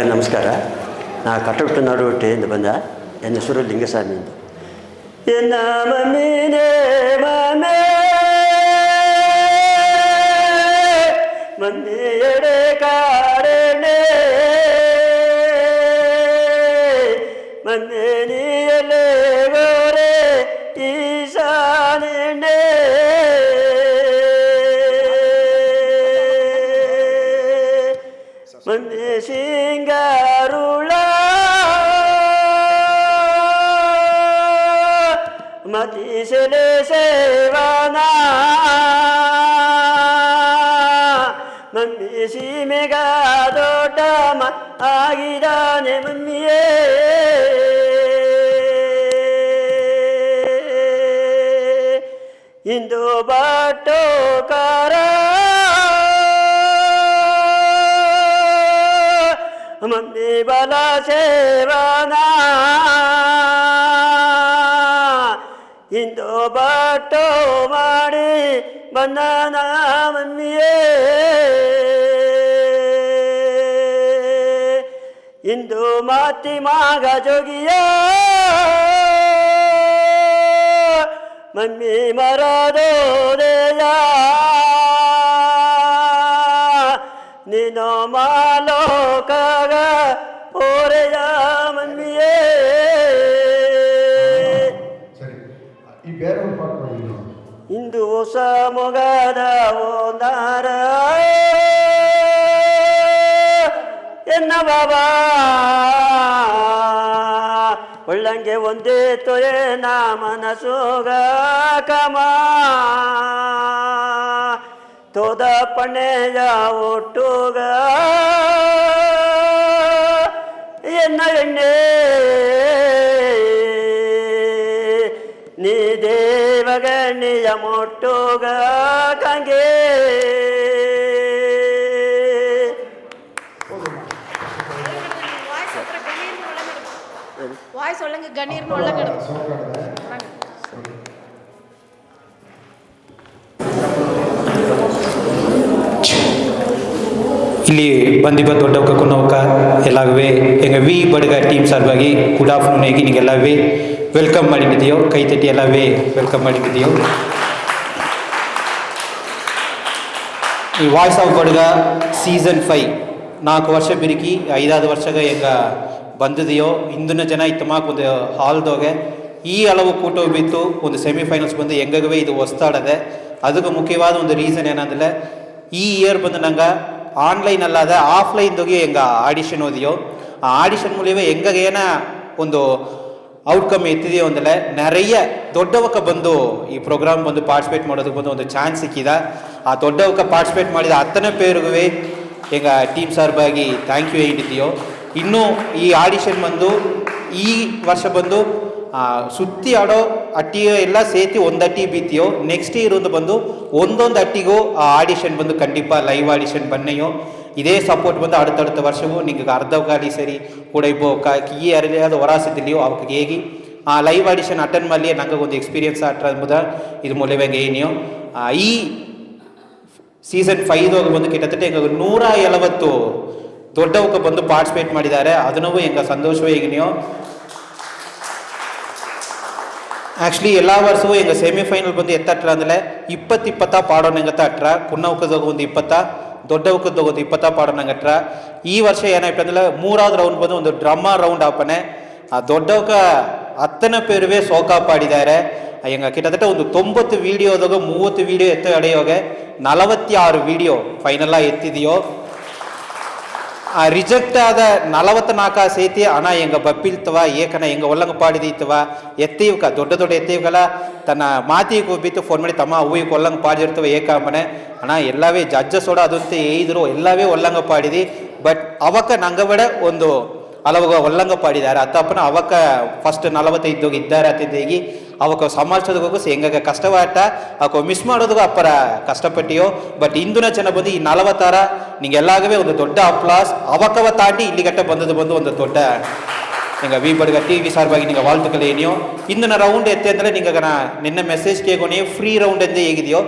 ಎಲ್ಲರಿಗೂ ನಮಸ್ಕಾರ. ನಾನು ಕಟೋಟು ನಡುವಟ್ಟೆಯಿಂದ ಬಂದ. ನನ್ನ ಹೆಸರು ಲಿಂಗಸ್ವಾಮಿ ಎಂದು. ಎನ್ನ ಮಮ್ಮಿನೇ ಮಮ್ಮೆ ಮಮ್ಮಿ ಎಡೆ ಕಾರಣೆ ಮಮ್ಮಿ ನೀಯಲೇ ಗೋರೆ ಈಶಾನೆ ಮಮ್ಮಿ ಸಿಂಗಾರುಳ ಮತಿಸಲೆ ಸೇವನಾ ಮಮ್ಮಿ ಸೀಮೆಗ ದೊಡ್ಡ ಆಗಿದಾನೆ ಮಮ್ಮಿಯೇ. ಇಂದು ಬಾಟೋಕಾರ ಮಮ್ಮಿ ಬಲ ಸೇವನಾ ಇಂದು ಬಾಟೋ ಮಾಡಿ ಬಂದನ ಮಮ್ಮಿಯೇ. ಇಂದು ಮಾತಿ ಮಾಗ ಜೋಗಿಯ ಮಮ್ಮಿ ಮರದೋದೆಯ ನೀನು ಮಾಲೋಕಾಗ ಓರೆಯ ಮಮ್ಮಿಯೇ. ಇಂದು ಹೊಸ ಮೊಗದ ಓದಾರ ಎನ್ನ ಬಾಬಾ ಒಳ್ಳಂಗೆ ಒಂದೇ ತೊರೆ ನಾ ಮನಸೋಗ ಕಮ ತೋದ ಪಣ್ಣೆಯ ಒಟ್ಟುಗ ಎನ್ನ ಎಣ್ಣೆ ನೀ ದೇವಗಣ್ಣಿಯ ಮೊಟ್ಟುಗ ಕಂಗೆ வாய் சொல்லுங்க கணீர்னு ஒள்ளங்கடு. ಇಲ್ಲಿ ಬಂದಿಬ್ಬ ದೊಡ್ಡವಕ್ಕ ಕುನ್ನವಕ್ಕ ಎಲ್ಲಾಗವೇ ಎಂಗ ವಿ ಬಡಗ ಟೀಮ್ ಸಲುವಾಗಿ ಗುಡ್ ಆಫ್ಟರ್ನೂನ್ ಹೇಗೆ ನಿಂಗೆ ಎಲ್ಲವೇ ವೆಲ್ಕಮ್ ಮಾಡಿದ್ದೀಯೋ. ಕೈ ತಟ್ಟಿ ಎಲ್ಲವೇ ವೆಲ್ಕಮ್ ಮಾಡಿದ್ದೀಯೋ. ಈ ವಾಯ್ಸ್ ಆಫ್ ಬಡಗ ಸೀಸನ್ 5 4 ವರ್ಷ ಬಿರಿಕಿ 5 ವರ್ಷಗ ಎಂಗ ಬಂದಿದೆಯೋ. ಇಂದಿನ ಜನ ಇತ್ತಮಾಕ್ ಒಂದು ಹಾಲ್ದೋಗೆ ಈ ಹಲವು ಕೂಟ ಬಿತ್ತು ಒಂದು ಸೆಮಿಫೈನಲ್ಸ್ ಬಂದು ಹೆಂಗವೇ ಇದು ಹೊಸ್ತಾಡದೆ. ಅದಕ್ಕೆ ಮುಖ್ಯವಾದ ಒಂದು ರೀಸನ್ ಏನಂದ್ರೆ ಈ ಇಯರ್ ಬಂದು ನಂಗೆ ಆನ್ಲೈನ್ ಅಲ್ಲದ ಆಫ್ಲೈನ್ದೋಗಿ ಹೆಂಗೆ ಆಡಿಷನ್ ಓದಿಯೋ. ಆ ಆಡಿಷನ್ ಮೂಲವೇ ಹೆಂಗೇನ ಒಂದು ಔಟ್ಕಮ್ ಎತ್ತಿದೆಯೋ ಅಂದಲೆ நிறைய ದೊಡ್ಡವಕ್ಕ ಬಂದು ಈ ಪ್ರೋಗ್ರಾಮ್ ಬಂದು ಪಾರ್ಟಿಸಿಪೇಟ್ ಮಾಡೋದಕ್ಕೆ ಬಂದು ಒಂದು ಚಾನ್ಸ್ ಸಿಕ್ಕಿದ. ಆ ದೊಡ್ಡವಕ್ಕ ಪಾರ್ಟಿಸಿಪೇಟ್ ಮಾಡಿದ 10 പേರಿಗೂ ಹೆಂಗ ಟೀಮ್ ಸಲುವಾಗಿ ಥ್ಯಾಂಕ್ ಯು ಹೇಳಿದ್ದೀಯೋ. ಇನ್ನೂ ಈ ಆಡಿಷನ್ ಬಂದು ಈ ವರ್ಷ ಬಂದು ಸುತ್ತಿ ಆಡೋ ಅಟ್ಟಿಯೋ ಎಲ್ಲ ಸೇತಿ ಒಂದು ಅಟ್ಟಿ ಬೀತಿಯೋ. ನೆಕ್ಸ್ಟ್ ಇಯರ್ ಬಂದು ಒಂದೊಂದು ಅಟ್ಟಿಗೂ ಆ ಆಡಿಷನ್ ಬಂದು ಖಂಡಿತ ಲೈವ್ ಆಡಿಷನ್ ಬನ್ನೆಯೋ. ಇದೇ ಸಪೋರ್ಟ್ ಬಂದು அடுத்த ವರ್ಷವೂ ನಿಂಗೆ ಅರ್ಧಕಾಲಿ ಸರಿ ಕೂಡ ಈ ಯಾರಿಯಾದ ಹೊರಾಸಿದ್ದಿಲ್ಲಿಯೋ ಅವಕ್ಕೆ ಹೇಗೆ ಆ ಲೈವ್ ಆಡಿಷನ್ ಅಟೆಂಡ್ ಮಾಡಲಿ ನಂಗೆ ಒಂದು ಎಕ್ಸ್ಪೀರಿಯನ್ಸ್ ಆಟ್ರ ಎಂಬುದ ಇದು ಮೂಲವಾಗಿ ಏನಿಯೋ. ಈ ಸೀಸನ್ 5 ಬಂದು ಕಿಟ್ಟತಟ್ಟೆ ಹೆಂಗ 170 ದೊಡ್ಡವಕ್ಕೆ ಬಂದು ಪಾರ್ಟಿಸಿಪೇಟ್ ಮಾಡಿದ್ದಾರೆ. ಅದನ್ನೂ ಹೆಂಗ ಸಂತೋಷವೇ ಹೇಗಿನೆಯೋ. ಆ್ಯಕ್ಚುಲಿ ಎಲ್ಲ ವರ್ಷವೂ ಹೆಂಗೆ ಸೆಮಿಫೈನಲ್ ಬಂದು ಎತ್ತಟ್ರ ಅಂದರೆ 20 ಪಾಡೋಣ ಹೆಂಗತ್ತ ಅಟ್ರ ಕುನ್ನವಕ್ಕದಾಗ ಒಂದು 20 ದೊಡ್ಡವಕ್ಕದಾಗ ಒಂದು 20 ಪಾಡೋಣ ಹಂಗಟ್ರ. ಈ ವರ್ಷ ಏನಾಯ್ತು ಅಂದ್ರೆ 3வது ರೌಂಡ್ ಬಂದು ಒಂದು ಡ್ರಾಮಾ ರೌಂಡ್ ಆಪನೆ. ಆ ದೊಡ್ಡವಕ್ಕ 10 പേರುವೇ ಸೋಕಾ ಪಾಡಿದ್ದಾರೆ. ಹೆಂಗ ಕಿಟ್ಟತಟ್ಟ ಒಂದು 90 ವೀಡಿಯೋದಾಗ 30 ವೀಡಿಯೋ ಎತ್ತ ಅಡೆಯೋಗೆ 46 ವೀಡಿಯೋ ಫೈನಲ್ಲ ಎತ್ತಿದೆಯೋ. ಆ ರಿಜೆಕ್ಟ್ ಆದ 44 ಸೇತಿ ಹಣ ಹೆಂಗ ಬಪ್ಪಿಲ್ತವ ಏಕನ ಹೆಂಗ ಒಲ್ಲಂಗ ಪಾಡಿದೀತವ ಎತ್ತಿವಕ ದೊಡ್ಡ ಎತ್ತಿವಕಲ್ಲ ತನ್ನ ಮಾತಿಗೆ ಹೋಗ್ಬಿತ್ತು ಫೋನ್ ಮಾಡಿ ತಮ್ಮ ಹೂವಿಗೆ ಒಲ್ಲಂಗ ಪಾಡಿರ್ತವ ಏಕಂಬನೆ ಹಣ ಎಲ್ಲವೇ ಜಡ್ಜಸ್ ಓಡ ಅದಂತೆ ಏಯಿದ್ರು ಎಲ್ಲವೇ ಒಲ್ಲಂಗ ಪಾಡಿದಿ. ಬಟ್ ಅವಕ್ಕ ನಂಗಬಡ ಒಂದು ಹಲವಾಗ ಒಲ್ಲಂಗ ಪಾಡಿದ್ದಾರೆ ಅತ್ತಪ್ಪನ ಅವಕ್ಕ ಫಸ್ಟ್ 45 ಇದ್ದಾರೆ ಅತ್ತಿದ್ದೇಗಿ ಅವಕ್ಕ ಸಮಾಜದೋಗು ಹೆಂಗಾಗ ಕಷ್ಟವಾಟ ಅವಕ್ಕ ಮಿಸ್ ಮಾಡೋದಕ್ಕೂ ಅಪ್ಪರ ಕಷ್ಟಪಟ್ಟಿಯೋ. ಬಟ್ ಇಂದಿನ ಜನ ಬಂದು ಈ 46 ನಿಂಗೆಲ್ಲಾಗವೇ ಒಂದು ದೊಡ್ಡ ಅಪ್ಲಾಸ್ ಅವಕ್ಕವ ತಾಂಡಿ ಇಲ್ಲಿಗಟ್ಟ ಬಂದದ್ದು ಬಂದು ಒಂದು ದೊಡ್ಡ நீங்கள் வீபடுக டிவி சார்பாகி நீங்கள் வாழ்த்துக்கள் ஏனியோ இந்த ரவுண்ட் எத்தேந்தல நீங்கள் ನಿನ್ನ ಮೆಸೇಜ್ ಕೇಗೋನೆ ಫ್ರೀ ರೌಂಡ್ ಎಂದೇ ಹೇಗಿದೆಯೋ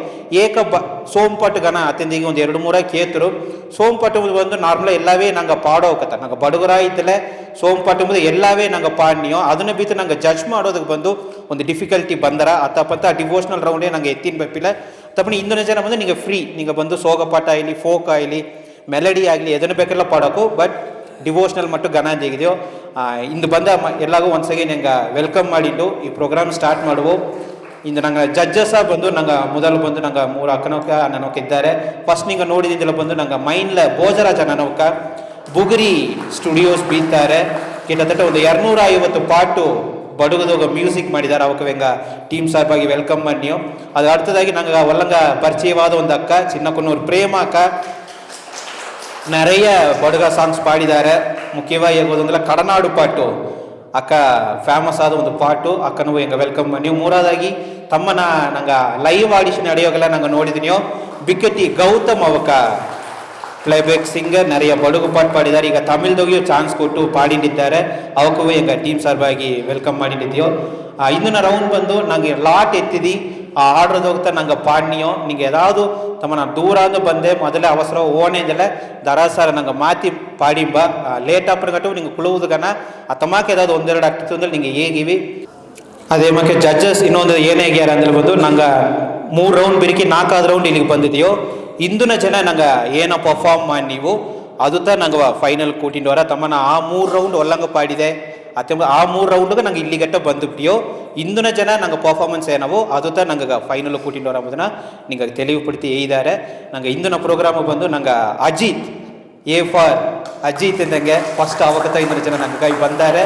ಸೋಂಪಾಟುಗನ ಅತ್ಯಂತ ಒಂದು 2-3 ಕೇತರು ಸೋಂಪಾಟು ಬಂದು ನಾರ್ಮಲ್ ಎಲ್ಲವೇ ನಂಗೆ ಪಾಡೋ ಹೋಗತ್ತ ನಂಗೆ ಬಡುಗರ ಇದ್ದಲೆ ಸೋಂಪಾಟು ಮುಂದೆ ಎಲ್ಲವೇ ನಂಗೆ ಪಾಡ್ನಿಯೋ ಅದನ್ನ ಬಿಟ್ಟು ನಂಗೆ ಜಡ್ಜ್ ಮಾಡೋದಕ್ಕೆ ಬಂದು ಒಂದು ಡಿಫಿಕಲ್ಟಿ ಬಂದರ ಅತ್ತಪತ್ತ ಡಿವೋಷನಲ್ ರೌಂಡೇ ನಂಗೆ ಎತ್ತಿನ ಬೆಪ್ಪಿಲ್ಲ ತಪ್ಪನಿ ಇಂದಿನ ಜನ ಬಂದು ನಿಮಗೆ ಫ್ರೀ ನೀವು ಬಂದು ಸೋಗಪಾಠ ಆಗಲಿ ಫೋಕ್ ಆಗಲಿ ಮೆಲಡಿ ಆಗಲಿ ಎದನ್ನು ಬೇಕೆಲ್ಲ ಪಾಡೋಕು ಬಟ್ ಡಿವೋಷನಲ್ ಮಟ್ಟು ಗನ ಹೇಗಿದೆಯೋ ಇಂದು ಬಂದ ಎಲ್ಲಾಗೂ ಒಂದು ಸೆಕೆಂಡ್ ನಂಗೆ ವೆಲ್ಕಮ್ ಮಾಡಿದ್ದು ಈ ಪ್ರೋಗ್ರಾಮ್ ಸ್ಟಾರ್ಟ್ ಮಾಡುವು ಇಂದು ನಂಗೆ ಜಡ್ಜಸ್ ಬಂದು ನಂಗೆ ಮೊದಲು ಬಂದು ನಂಗೆ 3 ಅಕ್ಕನೌಕ ಅಣ್ಣನೌಕ ಇದ್ದಾರೆ ಫಸ್ಟ್ ನಿಂಗೆ ನೋಡಿದಿಂದೆಲ್ಲ ಬಂದು ನಂಗೆ ಮೈನ್ಲ ಭೋಜರಾಜ ಅಣ್ಣನೌಕ ಬುಗುರಿ ಸ್ಟುಡಿಯೋಸ್ ಬೀತಾರೆ ಕಿಟ್ಟತಟ್ಟ ಒಂದು 250 ಪಾಟು ಬಡುಗದೋಗ ಮ್ಯೂಸಿಕ್ ಮಾಡಿದ್ದಾರೆ ಅವಕ್ಕೆ ಹೆಂಗ ಟೀಮ್ ಸಾರ್ಬಾಗಿ ವೆಲ್ಕಮ್ ಮಾಡಿಯೋ ಅದು அடுத்தದಾಗಿ ನಂಗೆ ಒಲ್ಲಂಗ ಪರಿಚಯವಾದ ಒಂದು ಅಕ್ಕ ಚಿನ್ನಕ್ಕನೂರು ಪ್ರೇಮ ಅಕ್ಕ நிறைய ಬಡುಗ ಸಾಂಗ್ಸ್ ಪಾಡಿದ್ದಾರೆ ಮುಖ್ಯವಾಗಿ ಹೇಗೋದಂದ್ರೆ ಕಡನಾಡು ಪಾಟು ಅಕ್ಕ ಫೇಮಸ್ ಆದ ಒಂದು ಪಾಟು ಅಕ್ಕನೂ ಹೆಂಗೆ ವೆಲ್ಕಮ್ ನೀವು ಮೂರದಾಗಿ ತಮ್ಮನ ನಂಗೆ ಲೈವ್ ಆಡಿಷನ್ ನಡೆಯೋಗೆಲ್ಲ ನಂಗೆ ನೋಡಿದೀನಿಯೋ ಬಿಕ್ಕಟಿ ಗೌತಮ್ ಅವಕ್ಕ ಪ್ಲೇಬ್ಯಾಕ್ ಸಿಂಗರ್ நிறைய ಬಡುಗು ಪಾಟ್ ಪಾಡಿದ್ದಾರೆ ಈಗ ತಮಿಳ್ದಾಗಿಯೂ ಚಾನ್ಸ್ ಕೊಟ್ಟು ಪಾಡಿದ್ದಾರೆ ಅವಕ್ಕೂ ಹೆಂಗೆ ಟೀಮ್ ಸಾರ್ಬಾಗಿ ವೆಲ್ಕಮ್ ಮಾಡಿದ್ದೀಯೋ ಇಂದಿನ ರೌಂಡ್ ಬಂದು ನಂಗೆ ಲಾಟ್ ಎತ್ತಿದಿ ಆ ಆರ್ಡ್ರದ್ದು ಹೋಗ್ತಾ ನಂಗೆ ಪಾಡ್ನಿಯೋ ನಿಂಗೆ ಯಾವುದು ತಮ್ಮ ದೂರಾಂದು ಬಂದೆ ಮೊದಲೇ ಅವಸರ ಓನೇದಲ್ಲ ದರಾಸಾರ ನಂಗೆ ಮಾತಿ ಪಾಡಿಂಬ ಲೇಟ್ ಅಪ್ಪನಗಟ್ಟು ನಿಂಗೆ ಕುಳುವುದಗನ ಆ ತಮಾಕೆ ಯಾವ್ದು 1-2 ಆಗ್ತಿತ್ತು ಅಂದ್ರೆ ನಿಂಗೆ ಹೇಗಿವಿ ಅದೇ ಮತ್ತೆ ಜಡ್ಜಸ್ ಇನ್ನೊಂದು ಏನೇ ಆಗ್ಯಾರ ಅಂದ್ರೆ ಬಂದು ನಂಗೆ 3 ರೌಂಡ್ ಬಿರಿಕಿ 4ನೇ ರೌಂಡ್ ಇಲ್ಲಿಗೆ ಬಂದಿದೆಯೋ ಇಂದಿನ ಜನ ನಂಗೆ ಏನೋ ಪರ್ಫಾರ್ಮ್ ಮಾಡಿ ನೀವು ಅದು ತ ನಂಗೆ ಫೈನಲ್ ಕೂಟಿಂಡವರ ತಮ್ಮನ ಆ 3 ರೌಂಡ್ ಒಲ್ಲಂಗ ಪಾಡಿದೆ ಆ 3 ರೌಂಡ್ಗೆ ನಂಗೆ ಇಲ್ಲಿಗಟ್ಟ ಬಂದುಬಿಟ್ಟಿಯೋ ಇಂದಿನ ಜನ ನಂಗೆ ಪರ್ಫಾರ್ಮೆನ್ಸ್ ಏನವೋ ಅದು ತ ನಂಗೆ ಫೈನಲ್ ಕೂಟಿಂಡವರ ಅಂಬುದನ್ನ ನಿಂಗೆ ತಿಳಿವುಪಡಿಸಿ ಹೇಳಿದ್ದಾರೆ ನಂಗೆ ಇಂದಿನ ಪ್ರೋಗ್ರಾಮ್ ಬಂದು ನಂಗೆ ಅಜಿತ್ ಎ ಫಾರ್ ಅಜಿತ್ ಎಂದಂಗೆ ಫಸ್ಟ್ ಅವಗತ ಇಂದಿನ ಜನ ನಂಗೆ ಕೈ ಬಂದಾರೆ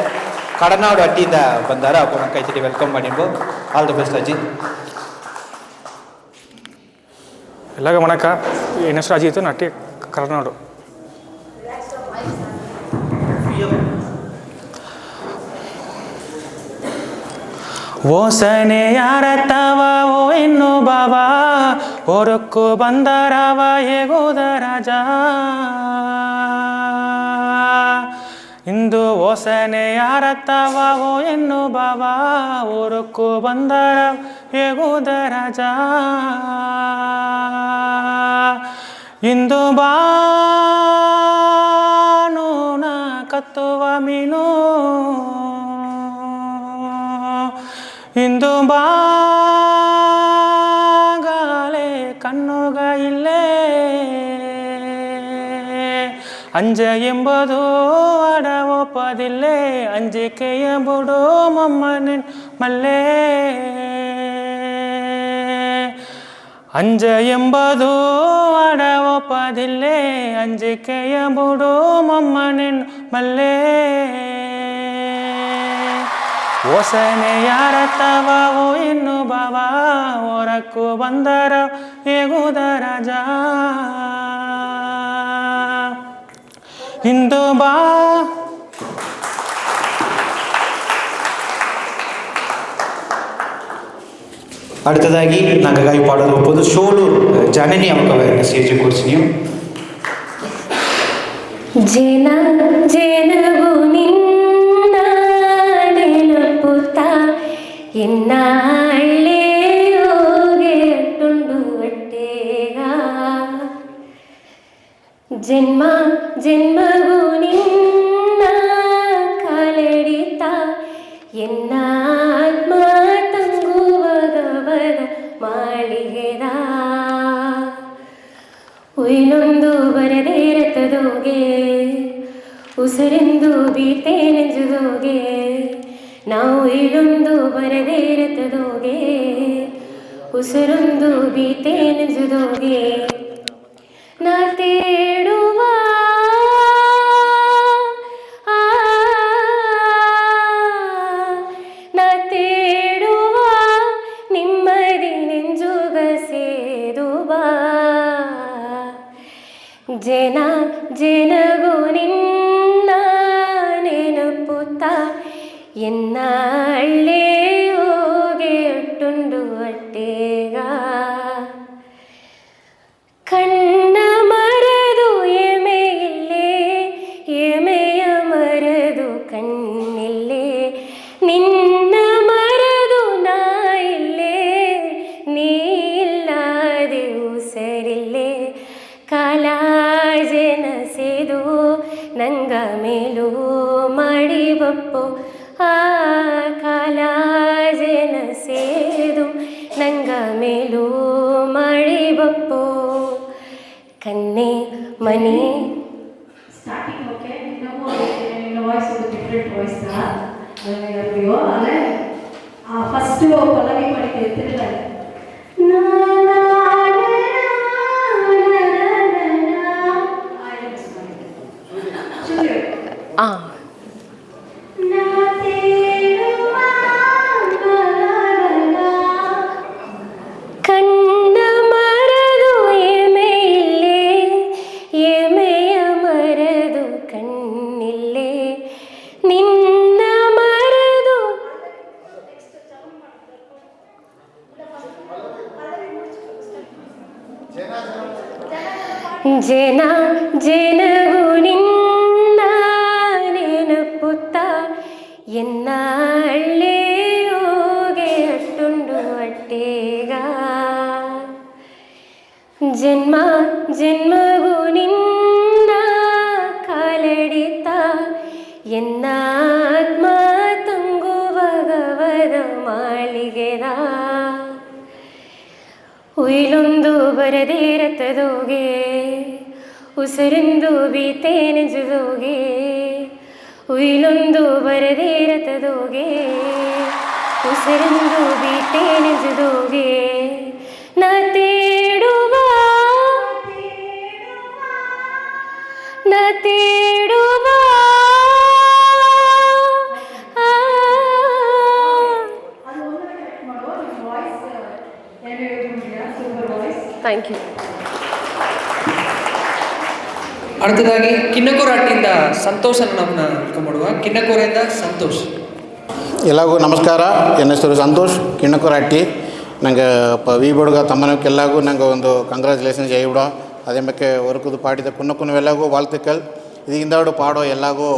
ಕಡನಾಡು ಅಡ್ಡಿಯಿಂದ ಬಂದಾರೆ ಅಪ್ಪ ನಂಗೆ ಕೈ ತಟ್ಟಿ ವೆಲ್ಕಮ್ ಮಾಡಿಂಬು ಆಲ್ ದ ಬೆಸ್ಟ್ ಅಜಿತ್ ಎಲ್ಲರಿಗೂ ವಣಕ ಎನ್ ಹೆಸರು ಅಜಿತ್ ನಟಿ ಕಡನಾಡು ಓಸನೆ ಯಾರತ್ತವ ಓ ಇನ್ನು ಬಾಬಾ ಹೊರಕ್ಕು ಬಂದರವ ಹೇಗೋದ ರಾಜ ಇಂದು ಓಸನೆ ಯಾರತ್ತವ ಓ ಇನ್ನು ಬಾಬಾ ಹೊರಕ್ಕು ಬಂದರ ಹೇಗೋದ ರಾಜ ಇಂದು ಬಾನು ನಾ ಕತ್ತುವ ಮೀನು ಇಂದು ಬಾಗಾಲೆ ಕಣ್ಣುಗ ಇಲ್ಲೇ ಅಂಜ ಎಂಬುದು ಅಡ ಒಪ್ಪದಿಲ್ಲೇ ಅಂಜಿಕೆಯ ಬುಡು ಮಮ್ಮನ ಮಲ್ಲೇ ಅಂಜ ಎಂಬುದು ಅಡ ಒಪ್ಪದಿಲ್ಲೇ ಅಂಜಿಕೆಯ ಬುಡು ಮಮ್ಮನ ಮಲ್ಲೇ ಓಸನೆ ಯಾರತ್ತವ ಓ ಇನ್ನು ಬಾಬಾ ಹೊರಕ್ಕು ಬಂದರ ಹೇಗೋದ ರಾಜ ಇಂದು ಬಾ அடுத்தದಾಗಿ ನಂಗಾಗಿ ಪಾಡೋದು ಒಪ್ಪೋದು ಶೋಲೂರು ಜನನಿ ಅವಕವೇ ಸ್ಟೇಜ್ ಕೂರಿಸಿ ನೀವು ಜನ ಜನಗೂ ನಿನ್ನ ನೆನಪುತ್ತ ಎನ್ನಾಳೆ ಹೋಗೆ ತುಂಡು ಹೊಟ್ಟೆಗ ಜನ್ಮ ಜನ್ಮಗೂ ನಿನ್ನ ಕಾಲಡಿತ ಎನ್ನ ಆತ್ಮ ತಂಗುವಗವದ ಮಾಳಿಗೆದ ಉಯ್ಲೊಂದು ಬರದೇ ರತದೋಗೆ ಉಸಿರೆಂದು ಬೀತೆ ನೆಂಜುದೋಗೆ ನಾವು ಇಲ್ಲೊಂದು ಬರದೇ ರತದೋಗೆ ಉಸಿರೊಂದು ಬೀತೆ ನೆಂಜುದೋಗೆ ನಾ ತೇಡುವ ನಾ ತೇಡುವ ನಿಮ್ಮದಿ ನೆಂಜುಗ ಸೇದುವ ಜನ ಜನಗೂ ನಿನ್ನ ನೆನಪುತ್ತ ಎನ್ನಾಳೆ ಹೋಗೆ ಒಟ್ಟುಂಡು ಹೊಟ್ಟೆಗ ಕಣ್ಣ ಮರದು ಎಮೆಯಿಲ್ಲೇ ಎಮೆಯ ಮರದು ಕಣ್ಣಿಲ್ಲ ನಿನ್ನ ಮರೆದು ನಾ ಇಲ್ಲೇ, ನೀ ಇಲ್ಲದೆ ಉಸರಿಲ್ಲೇ. ಕಾಲಾಜೆನಸೆದು ನಂಗ ಮೇಲೂ ಮಾಡಿ ಬಪ್ಪು, ಆ ಕಾಲಾಜೆನಸೆದು ನಂಗ ಮೇಲೂ ಮಾಡಿ ಬಪ್ಪು. ಕನ್ನೆ ಮನೆ ಸ್ಟಾರ್ಟಿಂಗ್ ಓಕೆ, ನಿನ್ನ ವಾಯ್ಸ್ ಒಂದು ಡಿಫ್ರೆಂಟ್ ವಾಯ್ಸ್ ಅಯ್ಯೋ ಅಲ್ಲೇ ಫಸ್ಟು ಪಲ್ಲವಿ ಮಾಡಿದ್ದೆ ಎತ್ತಿರಲ್ಲ. ಕಣ್ಣ ಮರದು ಎಮೆ ಇಲ್ಲೇ, ಎಮೆಯ ಮರದು ಕಣ್ಣಿಲ್ಲೇ. ನಿನ್ನ ಮರದು ಜನ ಜನಗೂ ನಿನ್ನ ನೆನಪುತ್ತ ಎನ್ನ ಹಳ್ಳಿಯೋಗೆ ಅಟ್ಟುಂಡು ಅಟ್ಟೇಗ. ಜನ್ಮ ಜನ್ಮಗೂ ನಿನ್ನ ಕಾಲಡಿತ ಎನ್ನ ಆತ್ಮ ತಂಗುವಗವದ ಮಾಳಿಗೆದ. ಉಯಿಲೊಂದು ಬರದೇ ರಥದೋಗೆ, ಉಸಿರಿಂದು ಬೀತೆ ನೆಜದೋಗೆ. ಉಯಿಲೊಂದು ಬರದೇ ರಥದೋಗೆ, ಉಸಿರಿಂದು ಬೀತೆ ನೆಜದೋಗೆ. ನಾ ತೇಡುವ ನಾ ತೇಡುವ ಥ್ಯಾಂಕ್ ಯು. அடுத்ததாகி ಕಿನ್ನಕೋರಾಟಿಯಿಂದ ಸಂತೋಷನ ನಮ್ಮನ್ನ ವೆಲ್ಕಮ್ ಮಾಡುವ. ಕಿನ್ನಕೋರೆಯಿಂದ ಸಂತೋಷ್. ಎಲ್ಲರಿಗೂ ನಮಸ್ಕಾರ. ನನ್ನ ಹೆಸರು ಸಂತೋಷ್ ಕಿನ್ನಕೋರಾಟಿ. ನಂಗೆ ವಿ ಬಡುಗ ತಮ್ಮನಕ್ಕೆಲ್ಲರಿಗೂ ನಂಗೆ ಒಂದು ಕಂಗ್ರ್ಯಾಚುಲೇಷನ್ಸ್ ಹೇಳ್ಬಿಡೋ. ಅದೇ ಮೇಲೆ ಹೊರಕುದು ಪಾಡಿದ ಕುನ್ನ ಎಲ್ಲರಿಗೂ வாழ்த்துக்கள். ಇದರಿಂದಾಡು ಪಾಡೋ ಎಲ್ಲರಿಗೂ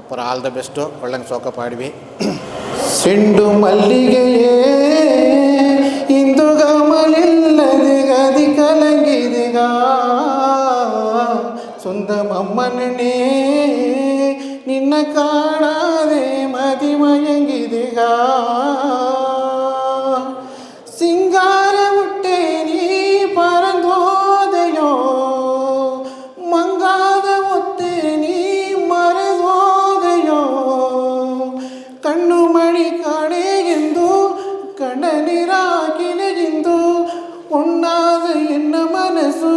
ಅಪ್ಪರ ಆಲ್ ದ ಬೆಸ್ಟು. ಒಳ್ಳೆಂಗೆ ಸೋಕ ಪಾಡಿವಿ. ಚೆಂಡು ಮಲ್ಲಿಗೆಯೇ ಇಂದು ಗಮಲಿಲ್ಲದೆ ಗದಿ ಕಲಂಗಿದೆಗ, ಸುಂದಮಮ್ಮನೇ ನಿನ್ನ ಕಾಣದೆ ಮದಿ ಮಯಂಗಿದೆಗ. ಸಿಂಗಾರ ಹುಟ್ಟೆ ನೀ ಪರಂದೋದೆಯೋ, ಮಂಗಾದ ಒತ್ತೆ ನೀ ಮರೆದೋದೆಯೋ. ಕಣ್ಣು ಮಣಿ ಕಾಣೆ ಎಂದು ಕಣ್ಣ ನೀರಾಕಿನೆಗೆಂದು ಉಣ್ಣಾದ ಎನ್ನ ಮನಸ್ಸು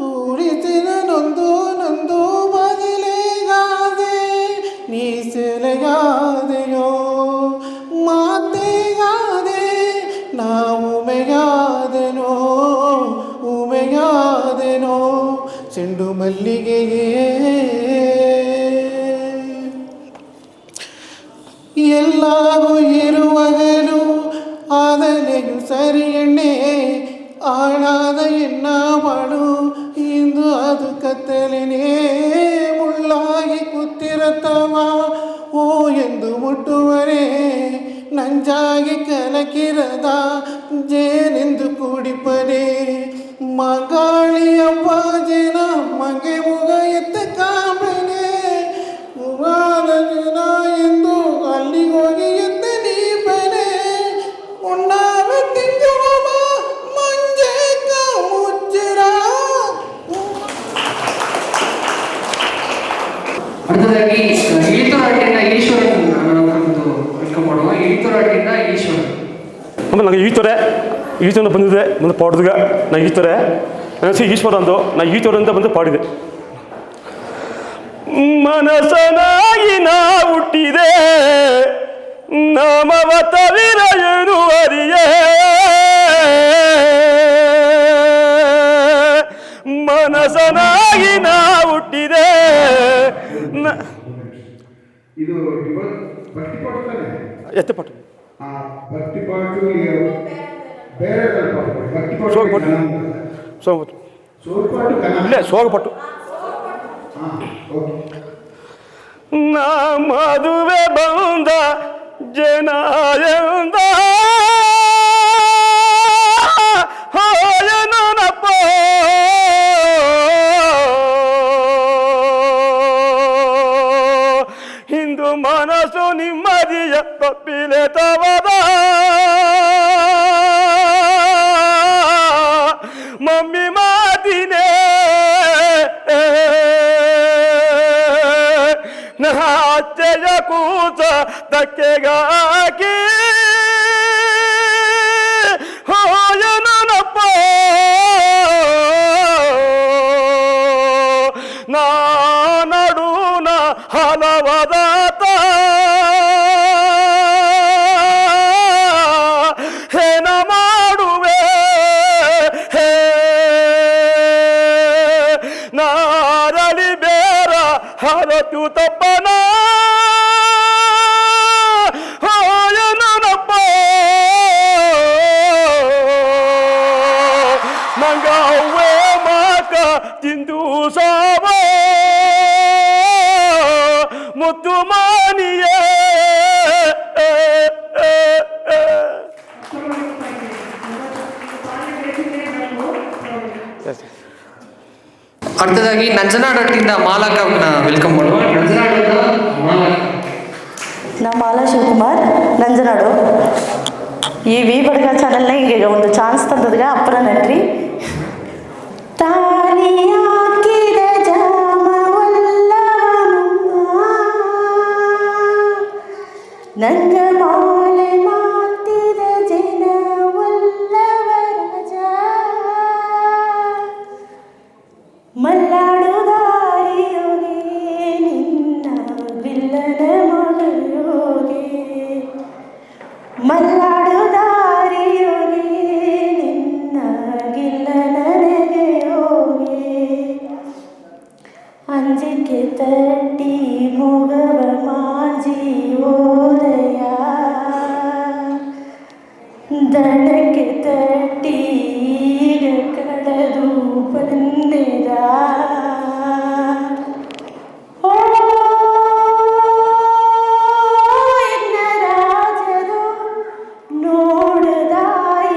ಉಳಿತಿನ ನೊಂದು ನೊಂದು ಬದಿಲೆಗಾದೆ. ನೀ ಸೆಲೆಗಾದೆಯೋ ಮಾತೆಗಾದೆ, ನಾ ಉಮೆಗಾದೆನೋ ಉಮೆಗಾದೆನೋ. ಚೆಂಡು ಮಲ್ಲಿಗೆಯೇ ಎಲ್ಲಾಗೂ ಇರುವಗಲು ಆದನೆಯು ಸರಿ ಎಣ್ಣೆ. ಆಳಾದ ಎನ್ನ ಬಾಳು ಇಂದು ಅದು ಕತ್ತಲೆನೇ ಮುಳ್ಳಾಗಿ ಕೂತಿರತ್ತವ. ಓ ಎಂದು ಮುಟ್ಟುವರೆ ನಂಜಾಗಿ ಕಲಕಿರದ ಜೇನೆಂದು ಕೂಡಿಪನೆ. ಮಗಾಳಿಯಪ್ಪ ಜನ ಮಗೆ ಮುಗ ಎತ್ತ ಕಾಂಬನೆ. ಉಗಾದ ಜನ ಎಂದು ಅಲ್ಲಿಗೆ ಹೋಗಿ ಎತ್ತ ನೀ ಬನೆ. ಉಣ್ಣಾವ ತಿಂಗುವ ಮಂಜೆ ಮುಚ್ಚಿರ. அடுத்ததாகி ಇಳಿತೋರಾಟಿಯಿಂದ ಈಶ್ವರನ್ ಒಂದು ವೆಲ್ಕಮ್ ಮಾಡುವ. ಇಳಿತೋರಾಟಿಯಿಂದ ಈಶ್ವರನ್. ಆಮೇಲೆ ನನಗೆ ಈತೊರೆ ಬಂದಿದೆ ಮುಂದೆ ಪಾಡ್ದಾಗ. ನಾನು ಈತೊರೆ ನನ್ನ ಹೆಸರು ಈಶ್ವರ ಅಂದು. ನಾನು ಈತೊರೆಯಿಂದ ಬಂದು ಪಾಡಿದೆ. ಮನಸನಾಗಿ ನಾ ಹುಟ್ಟಿದೆ ನಾಮವ ತವಿರ ಏನು ಅರಿಯೇ. ಮನಸನಾಗಿ ನಾ ಹುಟ್ಟಿದೆ. ಇದು ಎತ್ತಪಟ್ಟು ಭಕ್ತಿಪಾಟು ಬೇರೆ ಸೋಗಪಟ್ಟು ಸೋಗಪಟ್ಟು ಇಲ್ಲ ಸೋಗಪಟ್ಟು. ನಾ ಮದುವೆ ಬಂದ ಜನಾಯಂದ ಹಾಯನಪ್ಪ ಹಿಂದು ಮನಸ್ಸು ನಿಮ್ಮದಿಯ ತಪ್ಪಿಲೆ ತವದ ಮಮ್ಮಿ ಮಾತಿನೇ ನಚ್ಚೆಯ ಕೂಸ ತಕ್ಕೆಗಾಕಿ ಹೋಯನಪ್ಪ ನಾ ನಡುನ ಹಲವದಾತ ಹೇನ ಮಾಡುವೆ ಹೇ ನಾರಳಿ ಬೇರ ಹರತು ತಪ್ಪನ ಹಾಯನಪ್ಪ ನಂಗ ಅವ್ವೇ ಮಾಕ ತಿಂದು ಸಾವ ಮುತ್ತು ಮಾನಿಯೇ அடுத்ததாகி ನಂಜನಾಡಟ್ಟಿಂದ ಮಾಲಕ ಅವ್ರನ್ನ ವೆಲ್ಕಮ್ ಮಾಡುವ. ನಂಜನಾಡಿಂದ ಮಾಲಕ. ನಾನು ಮಾಲಾ ಶಿವಕುಮಾರ್ ನಂಜನಾಡು. ಈ ವಿ ಬಡ್ಗ ಚಾನಲ್ನ ಈಗ ಒಂದು ಚಾನ್ಸ್ ತಂದದ್ಗ ಅಪ್ಪರ ನನ್ರಿ. ತಾಲಿ ಹಾಕಿದ ನಂಗ ಮಾಲೆ ಮಾತಿದ ಜನವಲ್ಲವ ರಾಜ ಮಲ್ಲಾಡುದಾರಿಯೋಗೆ ನಿನ್ನ ಬಿಲ್ಲನ ಮಗಳೋಗೆ ಮಲ್ಲಾಡುದಾರಿಯೋಗೆ ನಿನ್ನ ಗಿಲ್ಲನ ನೆಗೆಯೋಗೆ ಅಂಜಿಕೆ ತಟ್ಟಿ ಮೊಗವ ಮಾಂಜಿ ಓದಯ ದಡಕ್ಕೆ ತಟ್ಟಿ ಈಗ ಕಳೆದು ಬಂದೆದ ಓ ಎನ್ನ ರಾಜದು ನೋಡದ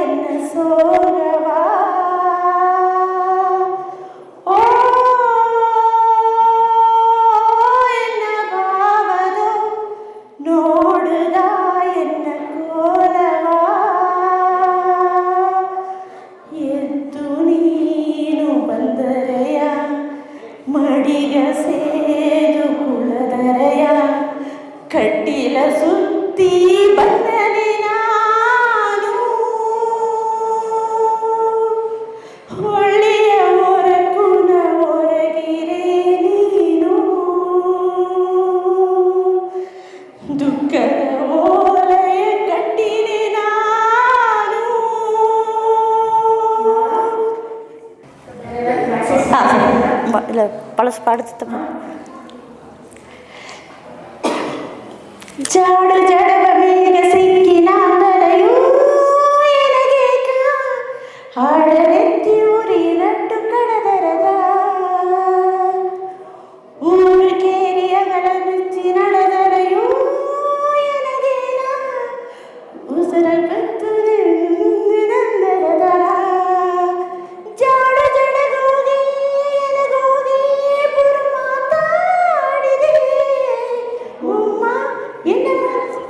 ಎನ್ನ ಸೋಗವ ಓ ಎನ್ನ ಭಾವದು ನೋಡದ ಎನ್ನ ಕೋಲವ ಎದ್ದು ನೀನು ಬಂದರೆಯ ಮಡಿಗ ಸೇದು ಕುಳದರೆಯ ಕಟ್ಟಿಲ ಸುತ್ತಿ ಬಂದನೆ ನಾನು ಹೊಳ್ಳಿಯ ಹೊರಕುನ ಹೊರಗಿರೆ ನೀನು ದುಃಖದ ಓಲೆಯ ಕಟ್ಟಿನೆ ನಾನು. ಇಲ್ಲ ಪಳಸ್ ಪಾಡುತ್ತಪ್ಪ. ಜಾಡು ಜಡವ ಬೇಗ ಸಿಕ್ಕಿನ ತಲೆಯೂ ಎನಗೇಕ ಹಾಡಲೆತ್ತಿ ಊರಿ ನಟ್ಟು ಕಡದರದ ಊರು ಕೇರಿ ಅಗಲ ಬಿಚ್ಚಿ ನಡೆದರೆಯೂ ಎನಗೇನ ಉಸಿರ ಕತ್ತು ನಂದರದ ಜಾಡು ಜಡಗೋಗಿ ಎನಗೋಗಿ ಪುರ ಮಾತಾಡಿದೆ ಉಮ್ಮ ಎನ್ನ ಮನಸ್ಸು.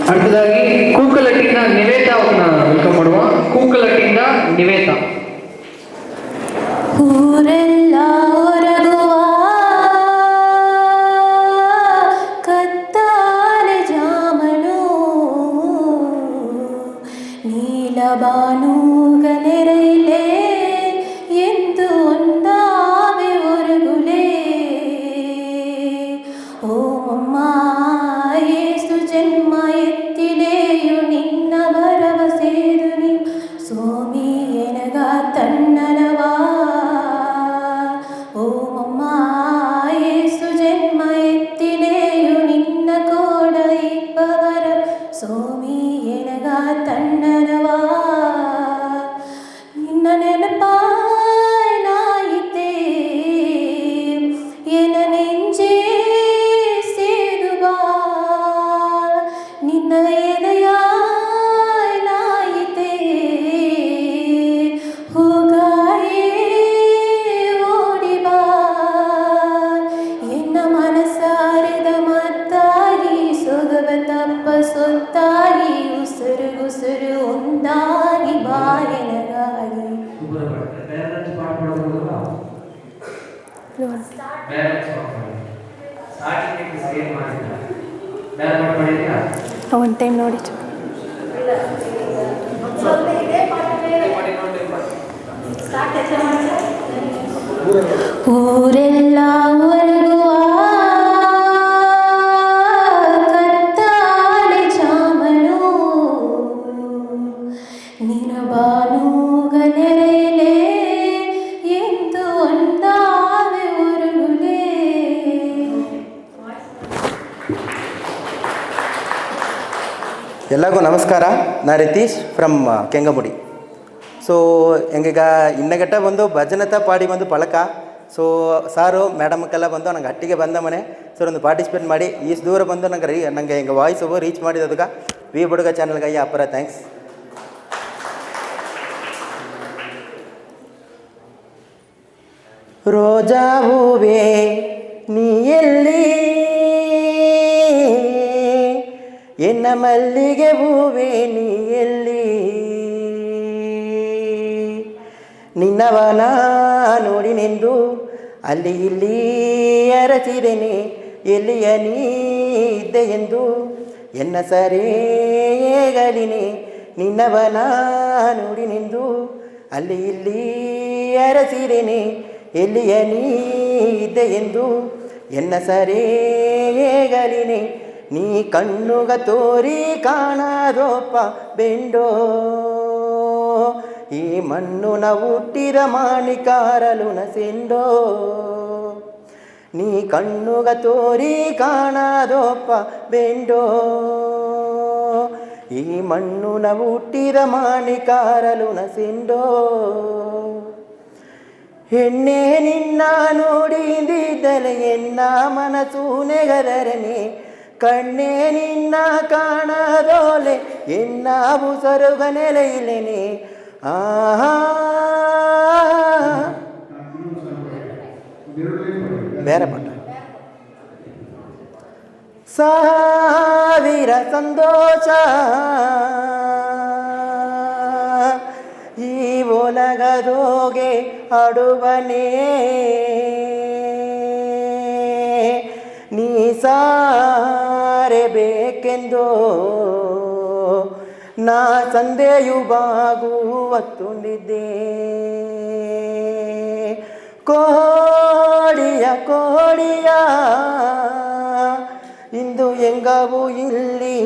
அடுத்ததாகி ಕೂಕಲಟ್ಟಿಂದ ನಿವೇತಾ ಅವ್ರನ್ನ ವೆಲ್ಕಮ್ ಮಾಡುವ. ಕೂಕಲಟ್ಟಿಂದ ನಿವೇತಾ. ಊರೆಲ್ಲ ಹೊರಗುವ ಕತ್ತಾಲೆ ಜಾಮನು ನೀಲಬಾನುಗನೆರೈಲೆ ಎಂದು ಒಂದಾವೆ ಹೊರಗುಲೆ ಓಮಮ್ಮ ಏಸು ಜನ್ಮ ಎತ್ತಿಲೆಯು ನಿನ್ನ ಭರವಸೆದು ನೀ ಸೋಮಿ ಎನಗ ತನ್ನನವಾ ಓಮಮ್ಮ ಏಸು ಜನ್ಮ ಎತ್ತಿಲೆಯು ನಿನ್ನ ಕೋಡ ಇಬ್ಬವರ ಸೋಮಿ ಎನಗ ತನ್ನನವಾ ನಿನ್ನ ನೆನಪಾಯಿತೆ ಎನ ನೆಂಜೆ ಒಂದು ಟೈಮ್ ನೋಡಿ ಊರೆಲ್ಲ ಒರಗುವ ಕತ್ತಾಳೆ ಚಾಮನು ನಿನಬಾನುಗ ನೆರೆಯಲೇ ಎಂದು ಒಂದಾವೆ ಒರಗುಲೇ. ಎಲ್ಲರಿಗೂ ನಮಸ್ಕಾರ. ನಾ ರಿತೀಶ್ ಫ್ರಮ್ ಕೆಂಗಮುಡಿ. ಸೊ ಹೆಂಗೀಗ ಇನ್ನಗಟ್ಟ ಬಂದು ಭಜನತ ಪಾಡಿ ಬಂದು ಪಳಕ. ಸೊ ಸಾರು ಮೇಡಮ್ಗೆಲ್ಲ ಬಂದು ನಂಗೆ ಹಟ್ಟಿಗೆ ಬಂದ ಮನೆ ಸರ್ ಒಂದು ಪಾರ್ಟಿಸಿಪೇಟ್ ಮಾಡಿ ಇಷ್ಟು ದೂರ ಬಂದು ನಂಗೆ ಹಿಂಗೆ ವಾಯ್ಸ್ ರೀಚ್ ಮಾಡಿದದಕ್ಕೆ ವಿ ಬುಡುಗ ಚಾನಲ್ಗೆ ಅಪ್ಪರ ಥ್ಯಾಂಕ್ಸ್. ರೋಜಾ ಹೂವೇ ನೀ ಎಲ್ಲಿ, ಎನ್ನ ಮಲ್ಲಿಗೆ ಹೂವೇ ನೀ ಎಲ್ಲಿ, ನಿನ್ನವನ ನೋಡಿನೆಂದು ಅಲ್ಲಿ ಇಲ್ಲಿ ಅರಚಿದೆನೆ, ಎಲ್ಲಿಯ ನೀ ಇದ್ದೆ ಎಂದು ಎನ್ನ ಸರೇಗಲಿನೆ. ನಿನ್ನವನ ನೋಡಿನೆಂದು ಅಲ್ಲಿ ಇಲ್ಲಿ ಅರಚಿದೆನೆ, ಎಲ್ಲಿಯ ನೀ ಇದ್ದೆ ಎಂದು ಎನ್ನ ಸರೇಗಲಿನೆ. ನೀ ಕಣ್ಣುಗ ತೋರಿ ಕಾಣದೋಪ ಬೆಂಡೋ, ಈ ಮಣ್ಣುನ ಹುಟ್ಟಿದ ಮಾಣಿಕಾರಲು ನಸೆಂಡೋ. ನೀ ಕಣ್ಣುಗ ತೋರಿ ಕಾಣದೋಪ ಬೆಂಡೋ, ಈ ಮಣ್ಣುನ ಹುಟ್ಟಿದ ಮಾಣಿಕಾರಲು ನಸೆಂಡೋ. ಹೆಣ್ಣೆ ನಿನ್ನ ನೋಡಿದಿದ್ದಲೆ ಎನ್ನ ಮನಸ್ಸು ನೆಗದರನೆ, ಕಣ್ಣೆ ನಿನ್ನ ಕಾಣದೋಲೆ ಎನ್ನ ಬುಸರುಗ ನೆಲೆಯಿಲೆನೆ. ಬೇರೆ ಪಾಠ. ಸಾವಿರ ಸಂತೋಷ ಈ ಒಲಗದೋಗೆ ಆಡುವನೇ, ನೀ ಸಾರಬೇಕೆಂದೋ ನಾ ಸಂದೆಯು ಬಾಗುವತ್ತುಂಡಿದ್ದೆ. ಕೋಡಿಯ ಕೋಡಿಯ ಇಂದು ಎಂಗವು ಇಲ್ಲಿ.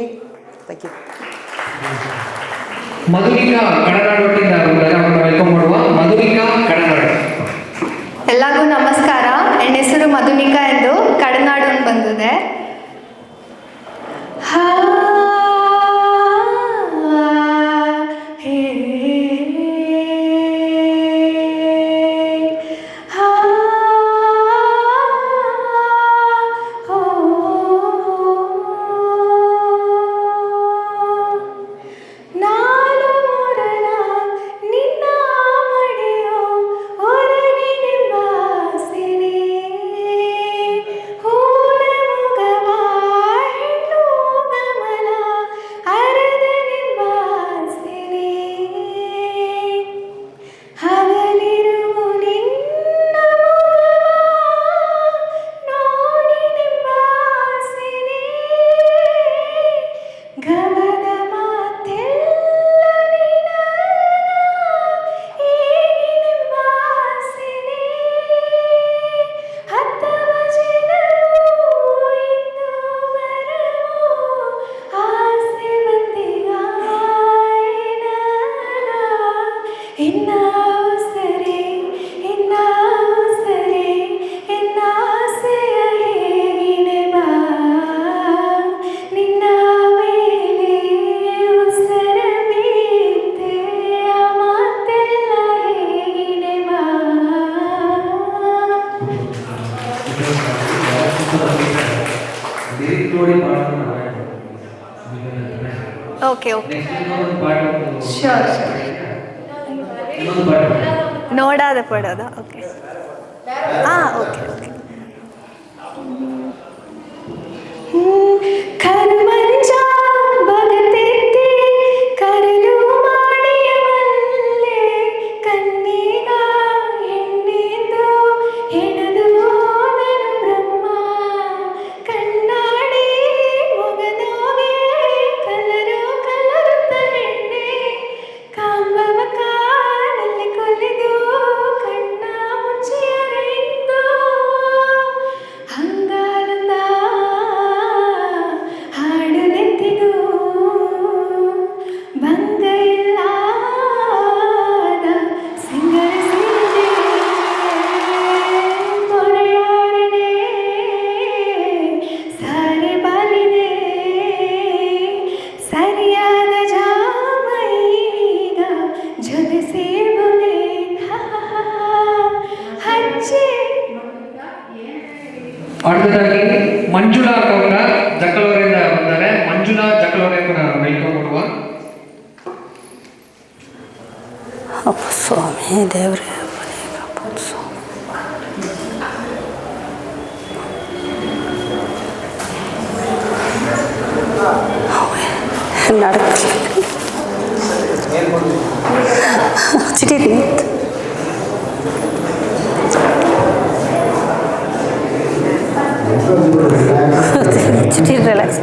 Thank you. ಮಧುರಿಕಾ ಕಡನಾಡೊಟ್ಟಿಂದ ವೆಲ್ಕಮ್ ಮಾಡುವ ಮಧುರಿಕಾ ಕಡನಾಡು. ಎಲ್ಲರಿಗೂ ನಮಸ್ಕಾರ. ನನ್ನ ಹೆಸರು ಮಧುನಿಕಾ ಎಂದು ಕಡನಾಡು ಬಂದಿದೆ. ಓಕೆ ಓಕೆ ಶೋರ್ ನೋಡಾದ ಪಡೋದ ಓಕೆ ಹಾಂ ಓಕೆ ಓಕೆ ಕರ್ಮಂಜ ಬಗತೆತ್ತಿ ಕರಲು ಮಾಡಿಯ ಮಲ್ಲೆ ಕನ್ನೀಗ ಎಣ್ಣೆಂದು ಹೆಣದು ಹೋದನು ಬ್ರಹ್ಮ அடுத்தದಾಗಿ ಮಂಜುಳಾ ಅವರ ಜಕ್ಕಲೂರಿಂದ ಬಂದರೆ ಮಂಜುಳಾ ಜಕ್ಕಲೂರೇ ಕೂಡ ವೆಲ್ಕಮ್ ಕೊಡುವ. ಅಪ್ಪ ಸ್ವಾಮಿ ದೇವ್ರೆ ಸ್ವಾಮಿ ನಡ್ಕ ಚಿಟಿ ಚಿಟಿ ರಿಲ್ಯಾಕ್ಸ್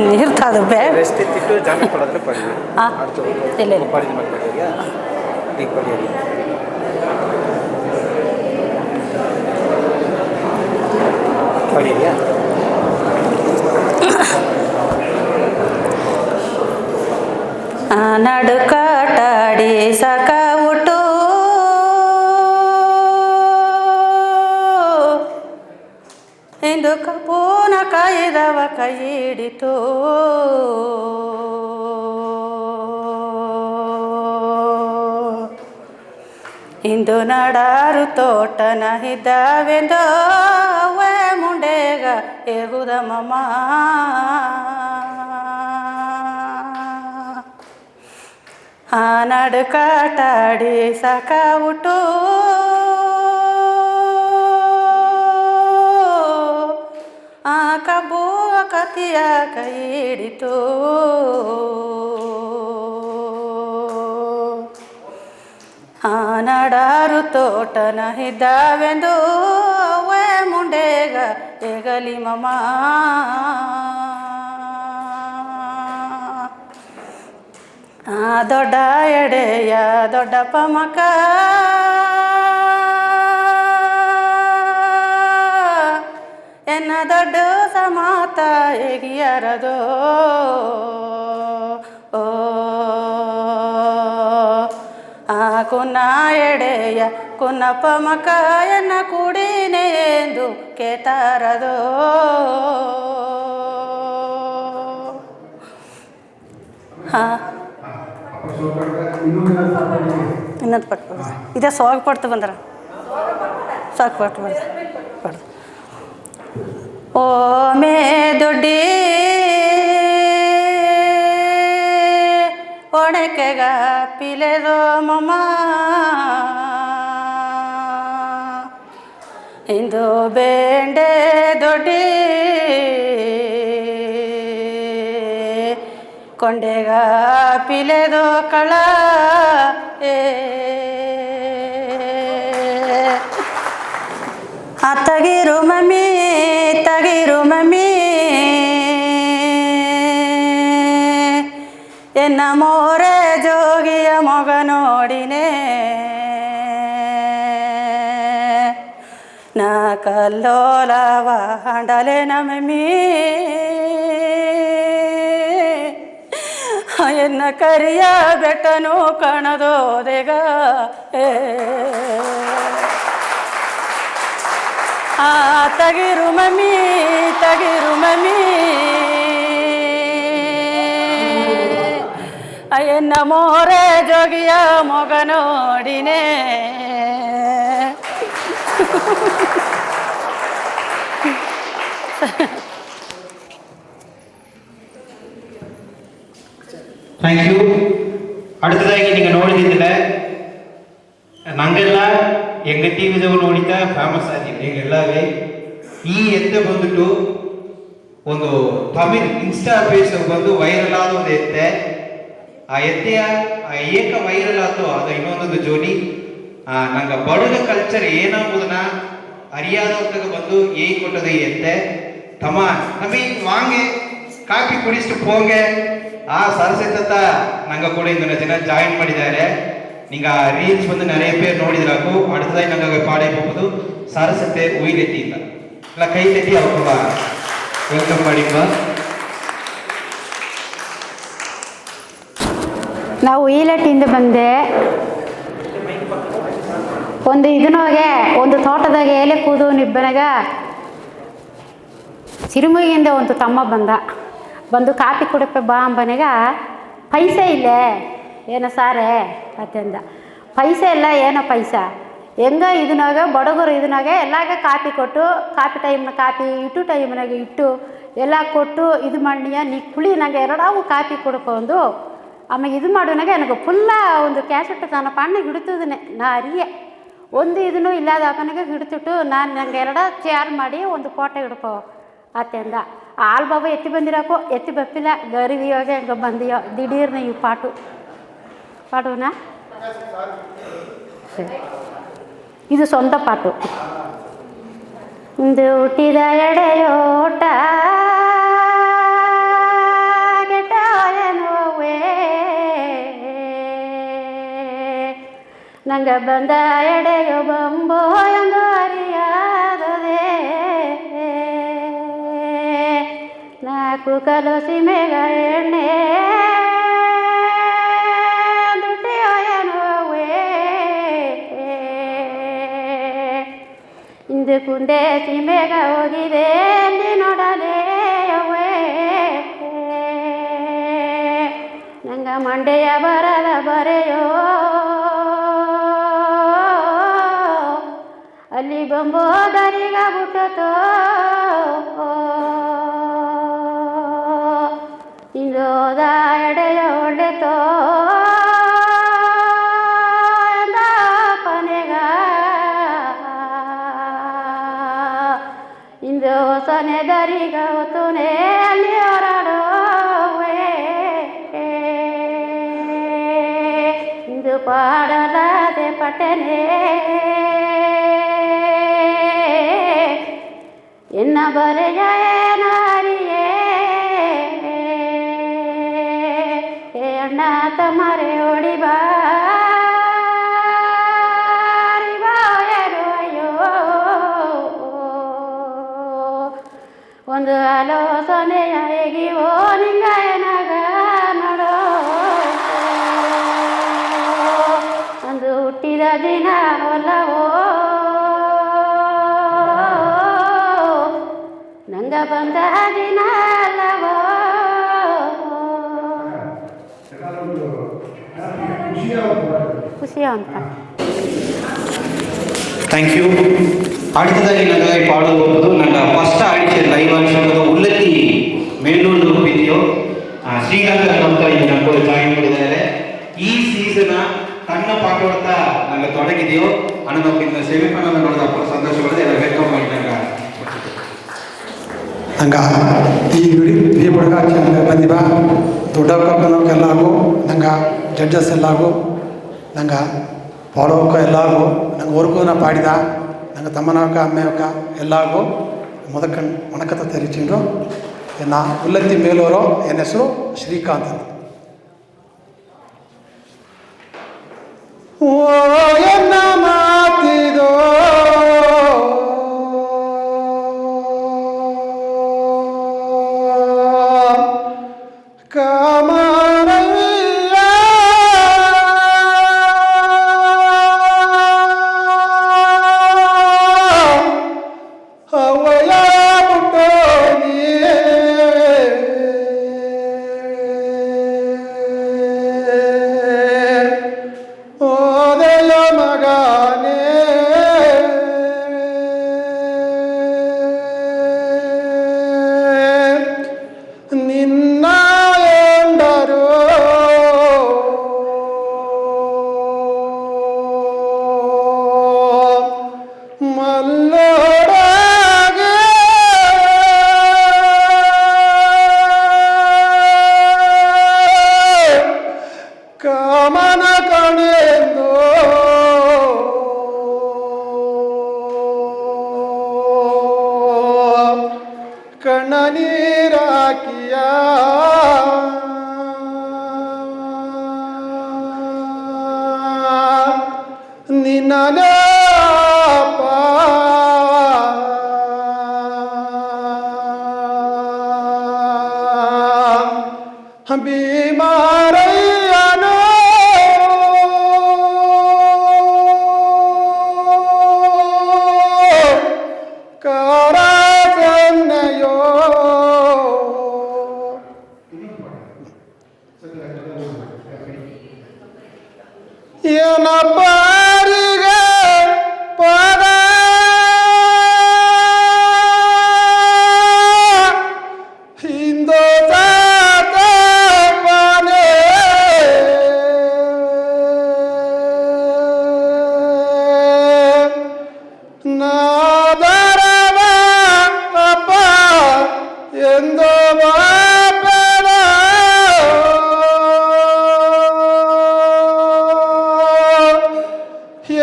ನೀರು ತಾದು ಬೇ ಇಲ್ಲ ನಡುಕಾಟಾಡಿ ಸಕ ಉಟು ಇಂದು ಕಪೂನ ಕಾಯ್ದವ ಕೈ ಹಿಡಿತು ಇಂದು ನಡಾರು ತೋಟನ ಇದ್ದಾವೆಂದೋ ಮುಂಡೆಗ ಎಗುದಮ್ಮ ಆ ನಡುಕಾಟಾಡಿ ಸಕ ಉಟು ಆ ಕಬ್ಬು ಕತಿಯ ಕೈ ಹಿಡಿತು ಆ ನಡಾರು ತೋಟನ ಇದ್ದಾವೆಂದು ಮುಂಡೆಗ ಎಗಲಿ ಮಮ ದೊಡ್ಡ ಎಡೆಯ ದೊಡ್ಡಪ್ಪ ಮಕ ಎನ್ನ ದೊಡ್ಡ ಸಮಾತ ಹೇಗಿಯರದೋ ಓ ಆ ಕುನ್ನ ಎಡೆಯ ಕುನ್ನಪ್ಪ ಮಕ ಎನ್ನ ಕುಡಿನೇ ಎಂದು ಕೇತಾರದೋ ಹಾಂ ಇನ್ನೊಂದು ಪಟ್ಟು ಬಡ್ದು ಇದೇ ಸೋಗ ಪಡ್ತು ಬಂದ್ರೆ ಸಾಕು ಪಟ್ಟು ಬಡ್ದು ಓ ಮೇ ದೊಡ್ಡಿ ಒಣಕೆಗ ಪಿಲೆದೋ ಮಮ್ಮ ಇಂದು ಬೇಂಡೆ ದೊಡ್ಡಿ ಕೊಂಡೆಗ ಪಿಲೆದೋ ಕಳ ತಗಿರು ಮಮ್ಮಿ ಎನ್ನ ಮೋರೆ ಜೋಗಿಯ ಮೊಗ ನೋಡಿನೇ ನಾ ಕಲ್ಲೋಲವ ಹಂಡಲೆ ನಮ್ಮಿ ಎನ್ನ ಕರಿಯ ಬೆಟ್ಟನು ಕಣದೋದೆಗ ತಗಿರು ಮಮ್ಮಿ ಎನ್ನ ಮೋರೆ ಜೋಗಿಯ ಮೊಗ ನೋಡಿನೇ ಥ್ಯಾಂಕ್ ಯು. அடுத்தದಾಗಿ ನೀವು ನೋಡಿದಿದ್ದಿಲ್ಲ ನಂಗೆಲ್ಲ எங்க டிவிதவு ನೋಡಿತಾ ಫೇಮಸ್ ಆಗಿದೆ ಎಲ್ಲವೇ ಈ ಎತ್ತೆ ಬಂದ್ಬಿಟ್ಟು ಒಂದು ತಮಿಳ್ ಇನ್ಸ್ಟಾ ಪೇಜ್ ಬಂದು ವೈರಲ್ ಆದ ಒಂದು ಎತ್ತೆ ಆ ಎತ್ತೆಯ ಏಕ ವೈರಲ್ ಆಯ್ತು ಅದು ಇನ್ನೊಂದೊಂದು ಜೋಡಿ ನಂಗೆ ಬಡಗ ಕಲ್ಚರ್ ಏನಾಗುದನ್ನ ಅರಿಯಾದವ್ರಿಗೆ ಬಂದು ಏಯ್ ಕೊಟ್ಟದು ಈ ಎತ್ತೆ ತಮ್ಮ ನಮಗೆ ವಾಂಗೆ ಕಾಫಿ ಕುಡಿಸ್ತು ಪೋಂಗೆ ಆ ಸರಸೆತ್ತ ನಂಗೆ ಕೂಡ ಇಂದು ಜನ ಜಾಯಿನ್ ಮಾಡಿದ್ದಾರೆ நீங்க ரீல்ஸ் வந்து நிறைய பேர் நோடிதிராக்கு அடுத்ததாய் நாங்க பாடே போகுது சரசத்தை உயிரெத்தி இல்ல ಕೈ ತಟ್ಟಿ ಅವರ ವೆಲ್ಕಮ್ ಮಾಡಿಪ್ಪ. ನಾವು ಉಯಿಲಟ್ಟಿಂದ ಬಂದೆ. ಒಂದು ಇದನ್ನೋಗೆ ಒಂದು ತೋಟದಾಗ ಎಲೆ ಕೂದು ನಿಬ್ಬನಗ ಸಿರುಮುಗಿಯಿಂದ ಒಂದು ತಮ್ಮ ಬಂದು ಕಾಫಿ ಕುಡಕ್ಕೆ ಬಾ ಅಂಬನೆಗ ಪೈಸೆ ಇಲ್ಲೇ ಏನೋ ಸಾರೆ ಅತ್ತಂದ. ಪೈಸೆ ಇಲ್ಲ ಏನೋ ಪೈಸಾ ಹೆಂಗ ಇದನ್ನಾಗ ಬಡಗರು ಇದನ್ನಾಗ ಎಲ್ಲಾಗ ಕಾಪಿ ಕೊಟ್ಟು ಕಾಪಿ ಟೈಮ್ನ ಕಾಪಿ ಇಟ್ಟು ಟೈಮ್ನಾಗ ಇಟ್ಟು ಎಲ್ಲ ಕೊಟ್ಟು ಇದು ಮಾಡಿಯ ನೀ ಕುಳಿ ನನಗೆ ಎರಡಾವು ಕಾಪಿ ಕೊಡ್ಕೊಂಡು ಆಮೇಲೆ ಇದು ಮಾಡೋನಾಗ ನನಗೆ ಫುಲ್ಲ ಒಂದು ಕ್ಯಾಸೆಟ್ ತನ್ನ ಪಾಣ್ಣಿಗೆ ಹಿಡಿತದನೆ ನಾ ಅರಿಯೆ ಒಂದು ಇದನ್ನು ಇಲ್ಲದ ಅಪ್ಪನಿಗೆ ಹಿಡಿತಿಟ್ಟು ನಾನು ನಂಗೆ ಚೇರ್ ಮಾಡಿ ಒಂದು ಫೋಟೋ ಹಿಡ್ಕೊ ಅತ್ತೆಂದ ಆಲ್ಬಾಬ ಎತ್ತಿ ಬಂದಿರಾಕೋ ಎತ್ತಿ ಬಪ್ಪಿಲ್ಲ ಗರಿವಿಯಾಗ ಹಂಗೆ ಬಂದಿಯೋ ದಿಢೀರ್ನ ಈ ಪಾಟುನಾ ಸರಿ ಇದು ಸ್ವಂತ ಪಾಟು ಒಂದು ಹುಟ್ಟಿದ ಎಡೆಯೋಟ ಕೆಟ್ಟೋಯನುವೆ ನಂಗೆ ಬಂದ ಎಡೆಯೋ ಬಂಬೋ ಎಂದು ಅರಿಯಾದದೆ ನಾಲ್ಕು ಕಲು ಸೀಮೆಗ ಎಣ್ಣೆ ದುಡ್ಡಿಯೋಯನುವೆ ಇಂದು ಕುಂಡೆ ಸೀಮೆಗ ಹೋಗಿದೆ ಅಲ್ಲಿ ನೋಡಲೇಯವೆ ನಂಗೆ ಮಂಡೆಯ ಬರದ ಬರೆಯೋ ಅಲ್ಲಿ ಬಂಬೋದರಿಗ ಬಿಟ್ಟತೋ ಇಂದೋದ ಎಡೆಯ ಒಳ್ಳೆತೋ ಪನೆಗ ಇಂದು ಸೊನೆ ದರಿಗ ಹೊತ್ತುನೆ ಅಲ್ಲಿ ಹೊರಡೋವೆ ಇಂದು ಪಾಡಲಾದೆ ಪಟನೆ ಎನ್ನ ಬರೆಯ ನಾರಿಯೇ ಅಣ್ಣ ತಮ್ಮರೆ ಹೊಡಿ ಬಾಯೋ ಒಂದು ಆಲೋಚನೆಯ ಹೇಗಿವೋ ನಿಂಗ ಏನಾಗ ನೋಡೋ ಒಂದು ಹುಟ್ಟಿದ ದಿನ ಒಲ್ಲವೋ ನಂಗ ಬಂದ ದಿನ ಅಲ್ಲವೋ ಖುಷಿಯ ಅಂತ ಥ್ಯಾಂಕ್ ಯು. அடுத்ததாக நாங்கள் பாடுவது நாங்கள் ஃபஸ்ட்டு ஆடிஷன் லைவ் ஆடிஷன் ಉಲ್ಲತ್ತಿ ಮೇಲೂರು ವಿಡಿಯೋ ಶ್ರೀಕಾಂತ್ ಅಂತ ಈಗ ನಮ್ಮದು ಜಾಯಿನ್ ಮಾಡಿದ್ದಾರೆ. ಈ ಸೀಸನ್ ತನ್ನ ಪಾಠವತ್ತ ನಾங்கள் ತೊಡಗಿದೆಯೋ ಅನ್ನೋದಕ್ಕಿಂತ ಸೆಮಿಫೈನಲ್ ನೋಡಿದಪ್ಪ ಸಂತೋಷಪಡಿದೆ ಎಲ್ಲ ವೆಲ್ಕಮ್ ಮಾಡಿದಾಗ ನಂಗೆ ಈ ವಿ ಬುಡ್ಗ ಬಂದಿವ ದೊಡ್ಡ ಕಪ್ಪನೋಕೆಲ್ಲಾಗು ನಂಗೆ ಜಡ್ಜಸ್ ಎಲ್ಲಾಗು ನಂಗೆ ಪಾಡೋಕ ಎಲ್ಲಾಗು ನಂಗೆ ಊರ್ಗೂ ಪಾಡಿದ ನಂಗೆ ತಮ್ಮನವಕ ಅಮ್ಮೆವಕ ಎಲ್ಲಾಗು ಮೊದಕಂಡು ಒಣಕತ ತೆರಿಚಿಂಡು ನಾ ಉಲ್ಲತ್ತಿ ಮೇಲೂರು ನನ್ನ ಹೆಸರು ಶ್ರೀಕಾಂತ್ ಅಂತ. ಓ ಎನ್ನ ಮಾತಿದೋ बीमारैयानो करासन्नयो येन पारिगे ಆಧಾರವ ಅಪ್ಪ ಎಂದು ಬಾಪದ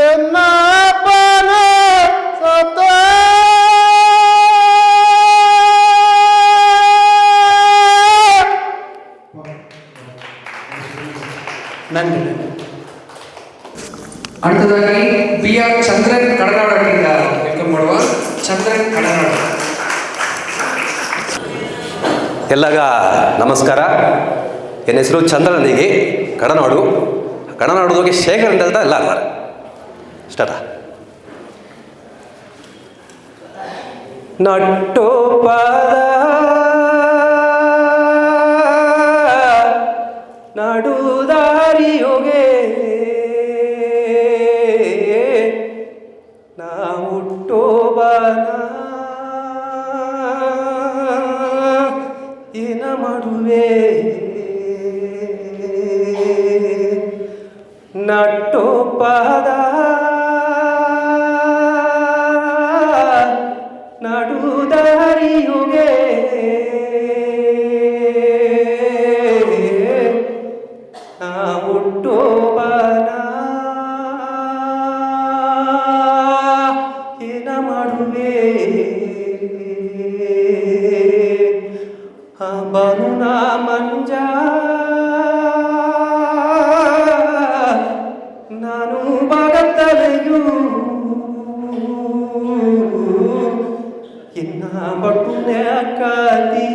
ಎನ್ನಪ್ಪನ ಸತ್ತ ನನ್ಗೆ அடுத்ததாಗಿ ಬಿ ಆರ್ ಚಂದ್ರನ್ ಕಡನಾಡದಿಂದ ವೆಲ್ಕಮ್ ಮಾಡುವ ಚಂದ್ರನ್ ಕಡನಾಡ. ಎಲ್ಲಗ ನಮಸ್ಕಾರ. ನನ್ನ ಹೆಸರು ಚಂದ್ರನಿಗೆ ಕಡನಾಡೋದಕ್ಕೆ ಶೇಖರ್ ಅಂತ ಎಲ್ಲ ಅಲ್ಲಾರ ಸ್ಟಾರ್ಟ. ನಟ್ಟೋಪಾದ ನಡುದಾರಿಯೋಗೆ ನಾ ಹುಟ್ಟೋಬಾನ ಏನ ಮಾಡುವೆ ನಟ್ಟೋಪಾದ ನಡುದಾರಿಯೋಗೆ ನಾ ಹುಟ್ಟೋಬಾನ ಏನ ಮಾಡುವೆ ಬನುನ ಮಂಜ ನಾನು ಬಾಗತ್ತಲೆಯೂ ಇನ್ನ ಬಟ್ಟುನೆ ಅಕ್ಕಾದಿ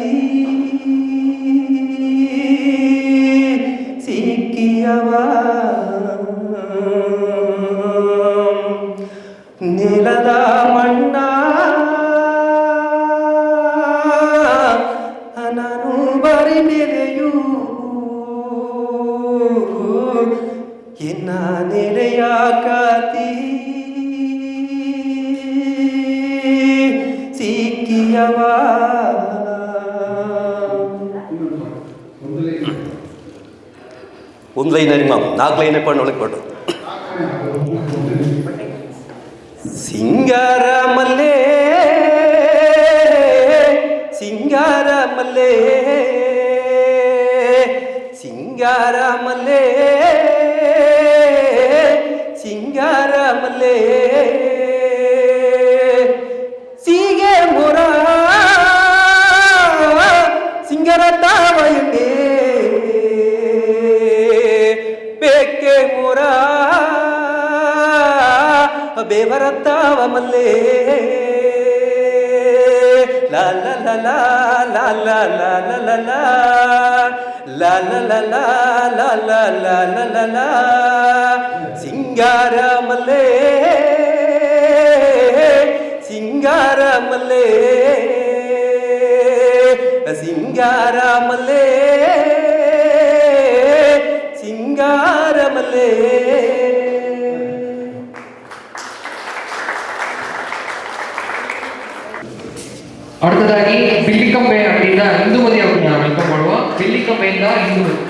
ಸಿಕ್ಕಿಯವ ನೆಲದ ಮಣ್ಣ ನಾನು ಬರಿ ನೆಲೆಯೂ ಎನ್ನ ನೆಲೆಯಾಕತಿ ಸಿಕ್ಕಿಯವ ಒಂದು ಲೈನ್ ನಿಮ್ಮ 4 ಲೈನ್ ಒಳಗೆ ಕೊಟ್ಟು ಸಿಂಗಾರ ಮಲ್ಲೆ ಸಿಂಗಾರ ಮಲ್ಲೆ ಸಿಂಗಾರ ಮಲ್ಲೆ ಸಿಂಗಾರ ಮಲ್ಲೆ ಸೀಗೆ ಮೊರ ಸಿಂಗಾರ ತಾವಯಂಗೆ ಬೇಕೆ ಮೊರ ಬೇವರತ್ತಾವ ಮಲ್ಲೆ ಲಾ ಲಾ ಲಾ ಲಾ ಲಾ ಲಾ ಲಾ ಲಾ ಲಾ ಲಾ ಲಾ ಲಾ ಲಾ ಲಾ ಲಾ ಲಾ ಲಾ ಸಿಂಗಾರ ಮಲ್ಲೆ ಸಿಂಗಾರ ಮಲ್ಲೆ ಸಿಂಗಾರ ಮಲ್ಲೆ ಸಿಂಗಾರ ಮಲ್ಲೆ. அடுத்ததாಗಿ ಬಿಲ್ಲಿಕಂಬೆ ಅಡ್ಡಿಯಿಂದ ಇಂದುಮತಿ ಅವ್ರನ್ನ ವೆಲ್ಕಮ್ ಮಾಡುವ. ಬಿಲ್ಲಿಕಂಬೆಯಿಂದ ಇಂದುಮತಿ.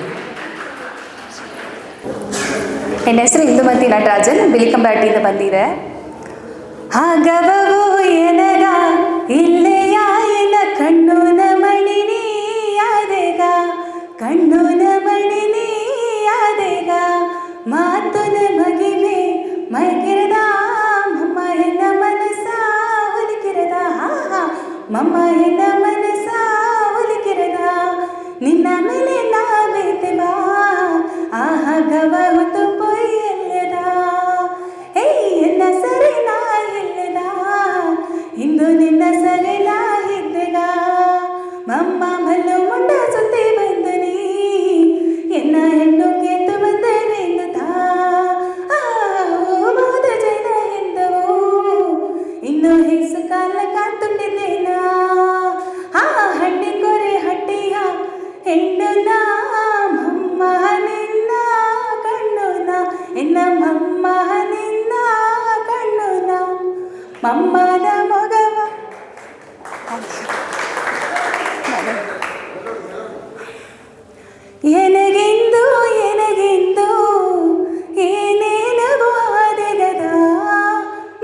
ನನ್ನ ಹೆಸರು ಇಂದುಮತಿ ನಟರಾಜನ್, ಬಿಲ್ಲಿಕಂಬೆ ಅಡ್ಡಿಯಿಂದ ಬಂದಿದೆ. ಆಗವೋ ಎನಗ ಇಲ್ಲೆಯ ಎನ ಕಣ್ಣುನ ಮಣಿನಿ ಯಾದೆಗ ಕಣ್ಣುನ ಮಣಿನಿ ಯಾದೆಗ ಮಾತುನ ಮಗಿಮೆ ಮೈಗಿರದ ಮಮ್ಮ ಎನ್ನ ಮನಸ ಒಲಿಕಿರದ ಮಮ್ಮ ಎನ್ನ ಮನಸ ಒಲಿಕಿರದ ನಿನ್ನ ಮೇಲೆ ನಾವೇತೆ ಬಾ ಆಹಗವ ಹೊತ್ತು ಪೊಯ್ಯಲ್ಲದ ಏಯ್ ಎನ್ನ ಸರಿ ನಾ ಇಲ್ಲದ ಇಂದು ನಿನ್ನ ಸರಿ ನಾ ಇದ್ದೆಗ ಮಮ್ಮ ಮಲ್ಲು ಮುಂಡ ಸುತ್ತಿ ಬಂದನಿ ಎನ್ನ ಹೆಣ್ಣು ಕೇತು ಬಂದನೆ ಎನ್ನುತ್ತಾ ಹೋದ ಜನ ಎಂದವು ಇನ್ನು ಹೆಸು ಕಾಲ ಕಾತುಂಡಿದ್ದೇನ ಹಣ್ಣಿ ಕೊರೆ ಹಟ್ಟಿಯ ಹೆಣ್ಣುನ ಮಮ್ಮ ನಿನ್ನ ಕಣ್ಣುನ ಎನ್ನ ಮಮ್ಮ ನಿನ್ನ ಕಣ್ಣುನ ಮಮ್ಮನ ಮಗವ ಎನಗೆಂದು ಎನಗೆಂದು ಏನೇನವೋ ಆದೆಗದ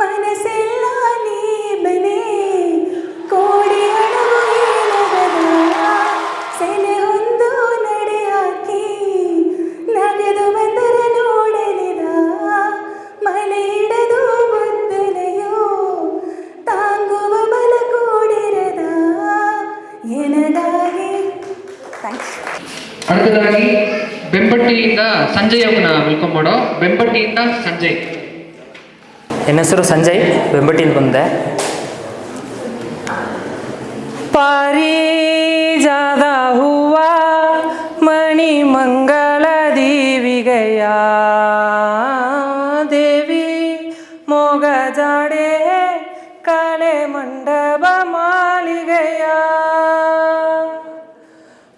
ಮನಸ್ಸೆಲ್ಲ ನೀ அடுத்ததாಗಿ ಬೆಂಬಟ್ಟಿಯಿಂದ ಸಂಜಯ್ ಅವ್ರನ್ನ ವೆಲ್ಕಮ್ ಮಾಡೋ. ಬೆಂಬಟ್ಟಿಯಿಂದ ಸಂಜಯ್. ನನ್ನ ಹೆಸರು ಸಂಜಯ್, ಬೆಂಬಟ್ಟಿಯಿಂದ ಬಂದೆ. ಪಾರಿಜಾದ ಹೂವ ಮಣಿ ಮಂಗಳ ದೀವಿಗೆಯ ದೇವಿ ಮೊಗ ಜಾಡೆ ಕಲೆ ಮಂಡಪ ಮಾಲಿಗೆಯ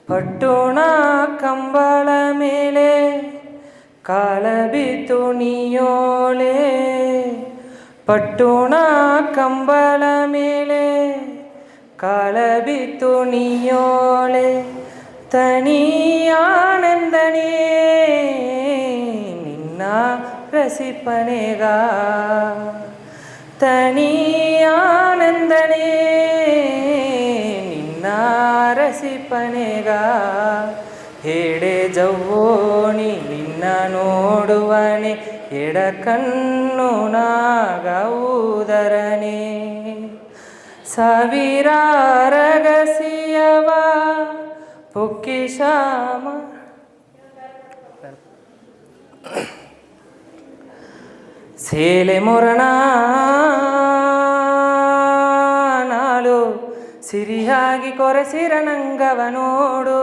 ಪಟ್ಟುಣ ಕಂಬಳ ಮೇಲೆ ಕಾಲ ಬಿತ್ತು ನೀಯೋಳೆ, ಪಟ್ಟುಣ ಕಂಬಳ ಮೇಲೆ ಕಾಲ ಬಿತ್ತು ನೀಯೋಳೆ, ತನಿಯಾನಂದನೇ ನಿನ್ನ ರಸಿಪನೆಗ, ತನಿಯಾನಂದನೇ ನಿನ್ನ ರಸಿಪನೆಗ, ಹೇಡೆ ಜವ್ವೋಣಿ ನಿನ್ನ ನೋಡುವನೆ, ಎಡ ಕಣ್ಣು ನಾಗವುದರನೆ, ಸಾವಿರ ರಗಸಿಯವ ಪೊಕ್ಕಿಶಾಮ ಸೇಲೆ ಮೊರಣ ನಾಳು ಸಿರಿಯಾಗಿ ಕೊರೆಸಿರ ನಂಗವ ನೋಡು,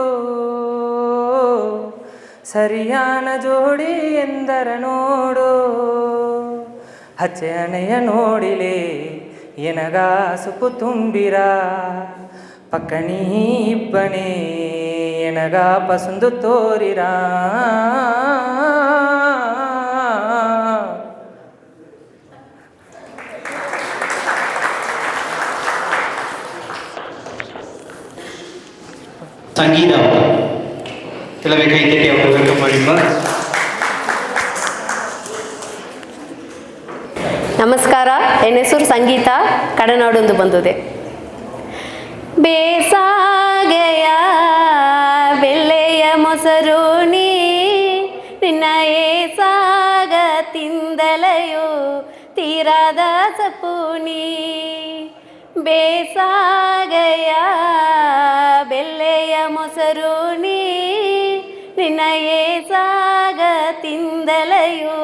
ಸರಿಯಾನ ಜೋಡಿ ಎಂದರ ನೋಡು, ಹಚ್ಚೆ ಅಣೆಯ ನೋಡಿಲೆ ಎನಗ ಸುಪು ತುಂಬಿರ, ಪಕ್ಕನೀ ಇಬ್ಬನೇ ಎನಗ ಪಸಂದು ತೋರಿರ, ಸಂಗೀತ ಕೆಲವೇ ಕೈ ತಟ್ಟಿ ಅವರು ವೆಲ್ಕಮ್ ಮಾಡಿಪ್ಪ. ನಮಸ್ಕಾರ, ನನ್ನ ಹೆಸರು ಸಂಗೀತ, ಕಡನಾಡೊಂದು ಬಂದಿದೆ. ಬೇಸಾಗೆಯ ಬೆಳ್ಳೆಯ ಮೊಸರು ನೀ ನಿನ್ನ ಏಸಾಗ ತಿಂದಲೆಯೋ ತೀರಾದ ಸಪೂನಿ, ಬೇಸಾಗೆಯ ಬೆಳ್ಳೆಯ ಮೊಸರು ನೀ ನಿನ್ನ ಏಸಾಗ ತಿಂದಲೆಯೋ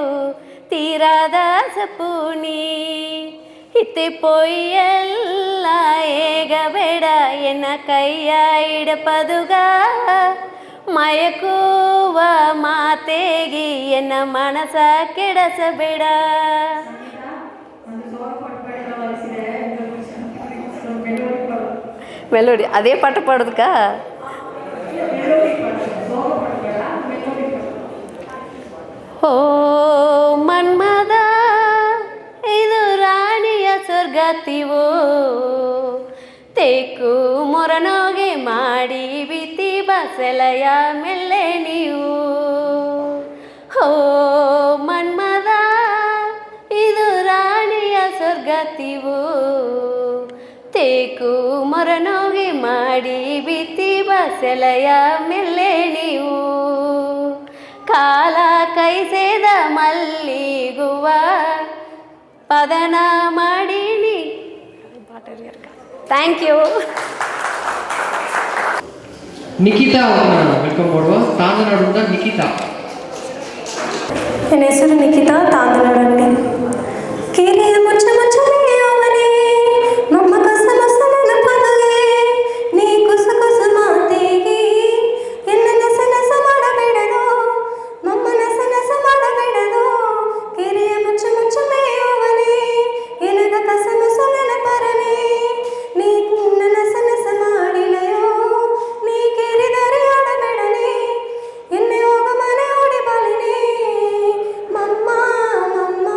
ತೀರಾದ ಸಪೂನಿ, ಹಿತ್ತೆ ಪೊಯ್ಯಲ್ಲ ಏಗಬೇಡ ಎನ್ನ ಕೈಯ ಇಡಪದುಗ, ಮಯಕುವ ಮಾತೆಗೆ ಎನ್ನ ಮನಸ ಕೆಡಸಬೇಡ. ಮೆಲೋಡಿ ಅದೇ ಪಾಠ ಪಾಡೋದಕ್ಕ ಓ ಮನ್ಮದ ಇದು ರಾಣಿಯ ಸ್ವರ್ಗತಿವೋ, ತೇಕು ಮೊರನೋಗೆ ಮಾಡಿ ಬಿತಿ ಬಸಲೆಯ ಮೆಲ್ಲೆ ನೀವು. ಓ ಮನ್ಮದ ಇದು ರಾಣಿಯ ಸ್ವರ್ಗತಿವೋ, ತೇಕು ಮೊರನೋಗೆ ಮಾಡಿ ಬಿತಿ ಬಸಲೆಯ ಮೆಲ್ಲೆ ನೀವು. ಕಾಲ ಕೈಸೇದ ಮಲ್ಲಿಗುವ ಪದನ ಮಾಡೀನಿ. Thank you. ನಿಖಿತಾ ಅವ್ರನ್ನ ವೆಲ್ಕಮ್ ಮಾಡುವ. ತಾಂದನಾಡಿಂದ ನಿಖಿತಾ. ನನ್ನ ಹೆಸರು ನಿಖಿತಾ, ತಾಂದನಾಡಂಡಿ. ಕೇಳಿಯ ಮುಚ್ಚ ಮುಚ್ಚನೆಯವನೇ ನಮ್ಮ ಕಸ ಮಸನ ಪದಗೆ, ನೀ ಕುಸ ಕುಸ ಮಾತಿಗೆ ಎನ್ನ ನಸ ನಸ ಮಾಡಬೇಡದು, ನಮ್ಮ ನಸ ನಸ ಮಾಡಬೇಡದು. ಕೇಳಿಯ ಮುಚ್ಚ ಮುಚ್ಚ ಮೇಯವನೇ ಎನಗ ಕಸ ಮಸನ ಪರನೆ, ನೀ ನನ್ನ ನಸ ನಸ ಮಾಡಿಲೆಯೋ, ನೀ ಕೇಳಿದರೆ ಆಡಬೇಡನೆ, ಎನ್ನೆ ಹೋಗ ಮನೆ ಓಡಿ ಬಾಲಿನೆ. ಮಮ್ಮ ಮಮ್ಮ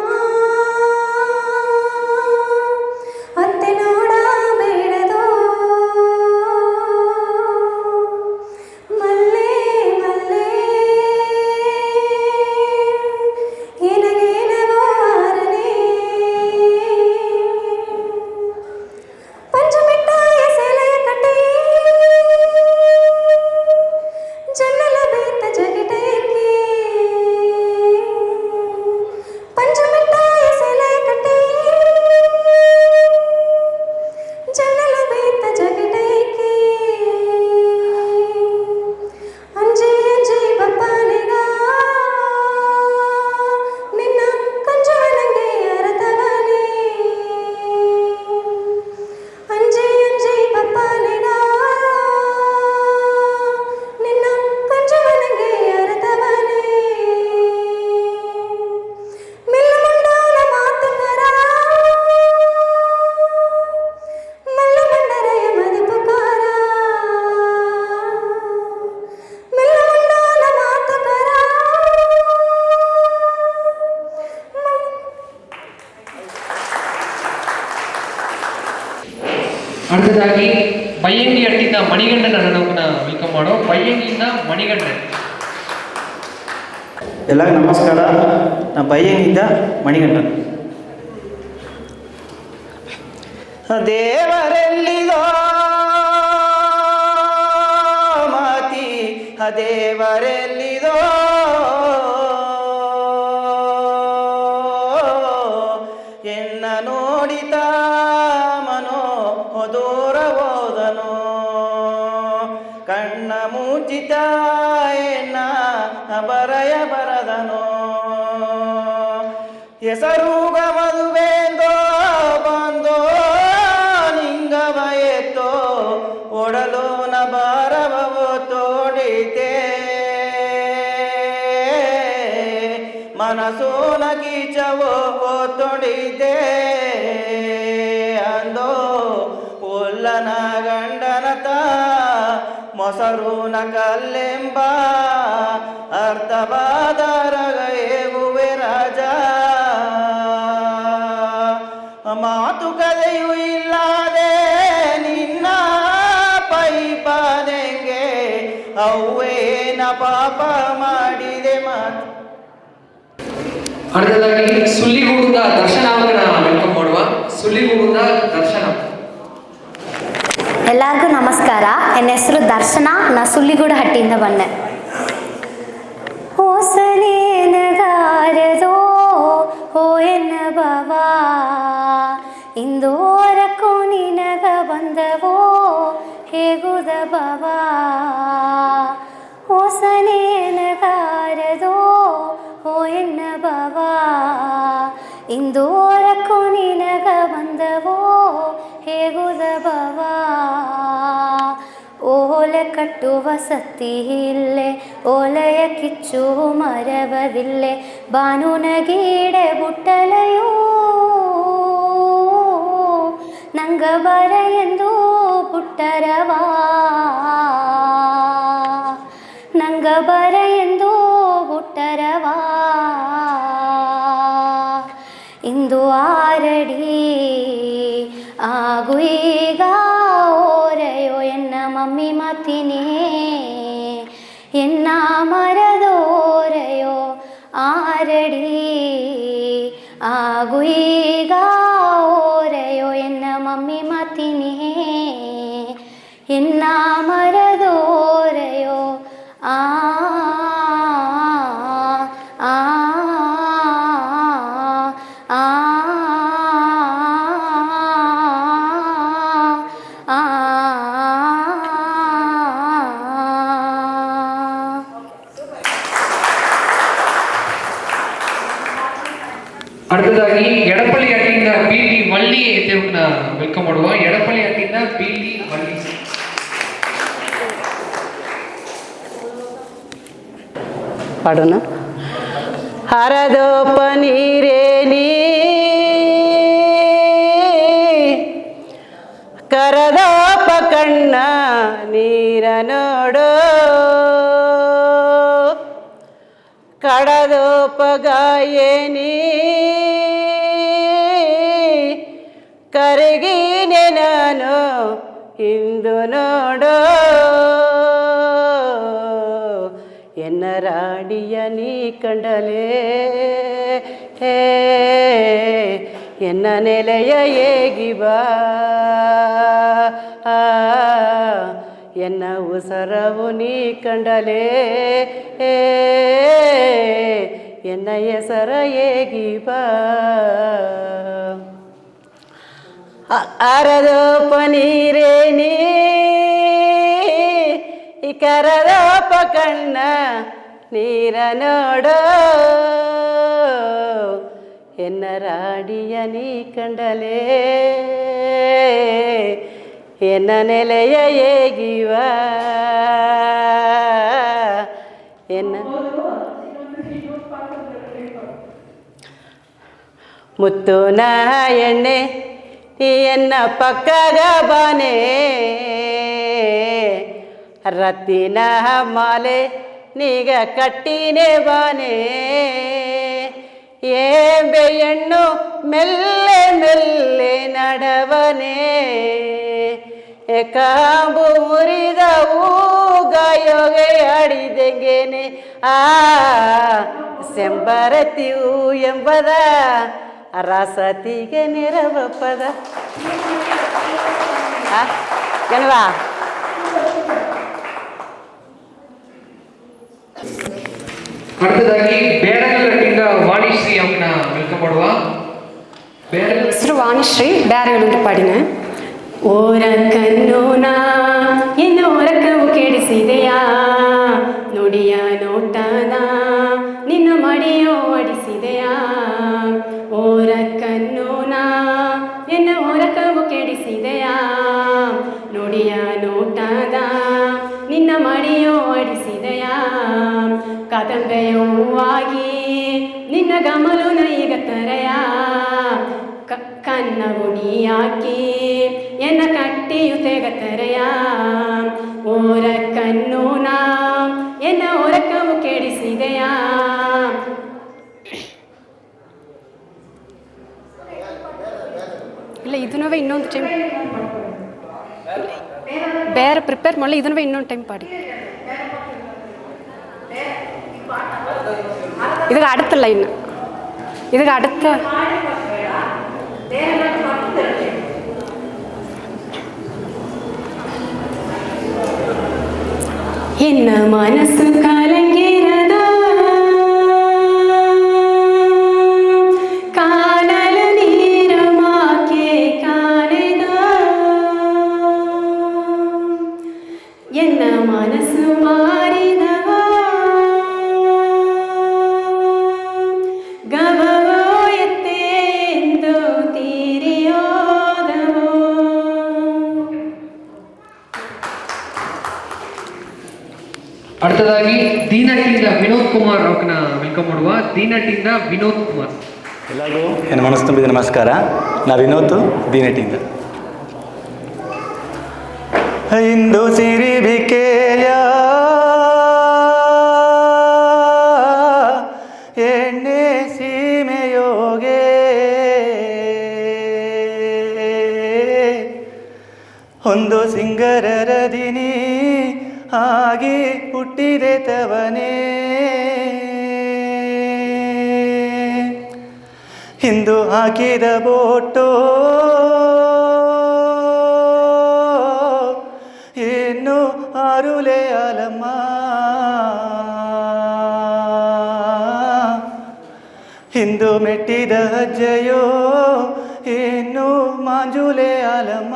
அடுத்ததாகி பையங்கி அட்டிಂದ ಮಣಿಗಂಡನ ಅಣ್ಣನವ್ರನ್ನ ವೆಲ್ಕಮ್ ಮಾಡೋ. ಬೈಯಂಗಿಯಿಂದ ಮಣಿಗಂಡನ್. ಎಲ್ಲರಿಗೂ ನಮಸ್ಕಾರ. ನಾನು ಬೈಯಂಗಿಯಿಂದ ಮಣಿಗಂಡನ್. ದೇವರೆಲ್ಲಿದೋ ಮಾತಿ ದೇವರೆಲ್ಲಿದೋ ಎನ್ನ ನೋಡಿತ ಮನೋ ದೂರ ಹೋದನೋ ಕಣ್ಣ ಮುಚ್ಚಿತ ಎನ್ನ ಬರಯ ಬರದನೋ ಹೆಸರುಗ ಮದುವೆಂದೋ ಬಂದೋ ನಿಂಗವ ಎತ್ತೋ ಒಡಲು ನ ಬಾರವೋ ತೋಡಿತೆ ಮನಸ್ಸು ನಗೀಚವೋ ತೊಡಿದೆ ಅಂದೋ ಒಲ್ಲನ ಗಂಡನತ ಮೊಸರು ನ ಕಲ್ಲೆಂಬ ಅರ್ಥವಾದರಗ ಏಗುವೆ ರಾಜ ಮಾತುಕತೆಯೂ ಇಲ್ಲದೆ ನಿನ್ನ ಪೈಪಾನೆಂಗೆ ಅವ್ವೇನ ಪಾಪ ಮಾಡಿದೆ ಮಾತು. அடுத்ததாகி ಸುಳ್ಳಿಗೂಡುದ ದರ್ಶನ ಅವರನ್ನ ವೆಲ್ಕಮ್ ಮಾಡುವ. ಸುಳ್ಳಿಗೂಡುದ ದರ್ಶನ. ಎಲ್ಲರಿಗೂ ನಮಸ್ಕಾರ. ನನ್ನ ಹೆಸರು ದರ್ಶನ. ನಾ ಸುಳ್ಳಿಗೂಡು ಹಟ್ಟಿಯಿಂದ ಬಂದೆ. ಓಸನೇನಗಾರದೋ ಓ ಎನ್ನ ಬಾವಾ ಇಂದೋರಕ್ಕೂ ನಿನಗ ಬಂದವೋ ಹೇಗುದ ಬಾವಾ ಓಸನೇನಗಾರದೋ ಓ ಎನ್ನ ಬಾವಾ ಇಂದೋರಕ್ಕೂ ನಿನಗ ಬಂದವೋ ಹೇಗುದ ಬಾವಾ ಓಲೆ ಕಟ್ಟುವ ಸತ್ತಿ ಇಲ್ಲೇ ಓಲೆಯ ಕಿಚ್ಚು ಮರವದಿಲ್ಲೆ ಬಾನುನಗೀಡೆ ಬುಟ್ಟಲೆಯೋ ನಂಗ ಬರ ಎಂದು ಬುಟ್ಟರವಾ ನಂಗ ಬರ ಎಂದು ಬುಟ್ಟರವಾ ಇಂದು ಆರಡಿ ಆಗು ಈಗ ಓರೆಯೋ ಎನ್ನ ಮಮ್ಮಿ ಮತ್ತಿನೇ ಎನ್ನ ಮರದೋರೆಯೋ ಆರಡಿ ಆಗು ಈಗ ಓರೆಯೋ ಎನ್ನ ಮಮ್ಮಿ ಮತ್ತಿನೇ ಎನ್ನ ಮರದೋರೆಯೋ ಆ ಆ ಆ அடுத்ததாಗಿ ಎಡಪಳ್ಳಿ ಅಟ್ಟಿಯಿಂದ ಬಿ.ಟಿ. ವಳ್ಳಿ ದೇವ್ರನ್ನ ವೆಲ್ಕಮ್ ಮಾಡುವ. ಎಡಪಳ್ಳಿ ಅಟ್ಟಿಯಿಂದ ಬಿ.ಟಿ. ವಳ್ಳಿ. ಪಾಡೋಣ. ಹರದೋ ಪನೀರೇ ನೀ ಕರದೋಪ ಕಣ್ಣ ನೀರ ನೋಡೋ ಕಡದೋಪ ಗಾಯೇನಿ ಕರಗಿನೆ ನಾನು ಇಂದು ನೋಡೋ ಎನ್ನ ರಾಡಿಯ ನೀ ಕಂಡಲೇ ಎನ್ನ ನೆಲೆಯ ಏಗಿಬಾ ಎನ್ನ ಉಸರವು ನೀ ಕಂಡಲೇ ಎನ್ನ ಹೆಸರ ಏಗಿಬಾ ಅರದೋ ಪನೀರೇ ನೀ ಕರದೋಪ ಕಣ್ಣ ನೀರ ನೋಡೋ ಎನ್ನ ರಾಡಿಯ ನೀ ಕಂಡಲೇ ಎನ್ನ ನೆಲೆಯ ಏಗಿವ ಎನ್ನ ಮುತ್ತುನ ಎಣ್ಣೆ ನೀ ಎನ್ನ ಪಕ್ಕಗ ಬಾನೆ ರತ್ತಿನ ಮಾಲೆ ನೀಗ ಕಟ್ಟಿನೇ ಬಾನೆ ಏಂಬೆ ಹೆಣ್ಣು ಮೆಲ್ಲೆ ಮೆಲ್ಲೆ ನಡವನೇ ಕಾಂಬು ಮುರಿದವು ಗಾಯೋಗೆ ಆಡಿದೆಂಗೇನೆ ಸೆಂಬರತಿಯು ಎಂಬದ ರಸತಿಗೆ ನೆರವಪ್ಪದ ಏನವಾ அடுத்ததாகி ಬೇರಗಲ್ಲಿಂದ ವಾಣಿಶ್ರೀ ಅವ್ರನ್ನ ವೆಲ್ಕಮ್ ಮಾಡುವ. ಹೆಸರು ವಾಣಿಶ್ರೀ, ಬೇರಗಲ್ಲಿಂದ ಪಾಡಿನ. ಓರ ಕನ್ನೋನ ಎನ್ನು ಹೊರಕವು ಕೆಡಿಸಿದೆಯಾ, ನುಡಿಯ ನೋಟನ ನಿನ್ನ ಮಡಿಯೋ ಅಡಿಸಿದೆಯಾ. ಓರ ಕನ್ನೋನ ಎನ್ನು ಹೊರಕವು ಕೆಡಿಸಿದೆಯಾ, ನುಡಿಯ ನೋಟದ ನಿನ್ನ ಮಡಿಯೋ ಅಡಿಸಿದೆಯಾ. ಕಾದಂಬೆಯೋ ಆಗಿ ನಿನ್ನ ಗಮಲು ನೈಗ ತರೆಯ, ಕನ್ನವು ನೀ ಹಾಕಿ ಎನ್ನ ಕಟ್ಟಿಯು ತೆಗತರೆಯ. ಓರ ಕನ್ನೂನ ಎನ್ನ ಹೊರಕವು ಕೆಡಿಸಿದೆಯಾ. ಇಲ್ಲ ಇದನ್ನವೇ ಇನ್ನೊಂದು ಟೈಮ್ ಬೇರೆ ಪ್ರಿಪೇರ್ ಮಾಡಲಿ, ಇದನ್ನವೇ ಇನ್ನೊಂದು ಟೈಮ್ ಪಾಡಿ. ಇದಕ್ಕೆ அடுத்தಲ್ಲ ಇನ್ನು ಇದಕ್ಕೆ அடுத்த என்ன மனசு கலங்கிறத காணல நீரமாக்கே காணத. என்ன மனசு மாறிதவா ಗವಯತ್ತೆಂದು ತೀರಿಯೋದವೋ. அடுத்ததாಗಿ ದೀನಟಿಯಿಂದ ವಿನೋದ್ ಕುಮಾರ್ ಅವ್ರನ್ನ ವೆಲ್ಕಮ್ ಮಾಡುವ. ದೀನಟಿಯಿಂದ ವಿನೋದ್ ಕುಮಾರ್. ಎಲ್ಲರಿಗೂ ನನ್ನ ಮನಸ್ಸು ತುಂಬಿದ ನಮಸ್ಕಾರ. ನಾ ವಿನೋದ್, ದೀನಟಿಯಿಂದ. ಇಂದು ಸಿರಿಬಿಕೆಯ ಎಣ್ಣೆ ಸೀಮೆಯೋಗೆ ಒಂದು ಸಿಂಗರರ ದಿನಿ ಆಗಿ ಹುಟ್ಟಿದೆ ತವನೇ. ಹಿಂದು ಹಾಕಿದ ಬೋಟೋ ಇನ್ನು ಆರುಲೆ ಅಲಮ್ಮ. ಹಿಂದು ಮೆಟ್ಟಿದ ಹೆಜ್ಜೆಯೋ ಇನ್ನು ಮಾಂಜುಲೆ ಅಲಮ್ಮ.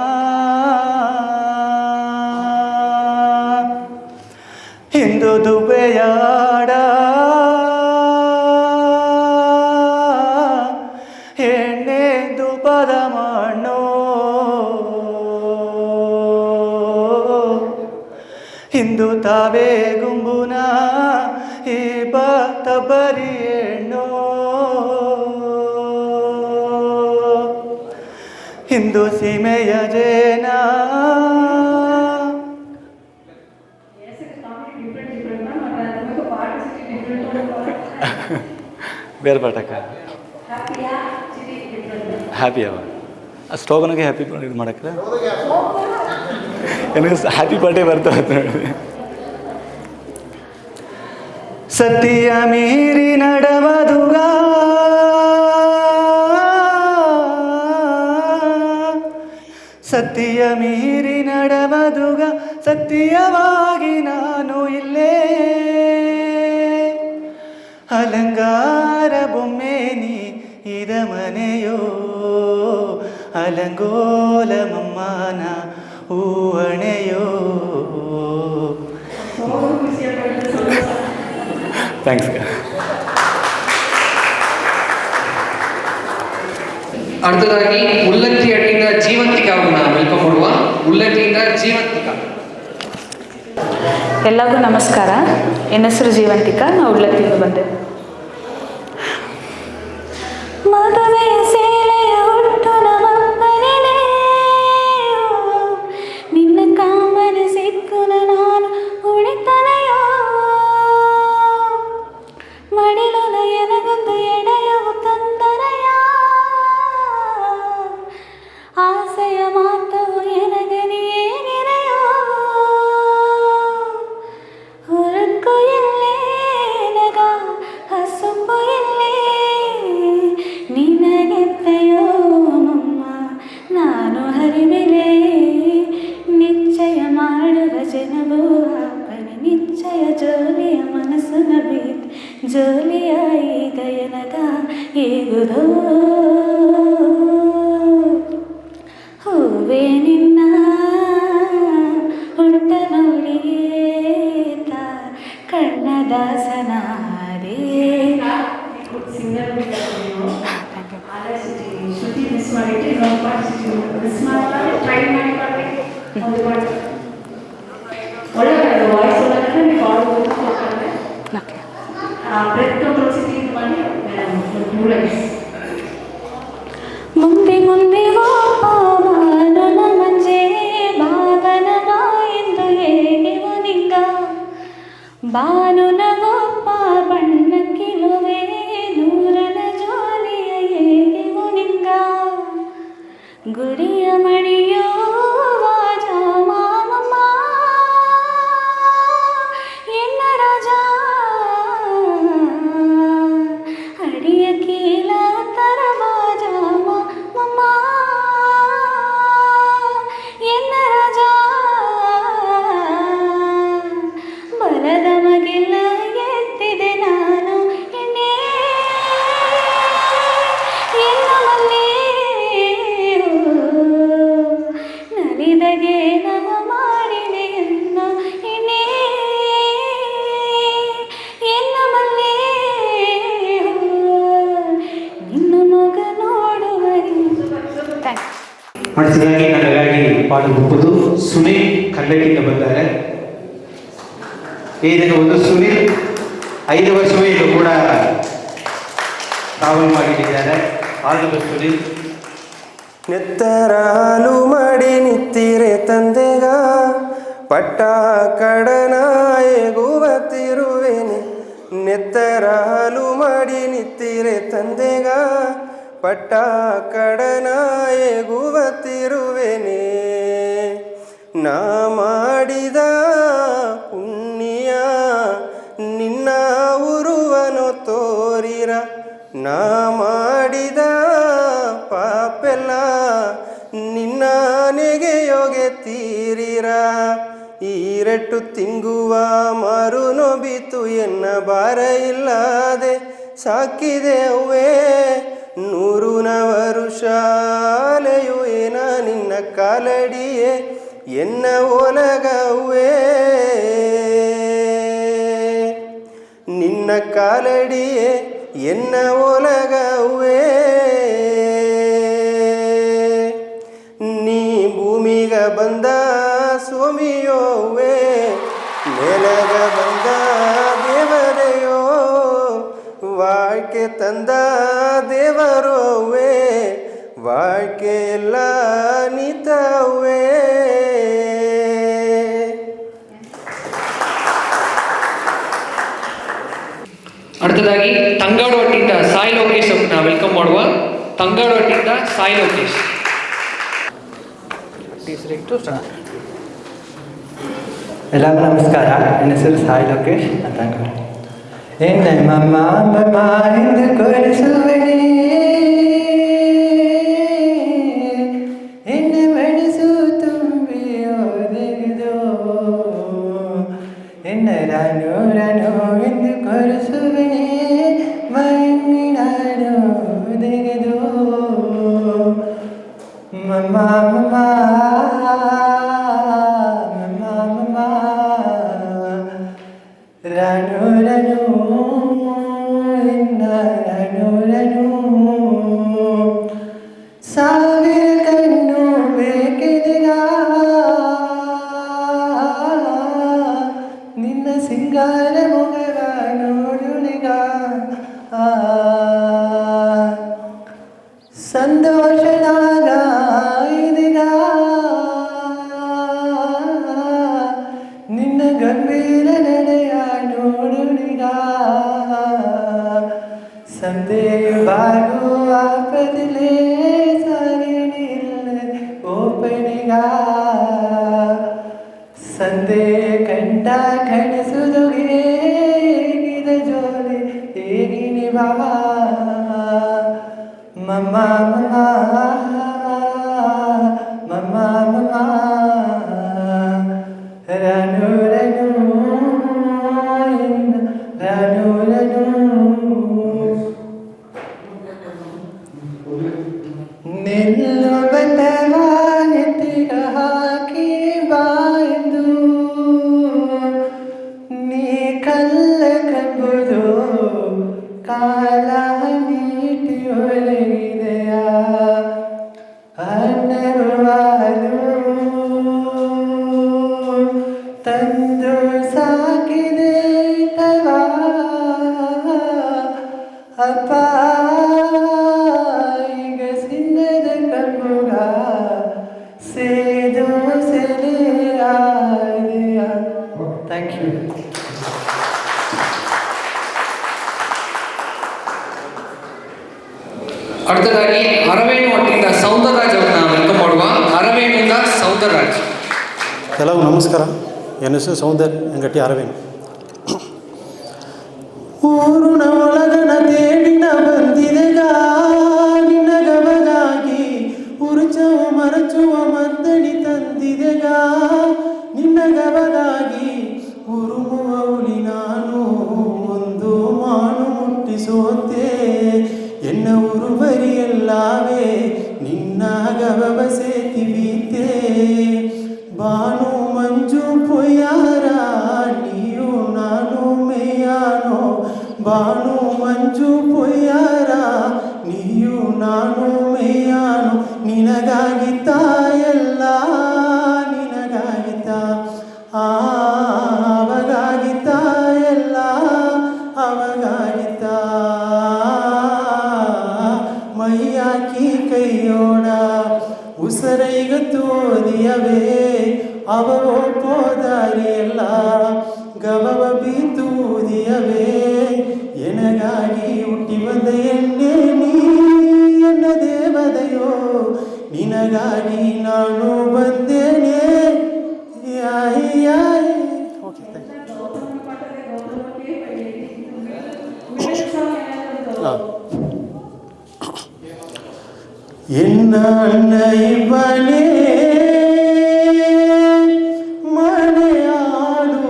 ಹಿಂದು ದುಬೆಯಾಡ ಎಣ್ಣೆ ದುಪದ ಮಣ್ಣೋ. ಹಿಂದು ತಾವೇ ಗುಂಬುನ ಈ ಬರಿ ಎಣ್ಣೋ. ಹಿಂದು ಸೀಮೆಯ ಜೇನ ಬೇರೆ ಪಾಠಕ್ಕ ಹ್ಯಾಪಿ ಅವ ಸ್ಟೋಗನಿಗೆ ಹ್ಯಾಪಿ ಇದು ಮಾಡಕ್ಕೆ ನನಗೆ ಹ್ಯಾಪಿ ಬರ್ಡೇ ಬರ್ತದೆ. ಸತ್ಯ ಮೀರಿ ನಡವದುಗ ಸತ್ಯ ಮೀರಿ ನಡವದುಗ ಸತ್ಯವಾಗಿ ನಾನು ಇಲ್ಲೇ. ಅಲಂಗಾರ ಬೊಮ್ಮೆ ನೀ ಇದ ಮನೆಯೋ ಅಲಂಗೋಲ ಮಮ್ಮನ ಹೂವಣೆಯೋ. ಥ್ಯಾಂಕ್ಸ್. அடுத்ததாಗಿ ಉಲ್ಲತ್ತಿ ಅಡ್ಡಿಯಿಂದ ಜೀವಂತಿಕಾ ಅವ್ರನ್ನ ವೆಲ್ಕಮ್ ಮಾಡುವ. ಉಲ್ಲತ್ತಿಯಿಂದ ಜೀವಂತಿಕಾ. ಎಲ್ಲರಿಗೂ ನಮಸ್ಕಾರ. ನನ್ನ ಹೆಸರು ಜೀವಂತಿಕಾ, ನಾವು ಉಳ್ಳತ್ತಿಯಿಂದ ಬಂದೆ. ಮದುವೆಯ ಸೇಲೆಯ ಹುಟ್ಟು ನಮ್ಮಪ್ಪನೇ, ನಿನ್ನ ಕಾಮನ ಸಿಕ್ಕು ನಾನು ಉಳಿತನೆಯೋ. ಮಡಿಲನ ಎನಗೊಂದು ಎಡೆಯವು ತಂದರೆಯ, ಆಸೆಯ ಮಾತವು ಎನಗನಿಯೇನೆ ಹೂವೇ ನಿನ್ನ ಹುಟ್ಟ ನೋಡಿಯೇತ ಕಣ್ಣದಾಸನಾರೇ. ಸಿಂಗರ್ ಶ್ರುತಿ ಮಿಸ್ ಮಾಡಿಟ್ಟು ಇನ್ನೊಂದು ಪಾಠ ಮಿಸ್ ಮಾಡ್ತಾರೆ, ಟ್ರೈ ಮಾಡಿಕೊಳ್ಳಿ. ಒಂದು ಪಾಠ ಒಳ್ಳೆ ವಾಯ್ಸ್ ಒಳಗಡೆ ನೀವು ಆಡ್ಬೋದು ಕೊಡ್ತಾರೆ. ಬ್ರೆತ್ ಕಂಟ್ರೋಲ್ ಸಿಟಿ ಮಾಡಿ ಮುಂದೆ ಮುಂದೆ ಬಾಬನ ಮಂಜೆ ಬಾಬನ ಬಾಯೆಂದು ಹೇಗೆ ನಿಂಗ ಬಾನುನ ಗೋಪ ಬಣ್ಣಕ್ಕಿಲುವೆ ನೂರನ ಜೋಲಿಯ ಹೇಗೆ ನಿಂಗ ಗುಡಿಯ ಮಣಿಯೋ ವಾಜ ಮಾಮಮ್ಮ ಎನ್ನ ರಾಜ ಅಡಿಯ ಕೀಲ ತರವಾಜ ಮಾಮಮ್ಮ ಎನ್ನ ರಾಜ ಬಲದ ಮಗಿಲ್ಲ ಎತ್ತಿದೆ ನಾನು ಎಣ್ಣೆ ಎನ್ನ ಮಲ್ಲಿ ನಲಿದಗೆ ನವ ಮಾಡಿದೆ ಎನ್ನ ಎಣ್ಣೆ ಎನ್ನ ಮಲ್ಲಿ ನಿನ್ನ ಮೊಗ ನೋಡುವರಿ. அடுத்ததாகி ನನಗಾಗಿ ಪಾಡಬಹುದು ಸುನಿಲ್ ಕಲ್ಲಡಿಯಿಂದ ಬಂದ್ದಾರೆ. ಇದನ್ನು ಒಂದು ಸುನಿಲ್ 5 ವರ್ಷವೇ ಇದು ಕೂಡ ಟ್ರಾವೆಲ್ ಮಾಡಿದ್ದಾರೆ. ಆಲ್ ಸುನಿಲ್. ನೆತ್ತರಾಲು ಮಾಡಿ ನಿತ್ತಿರೆ ತಂದೆಗ ಪಟ್ಟ ಕಡನಾಯಗುವತ್ತಿರುವೆನೆ. ನೆತ್ತರಾಲು ಮಾಡಿ ನಿತ್ತಿರೆ ತಂದೆಗ ಪಟ್ಟ ಕಡನಾಯಗುವತ್ತಿರುವೆನೆ. ನಾ ಮಾಡಿದ ಪುಣ್ಯ ನಿನ್ನ ಉರುವನು ತೋರಿರ. ನಾ ಮಾಡಿದ ಪಾಪೆಲ್ಲ ನಿನ್ನ ನೆಗೆಯೊಗೆ ತೀರಿರ. ಈರೆಟ್ಟು ತಿಂಗುವ ಮಾರು ನೊಬಿತು ಎನ್ನ ಭಾರ ಇಲ್ಲದೆ ಸಾಕಿದೆ ಅವ್ವೇ. 100 ವರುಷಾಲೆಯು ಏನ ನಿನ್ನ ಕಾಲಡಿಯೇ ಎನ್ನ ಒಲಗವ್ವೇ. ನಿನ್ನ ಕಾಲಡಿಯೇ ಎನ್ನ ಒಲಗವ್ವೇ. ನೀ ಭೂಮಿಗ ಬಂದ ಸ್ವಾಮಿಯೋವೇ, ನೆಲಗ ಬಂದ ದೇವರೆಯೋ, வாழ்க்கை ತಂದ ದೇವರೋವೇ, வாழ்க்கை ಎಲ್ಲ ನೀತವೇ. அடுத்ததாಗಿ ತಂಗಾಡು ಒಟ್ಟಿಂದ ಸಾಯಿ ಲೋಕೇಶ್ ಅವ್ರನ್ನ ವೆಲ್ಕಮ್ ಮಾಡುವ. ತಂಗಾಡು ಒಟ್ಟಿಂದ ಸಾಯಿ ಲೋಕೇಶ್. ಎಲ್ಲರಿಗೂ ನಮಸ್ಕಾರ. ನನ್ನ ಹೆಸರು ಸಾಯಿ ಲೋಕೇಶ್ ಅಂತ. ಎನ್ನ ಮಮ್ಮ ಮಮ್ಮ ಎಂದು ಕೊಡಿಸುವನೇ, ಎನ್ನ ಮನಸ್ಸು ತುಂಬಿ ಓದಿದೋ. ಎನ್ನ ರಾನು ರಾನು ಎಂದು ಕೊಡಿಸುವನೇ, ಮೈನಾಡು ಒದಗಿದೋ. ಮಮ್ಮ ಮಮ್ಮ ರಾನು ರಾನು ರಾನು ರಾನು. ಸಾವಿರ ಕಣ್ಣು ಬೇಕಿದೆಗ ನಿನ್ನ ಸಿಂಗಾರ ಮೊಗರ ನೋಡುನಿಗ. ಸಂತೋಷದಾಗ ಇದೀಗ ನಿನ್ನ ಗಂಭೀರ ನಡೆಯ ನೋಡುನಿಗ. ಸಂದೇಯು ಬಾಗುವ ಆಪದಿಲೆ ಸಾರಿನಿಲ್ಲ ಓಪನಿಗ. ಸಂದೇ ಕಂಡ ಕಣಿಸುದುಗೆ ಹೇಗಿದ ಜೋಲಿ ಹೇಗಿನಿ ಬಾ. ಮಮ್ಮ ಮಮ್ಮ ಮಮ್ಮ ಮಮ್ಮ ರಾನು ರಾನು ರಾನು ರಾನು. ನಿಲ್ಲು ಬತ್ತವ ನಿತ್ತ ದೋಸೆಲೆ ಆದೆಯ. Thank you. அடுத்ததாಗಿ ಅರವೇಣು ಒಟ್ಟಿಂದ ಸೌಂದರರಾಜ್ ಅವರನ್ನ ವೆಲ್ಕಮ್ ಮಾಡುವ. ಅರವೇಣಿಂದ ಸೌಂದರರಾಜ್. ಎಲ್ಲರಿಗೂ ನಮಸ್ಕಾರ. ನನ್ನ ಹೆಸರು ಸೌಂದರ್ ಅಂಗಟ್ಟಿ ಅರವೇಣು. ಊರುಣ ಒಳಗಣ ತೇಡಿನ ಬಂದಿದೆಗ ನಿನ್ನ ಗಬಗಾಗಿ ಉರುಚವ ಮರಚುವ ಮದ್ದಣಿ ತಂದಿದೆಗ ನಿನ್ನ ಗಬಗಾಗಿ ಉರುಮುವ ಉಳಿ ನಾನು ಒಂದು ಮಾನು ಮುಟ್ಟಿಸೋತೆ ಎನ್ನ ಉರುಬರಿಯಲ್ಲಾವೆ ನಿನ್ನ ಗಬ ಸೇತಿವೀತೆ ಬಾನು ಮಂಜು ಪೊಯ್ಯಾರ ನೀಯು ನಾನು ಮೇಯಾನೋ ಬಾನು ಮಂಜು ಪೊಯ್ಯಾರ ನೀಯು ನಾನು ಮೇಯಾನು ನಿನಗಾಗಿತ್ತ ಎಲ್ಲ ನಿನಗಾಗಿತ್ತ ಅವಗಾಗಿತ್ತ ಎಲ್ಲ ಅವಗಾಗಿತ್ತ ಮೈಯಾಕಿ ಕೈಯೋಡ ಉಸರೈಗ ತೋದಿಯವೇ ಅವೋ ಪೋದಾರಿಯಲ್ಲ ಗವವ ಬೀತೂದಿಯವೇ ಎನಗಾಗಿ ಹುಟ್ಟಿ ಬಂದ ಎಣ್ಣೆ ನೀ ಎನ್ನ ದೇವದೆಯೋ ನಿನಗಾಗಿ ನಾನು ಬಂದೇನೆ ಯಾಯಿ ಯಾಯಿ. ಓಕೆ, ಎನ್ನ ಅಣ್ಣ ಇವನೇ ಮನೆಯಾಡು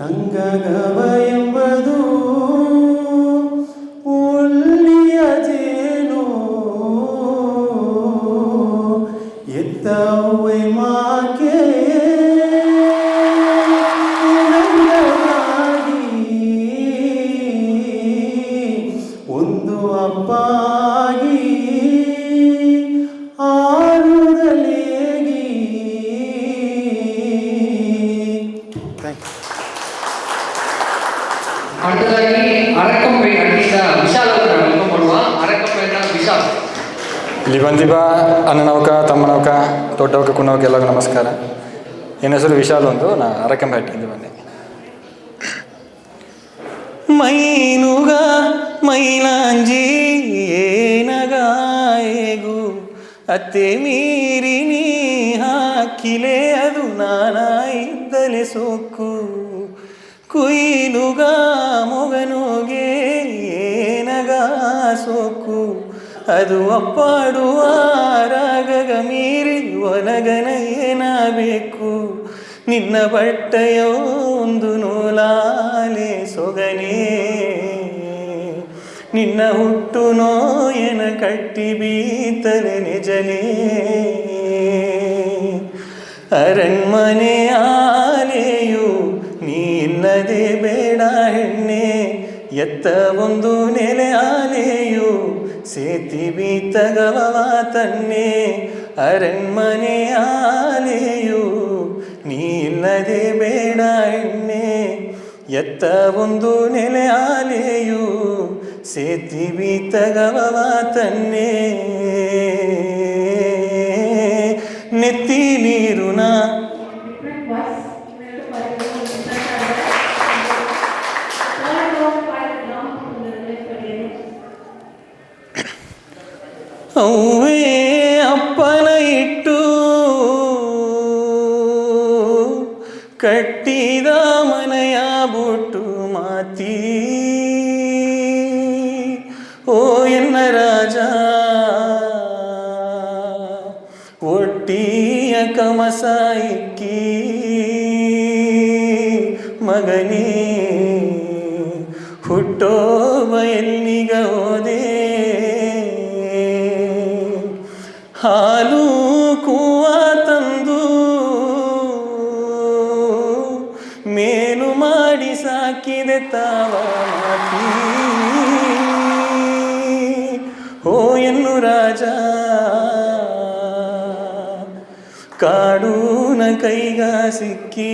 ತಂಗಗವ ಎಂಬುದು ಒಳ್ಳೆಯ ಜೇನು ಎತ್ತವ್ವೆ ಮಾಕೆ ಒಂದು ಅಪ್ಪಾಗಿ ಆರುದಲೇಗಿ. அடுத்ததாಗಿ ಅರಕಂಬೆ ಅಡ್ಡಿಂದ ವಿಶಾಲ್ ಅವರನ್ನ ವೆಲ್ಕಮ್ ಮಾಡುವ. ಅರಕಂಬೆಯಿಂದ ವಿಶಾಲ್. ಇಲ್ಲಿ ಬಂದಿಬ್ಬ ಅಣ್ಣನವಕ ತಮ್ಮನವಕ ದೊಡ್ಡವಕ ಕುಣ್ಣವಕ ಎಲ್ಲರಿಗೂ ನಮಸ್ಕಾರ. ನನ್ನ ಹೆಸರು ವಿಶಾಲ್ ಒಂದು, ನಾ ಅರಕಂಬೆ ಹಟ್ಟಿಯಿಂದ ಬಂದೆ. ಮೈನುಗ ಮೈಲಾಂಜಿ ಏನಗಾಯೇಗು ಅತ್ತೆ ಮೀರಿ ನೀ ಹಾಕಿಲೆ ಅದು ನಾನಾ ಇದ್ದಲೆ ಸೊಕ್ಕು ಕುಯ್ನುಗ ಮೊಗನೋಗೆ ಏನಗ ಸೊಕ್ಕು ಅದು ಅಪ್ಪಾಡುವ ರಾಗಗ ಮೀರಿ ಒನಗನ ಏನಾಗಬೇಕು ನಿನ್ನ ಬಟ್ಟೆಯೋ ಒಂದು ನೂಲಾಲೆ ಸೊಗನೆ ನಿನ್ನ ಹುಟ್ಟು ನೋಯನ ಕಟ್ಟಿ ಬೀತಲೆ ನಿಜನೇ ಅರಣ್ಮನೆ ಆಲೆಯು ನೀ ಇಲ್ಲದೆ ಬೇಡ ಹೆಣ್ಣೆ ಎತ್ತ ಒಂದು ನೆಲೆ ಆಲೆಯು ಸೇತಿ ಬೀತಗವ ತನ್ನೆ ಅರಣ್ಮನೆ ಆಲೆಯು ನೀ ಇಲ್ಲದೆ ಬೇಡ ಎಣ್ಣೆ ಎತ್ತ ಒಂದು ನೆಲೆ ಆಲೆಯು ಸೇತಿ ಬೀತಗವ ತನ್ನೆ ನೆತ್ತಿ ನೀರುನ ಅವ್ವೇ ಅಪ್ಪನ ಇಟ್ಟು ಕಟ್ಟಿದ ಮನೆಯ ಬುಟ್ಟು ಮಾತಿ ಓ ಎನ್ನ ರಾಜ ಒಟ್ಟಿಯ ಕಮಸ ಇಕ್ಕಿ ಮಗನೇ ಹುಟ್ಟೋಬ ಎಲ್ಲಿಗ ಹೋದೆ ಹಾಲು ಕೂವ ತಂದು ಮೇಲು ಮಾಡಿ ಸಾಕಿದೆ ತಾವ ಮಾತಿ ಓ ಎನ್ನು ರಾಜ ಕಾಡೂನ ಕೈಗ ಸಿಕ್ಕಿ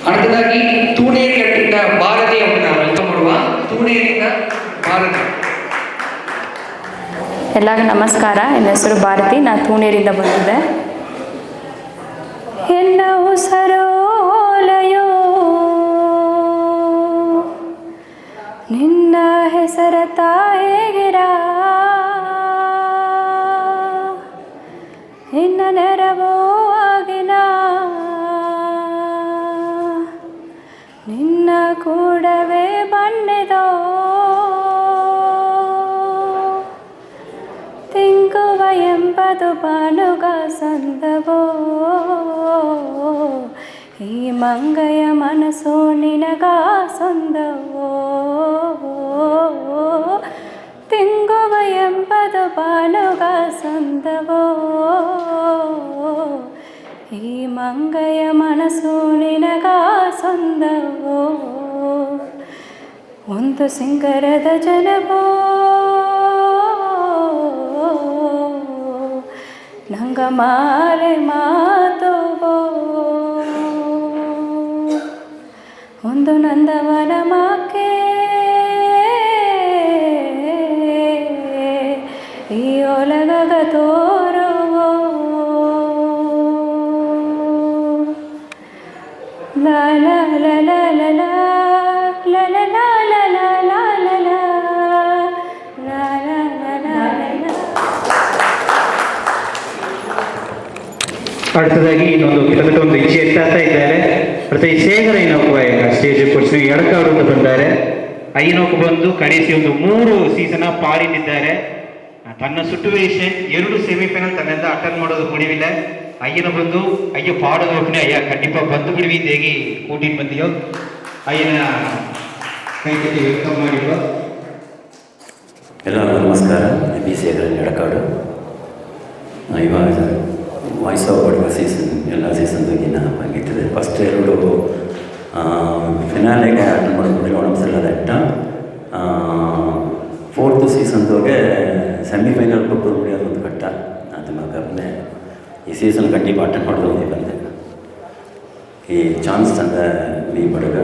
அடுத்ததாಗಿ ತೂಣೇರಿ ಅಡ್ಡಿಂದ ಭಾರತಿ ಅವ್ರನ್ನ ವೆಲ್ಕಮ್ ಮಾಡುವ. ತೂಣೇರಿಯಿಂದ ಭಾರತಿ. ಎಲ್ಲರಿಗೂ ನಮಸ್ಕಾರ. ನನ್ನ ಹೆಸರು ಭಾರತಿ. ನಾನು ತೂಣೇರಿಂದ ಬಂದಿದ್ದೆ. ಎನ್ನ ಉಸರೋಲಯೋ ನಿನ್ನ ಹೆಸರ ತಾಯಿಗಿರ ನಿನ್ನ ನೆರವೋ ಆಗಿನ ನಿನ್ನ ಕೂಡವೇ ಬಣ್ಣೆದೋ ತಿಂಗುವ ಎಂಬದು ಬಾನುಗ ಸಂದವೋ ಈ ಮಂಗಯ ಮನಸ್ಸು ನಿನಗ ಸಂದವೋ ತಿಂಗುವ ಎಂಬದು ಬಾನುಗ ಸಂದವೋ ಈ ಮಂಗಯ ಮನಸ್ಸು ನಿನಗ ಸಂದವೋ ಒಂದು ಸಿಂಗರದ ಜನವೋ ನಂಗ ಮಾಲೆ ಮಾತುವೋ ಒಂದು ನಂದವನ ಮಾಕೆ ಈ ಒಲಗಗ ತೋರುವೋ ಲಾ ಲಾ ಲಾ ಲಾ ಲಾ ಲಾ ಲಾ ಲಾ ಲಾ ಲಾ ಲಾ ಲಾ ಲಾ ಲಾ ಲಾ ಲಾ ಲಾ ಲಾ. അടുത്തതായി ಇನ್ನೊಂದು ಒಂದು ಇಚ್ಛೆ ಎತ್ತಾಗ್ತಾ ಇದ್ದಾರೆ. ಪ್ರತಿ ಶೇಖರ ಇನ್ನೊಬ್ಬ ಸ್ಟೇಜ್ ಕೊಡ್ಸಿ ಎಡಕಾಡು ಅಂತ ಬಂದಾರೆ. ಐನೋಕು ಬಂದು ಕಡೆಸಿ ಒಂದು 3 ಸೀಸನ್ ಪಾಡಿಟ್ಟಿದ್ದಾರೆ. ತನ್ನ ಸಿಟುವೇಶನ್ 2 ಸೆಮಿಫೈನಲ್ ತನ್ನಿಂದ ಅಟೆಂಡ್ ಮಾಡೋದು ಮುಡಿವಿಲ್ಲ. ಅಯ್ಯನ ಬಂದು ಅಯ್ಯ ಪಾಡೋದು ಹೋಗ್ನೆ ಅಯ್ಯ ಖಂಡಿತ ಬಂದು ಬಿಡ್ವಿ ಹೇಗೆ ಕೂಟಿಟ್ಟು ಬಂದಿಯೋ ಅಯ್ಯನ ಕೈ ಕಟ್ಟಿ ವೆಲ್ಕಮ್ ಮಾಡಿರೋ. ಎಲ್ಲರಿಗೂ ನಮಸ್ಕಾರ. ಬಿ ಶೇಖರನ್ ಎಡಕಾಡು. ಇವಾಗ ವಾಯ್ಸ್ ಆಫ್ ಬಡ್ಗ ಸೀಸನ್ ಎಲ್ಲ ಸೀಸನ್ದಾಗಿನ ಬಂದಿರ್ತದೆ. ಫಸ್ಟ್ 2 ಫಿನಾಲೆಗೆ ಅಟೆಂಡ್ ಮಾಡಿಬಿಟ್ರೆ ಒಣಸಲ್ಲದ ಇಟ್ಟ 4th ಸೀಸನ್ದೋಗೆ ಸೆಮಿಫೈನಲ್ ಕೊಬ್ಬರು ಮುಡಿಯೋದು ಒಂದು ಕಟ್ಟ. ಅದನ್ನು ಬಂದೆ ಈ ಸೀಸನ್ கண்டிப்பாக அட்டெண்ட் பண்ணுறது ಬಂದೆ. ಈ ಚಾನ್ಸ್ தந்த வி படுக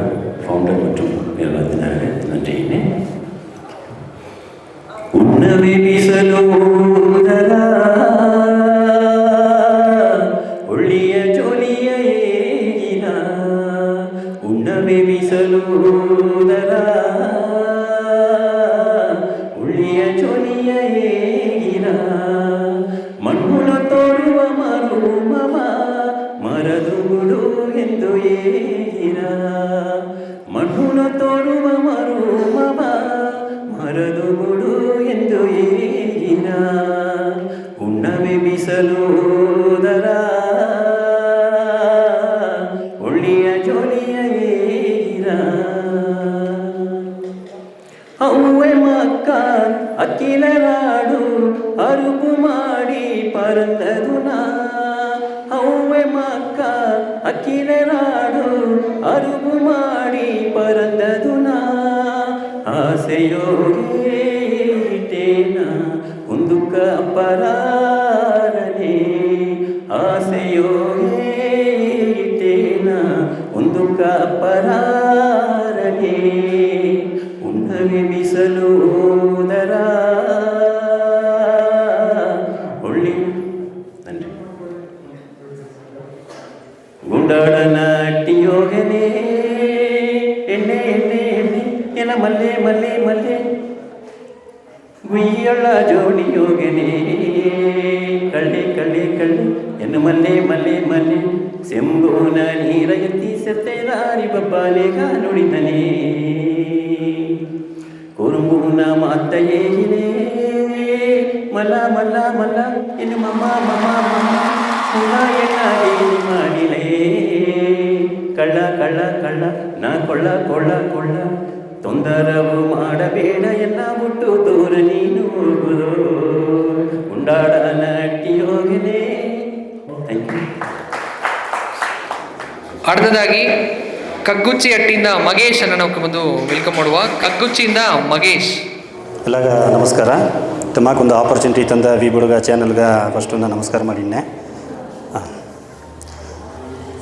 ஃபவுண்டர் மற்றும் நிறுவனத்தினருக்கு நன்றியினே. உன்னவே பிசலோதரா ಒಳ್ಳೆಯ ಜೋಲಿಯ ಏಗಿನ ಉಣ್ಣವೇ ಬಿಸಲೋದರ ಒಳ್ಳೆಯ ಜೋಲಿಯ ಏಗಿನ ಮಣ್ಣುಳ ತೋಡುವ ಮರುಮವ ಮರದು ಬಿಡು ಎಂದು ಏಗಿನ ಮಣ್ಣುಳ ತೋಡುವ ಮರುಮವ ಮರದು ಬಿಡು ಎಂದು ಏಗಿನ ಉಣ್ಣವೇ ಬಿಸಲೋದರ ಒಳ್ಳೆಯ ಜೋಲಿಯ ಏಗಿರ ಅವ್ವೆ ಮಕ್ಕ ಅಕ್ಕಿಲ ನಾಡು ಅರುಗು ಮಾಡಿ ಪರಂದದುನ ಅವ್ವೆ ಮಕ್ಕ ಅಕ್ಕಿಲ ನಾಡು ಅರುಗು ಮಾಡಿ ಪರಂದದುನ ಆಸೆಯೋಗೇಟೇನ ಕುಂದುಕ ಪರಾರನೆ ಆಸೆಯೋಗೇಟೇನ ಕುಂದುಕ ಪರಾರನೆ ಉಣ್ಣವೆ ಬಿಸಲೋದರ ಒಳ್ಳೆ ನನ್ರಿ ಗುಂಡಾಡ ನಾಟಿಯೋಗನೆ ಎಣ್ಣೆ ಎಣ್ಣೆ ಎಣ್ಣೆ ಎನ ಮಲ್ಲೆ ಮಲ್ಲೆ ಮಲ್ಲೆ ಗುಯ್ಯಳ ಜೋಡಿ ಯೋಗನೆ ಕಳ್ಳೆ ಕಳ್ಳೆ ಕಳ್ಳೆ ಎನ್ನು ಮಲ್ಲೆ ಮಲ್ಲೆ ಮಲ್ಲೆ ಸೆಂಬೋನ ನೀರ ಎತ್ತಿ ಸೆತ್ತೆದಾರಿ ಬಬ್ಬಾಲೆಗ ನುಡಿದನೆ ಕುರುಂಬೂನ ಮಾತ ಏಗಿನೆ ಮಲ್ಲ ಮಲ್ಲ ಮಲ್ಲ ಇನ್ನು ಮಮ್ಮ ಮಮ್ಮ ಮಮ್ಮ ಹುಳ ಎಣ್ಣಾಗೇನಿ ಮಾಡಿಲೇ ಕಳ್ಳ ಕಳ್ಳ ಕಳ್ಳ ನಾ ಕೊಳ್ಳ ಕೊಳ್ಳ ಕೊಳ್ಳ ತೊಂದರವು ಮಾಡಬೇಡ ಎಲ್ಲ ಬಿಟ್ಟು ದೂರ ನೀನು ಹೋಗುದು ಉಂಡಾಡ ನಟ್ಟಿ ಹೋಗನೆ. Thank you. அடுத்ததாಗಿ ಕಗ್ಗುಚ್ಚಿ ಹಟ್ಟಿಯಿಂದ ಮಗೇಶ್ ಅನ್ನ ನಾವು ಬಂದು ವೆಲ್ಕಮ್ ಮಾಡುವ. ಕಗ್ಗುಚ್ಚಿಯಿಂದ ಮಗೇಶ್. ಎಲ್ಲಗ ನಮಸ್ಕಾರ. ತಮಗೊಂದು ಆಪರ್ಚುನಿಟಿ ತಂದ ವಿ ಬುಡುಗ ಚಾನಲ್ಗೆ ಫಸ್ಟು ನಾನು ನಮಸ್ಕಾರ ಮಾಡಿನ್ನೆ.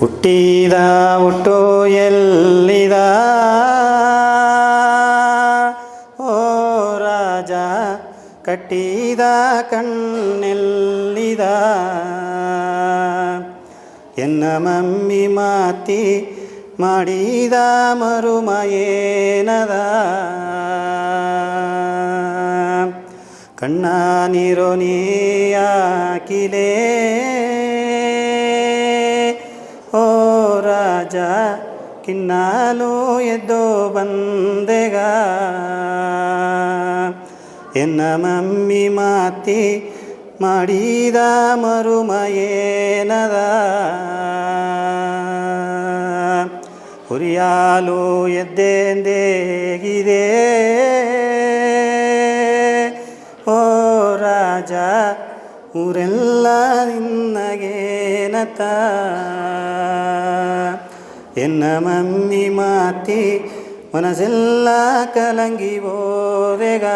ಹುಟ್ಟಿದ ಹುಟ್ಟು ಎಲ್ಲಿದ ಕಟ್ಟಿದ ಕಣ್ಣೆಲ್ಲಿದ ಎನ್ನ ಮಮ್ಮಿ ಮಾತಿ ಮಾಡಿದ ಮರುಮಯೇನದ ಕಣ್ಣ ನೀರೋ ನೀಯಾಕಿಲೇ ಓ ರಾಜ ಕಿನ್ನಾಲು ಎದ್ದೋ ಬಂದೆಗ ಎನ್ನ ಮಮ್ಮಿ ಮಾತಿ ಮಾಡಿದ ಮರುಮಯೇನದ ಹುರಿಯಾಲು ಎದ್ದೆಂದೇಗಿದೆ ಓ ರಾಜ ಊರೆಲ್ಲ ನಿನ್ನಗೇನತ ಎನ್ನ ಮಮ್ಮಿ ಮಾತಿ ಮನಸ್ಸೆಲ್ಲ ಕಲಂಗಿ ಹೋದೆಗ.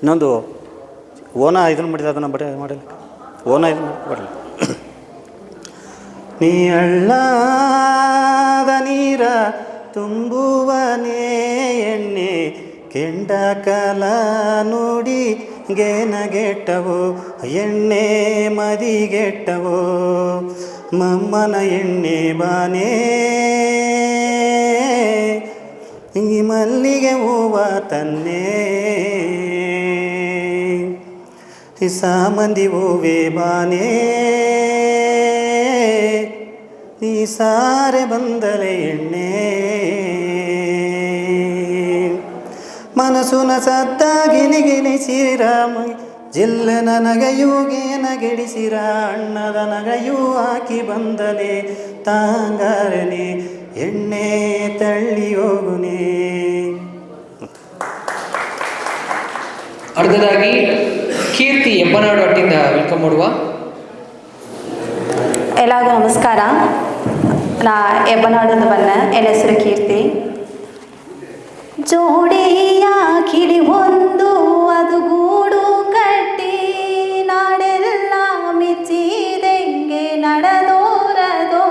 ಇನ್ನೊಂದು ಓನ ಇದನ್ನು ಮಾಡಿದ ಅದನ್ನು ಮಾಡಿಲ್ಲ ಓನ ಇದನ್ನು ಮಾಡಲಿ. ನೀ ಹಳ್ಳದ ನೀರ ತುಂಬುವನೇ ಎಣ್ಣೆ ಕೆಂಡ ಕಲ ನುಡಿ ಗೆನಗೆಟ್ಟವು ಎಣ್ಣೆ ಮದಿಗೆಟ್ಟವು ಮಮ್ಮನ ಎಣ್ಣೆ ಬಾನೇ ಈ ಮಲ್ಲಿಗೆ ಹೂವ ತನ್ನೇ ಸಾಮಂದಿ ಹೂವೆ ಬಾನೇ ನೀ ಸಾರೆ ಬಂದಲೆ ಎಣ್ಣೆ ಮನಸ್ಸುನ ಸದ್ದ ಗಿಲಿಗಿಲಿಸಿರ ಜಿಲ್ಲ ನನಗಯೂಗೇನ ಗಿಡಿಸಿರ ಅಣ್ಣದ ನಗಯೂ ಹಾಕಿ ಬಂದಲೆ ತಾಂಗಾರನೆ ಎಣ್ಣೆ ತಳ್ಳಿ ಹೋಗುನೆ. அடுத்ததாகி ಕೀರ್ತಿ ಎಂಬನಾಡು ಅಟ್ಟಿಂದ ವೆಲ್ಕಮ್ ಮಾಡುವ. ಎಲ್ಲರಿಗೂ ನಮಸ್ಕಾರ. ನಾ ಹೆಬ್ಬನಾಡಿಂದ ಬಂದೆ. ನನ್ನ ಹೆಸರು ಕೀರ್ತಿ. ಜೋಡಿಯ ಕಿಡಿ ಒಂದು ಅದು ಗೂಡು ಕಟ್ಟಿ ನಾಡೆಲ್ಲ ಮಿಚ್ಚಿದೆಂಗೆ ನಡೆದೋರದೋ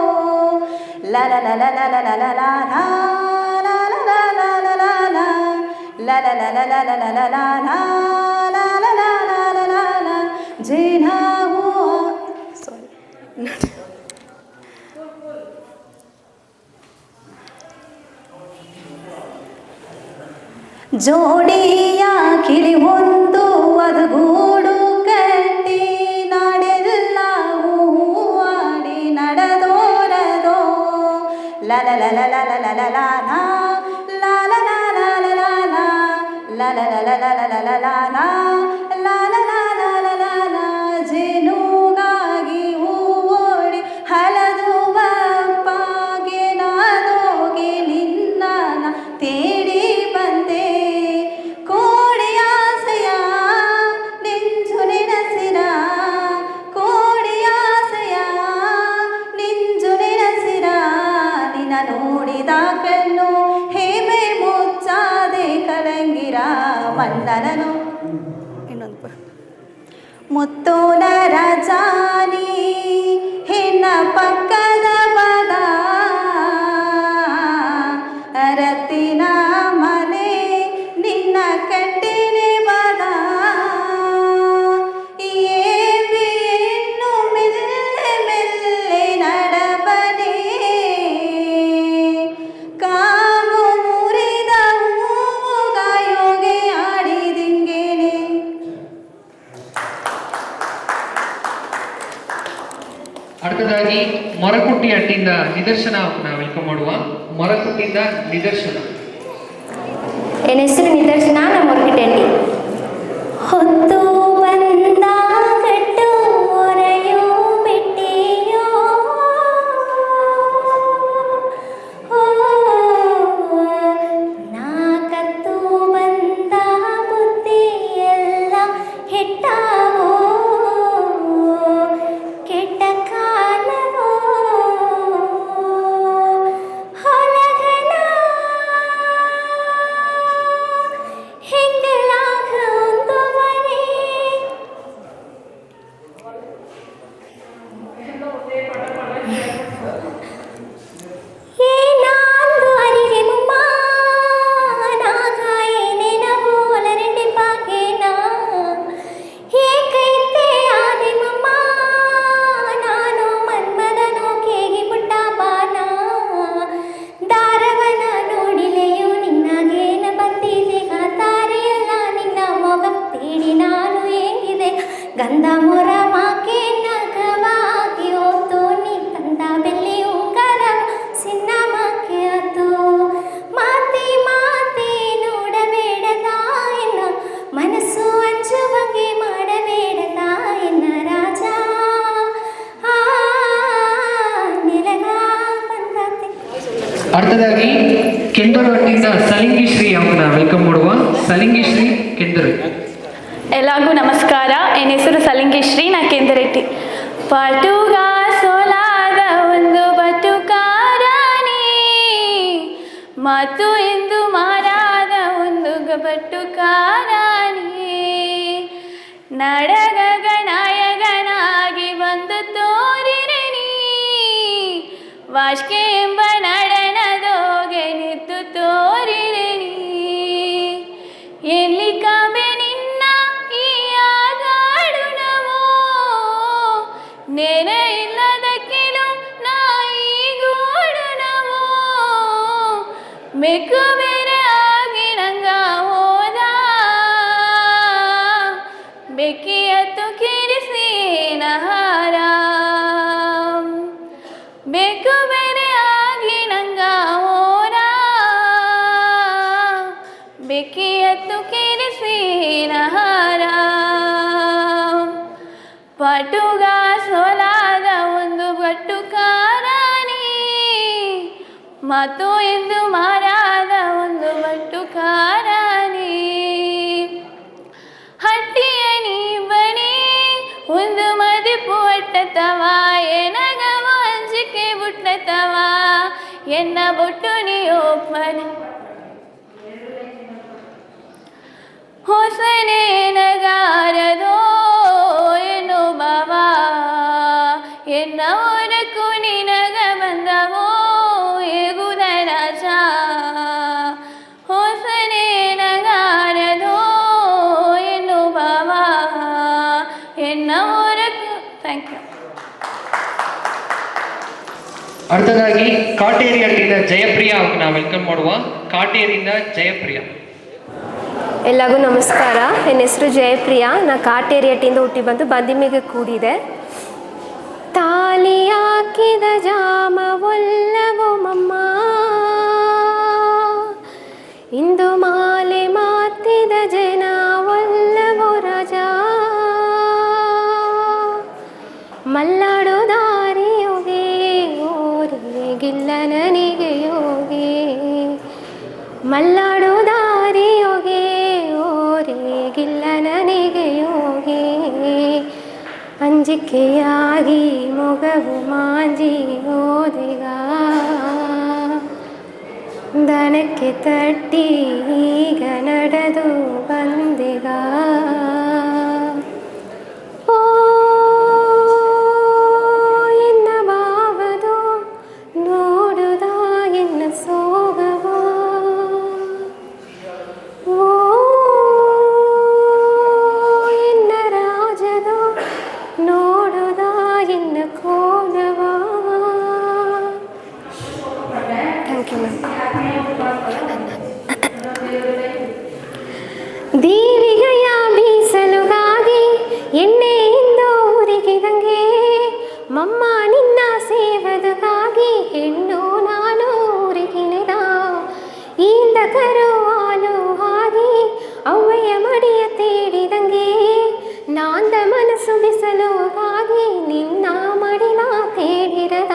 ಲಲ ಲಲ ಲಲ ಲಲ ಜೋಡಿಯ ಕಿಳಿ ಒಂದು ಅದು ಗೂಡು ಕಟ್ಟಿ ನಾಡೆಲ್ಲ ಹೂವಾಡಿ ನಡೆದೋರದೋ ಲಲ ಲಲ ಲಲ ಲಲ ಲಾಲ ಲಾಲ ಲಾಲ ಲಾಲ ಲಾಲ ಲಾಲ ಲಾಲ ಜೇನುಗಾಗಿ ಹೂವೋಡಿ ಹಲದು ಬಪ್ಪಾಗೆ ನಾದೋಗೆ ನಿನ್ನ ತೇಡಿ ಬಂದೆ ಕೋಡಿಯಾಸೆಯ ನಿಂಜು ನೆನಸಿರ ಕೋಡಿಯಾಸೆಯ ನಿಂಜು ನೆನಸಿರ ನಿನ್ನ ನೋಡಿದ ಕಣ್ಣು ಹೇಮೆ ಮುಚ್ಚಾದೆ ಕಲಂಗಿರ ಮಂಡಲನು ಇನ್ನೊಂದು ಮುತ್ತೋನ ರಾಜಾನಿ ಹೆಣ್ಣ ಪಕ್ಕದ ಬದ ರತ್ತಿನ ಮನೆ ನಿನ್ನ ಕಟ್ಟಿನೆ ಬದ ಏಬಿಯನ್ನು ಮೆಲ್ಲೆ ಮೆಲ್ಲೆ ನಡಬನೆ ಕಾಮು ಮುರಿದ ಹೂಗಾಯೋಗೆ ಆಡಿದಿಂಗೇನೆ. அடுத்ததாகி ಮರಕುಟ್ಟಿ ಅಟ್ಟಿಂದ ನಿದರ್ಶನ ವೆಲ್ಕಮ್ ಮಾಡುವ. ಮರಕುಟ್ಟಿಯಿಂದ ನಿದರ್ಶನ. ನನ್ನ ಹೆಸರು ನಿದರ್ಶನ. ನಮ್ಮ ಹೊರಗಿಟ್ಟೆ ಹೊತ್ತು ಬಂದ ಕಟ್ಟು ಹೊರೆಯೋ ಬಿಟ್ಟಿಯೋ ನಾ ಕತ್ತು ಬಂದ ಬುದ್ಧಿ ಎಲ್ಲ ಹೆಟ್ಟಾವೋ ಕೆಟ್ಟ ಕಾಲವೋ ಹೊಲಗನ ಹೆಂಗಲಾಗ ಒಂದು ಮನೆ அடுத்ததாகி ಕೆಂದೂರು ಹಟ್ಟಿಯಿಂದ ಸಲಿಂಗಿ ಶ್ರೀ ಅವ್ರನ್ನ ವೆಲ್ಕಮ್ ಮಾಡುವ. ಸಲಿಂಗಿ ಶ್ರೀ ಕೆಂದೂರು. ಎಲ್ಲರಿಗೂ ನಮಸ್ಕಾರ. ನನ್ನ ಹೆಸರು ಸಲಿಂಗಿ ಶ್ರೀ, ನಾ ಕೆಂದರೆಟ್ಟಿ. ಪಟುಗ ಸೋಲಾದ ಒಂದು ಬಟುಕಾರಾಣಿ, ಮತ್ತು ಎಂದು ಮಾರಾದ ಒಂದು ಬಟುಕಾರಾಣಿ, ನಡಗಗ ನಾಯಕನಾಗಿ ಬಂದು ತೋರಿರನಿ, ವಾಷ್ಕೆ ಎಂಬ ನಡನದೋಗೆ ನಿಂತು ತೋರಿರನಿ, ಎಲ್ಲಿ ಕಾಬೆ ನಿನ್ನ ಈ ಆಗಾಡು ನವೋ, ನೆನ ಇಲ್ಲದ ಕಿಲು ನಾಯಿಗೂಡು ನವೋ, ಮೆಕ್ಕು ಬೇರೆ ಆಗಿ ನಂಗ ಹೋದ, ಬೆಕ್ಕಿಯತ್ತು ಕಿರಿಸಿ ನಹಾರ, ಬೆಕ್ಕು ಬೇರೆ ಆಗಿ ನಂಗ ಹೋರ, ಬೆಕ್ಕಿಯತ್ತು ಕಿರಿಸಿ ನಹಾರ, ಪಟುಗ ಸೋಲಾದ ಒಂದು ಬಟುಕಾರಾಣಿ, ಮತ್ತು ಎಂದು ಮಾರಾದ ಒಂದು ಬಟುಕಾರಾಣಿ, ಹಟ್ಟಿಯ ನೀ ಬಣಿ ಒಂದು ಮದಿಪು ಅಟ್ಟತವ, ಎನಗವ ಅಂಜಿಕೆ ಬುಟ್ಟತವ, ಎನ್ನ ಬೊಟ್ಟು ನೀ ಒಪ್ಪನೆ ಹೊಸನೆ ನಗಾರದೋ ಎನ್ನು ಬಾವ, ಎನ್ನ ಹೊರಕು ನಿನಗ ಬಂದವೋ ಏಗುದ ರಾಜ, ಹೊಸನೆ ನಗಾರದೋ ಎನ್ನು ಬಾವ, ಎನ್ನ ಹೊರಕು. Thank you. அடுத்ததாಗಿ ಕಾಟೇರಿ ಹಟ್ಟಿಯಿಂದ ಜಯಪ್ರಿಯ ಅವ್ರನ್ನ ವೆಲ್ಕಮ್ ಮಾಡುವ. ಕಾಟೇರಿಯಿಂದ ಜಯಪ್ರಿಯ. ಎಲ್ಲರಿಗೂ ನಮಸ್ಕಾರ. ನನ್ನ ಹೆಸರು ಜಯಪ್ರಿಯಾ. ನಾ ಕಾಟೇರಿ ಹಟ್ಟಿಯಿಂದ ಹುಟ್ಟಿ ಬಂದು ಬಂದಿಮೆಗೆ ಕೂಡಿದೆ. ತಾಲಿ ಹಾಕಿದ ಜಾಮ ಒಲ್ಲವೋ ಮಮ್ಮ, ಇಂದು ಮಾಲೆ ಮಾತಿದ ಜನ ಒಲ್ಲವೋ ರಾಜ, ಮಲ್ಲಾಡೋ ದಾರಿ ಯೋಗಿ ಓರಿಗಿಲ್ಲ ನನಗೆ ಯೋಗಿ, ಮಲ್ಲಾಡೋ ದಾರಿ ಯೋಗಿ ಓರಿಗಿಲ್ಲ ನನಗೆ ಯೋಗಿ, ಅಂಜಿಕೆಯಾಗಿ ಮೊಗವು ಮಾಂಜಿ ಹೋದೆಗ, ದನಕ್ಕೆ ತಟ್ಟಿ ಈಗ ನಡೆದು ಬಂದೆಗ, ಓ ಎನ್ನ ಬಾವದು ನೋಡುದ ಎನ್ನ ಸೋಗವ, ಓ ಎನ್ನ ರಾಜದು ನೋಡುದ ಎನ್ನ ಕೋನವ. Thank you ma'am. ದೀವಿಗೆಯ ಬೀಸಲುಗಾಗಿ ಎಣ್ಣೆಯಿಂದ ಊರಿಗಿದಂಗೆ, ಮಮ್ಮ ನಿನ್ನ ಸೇವದಗಾಗಿ ಹೆಣ್ಣು ನಾನು ಊರಿಗಿನೆದ, ಇಂದ ಕರು ಹಾಲು ಆಗಿ ಅವ್ವಯ್ಯ ಮಡಿಯ ತೇಡಿದಂಗೆ, ನಾಂದ ಮನಸ್ಸು ಬಿಸಲುಗಾಗಿ ನಿನ್ನ ಮಡಿನ ತೇಡಿರದ,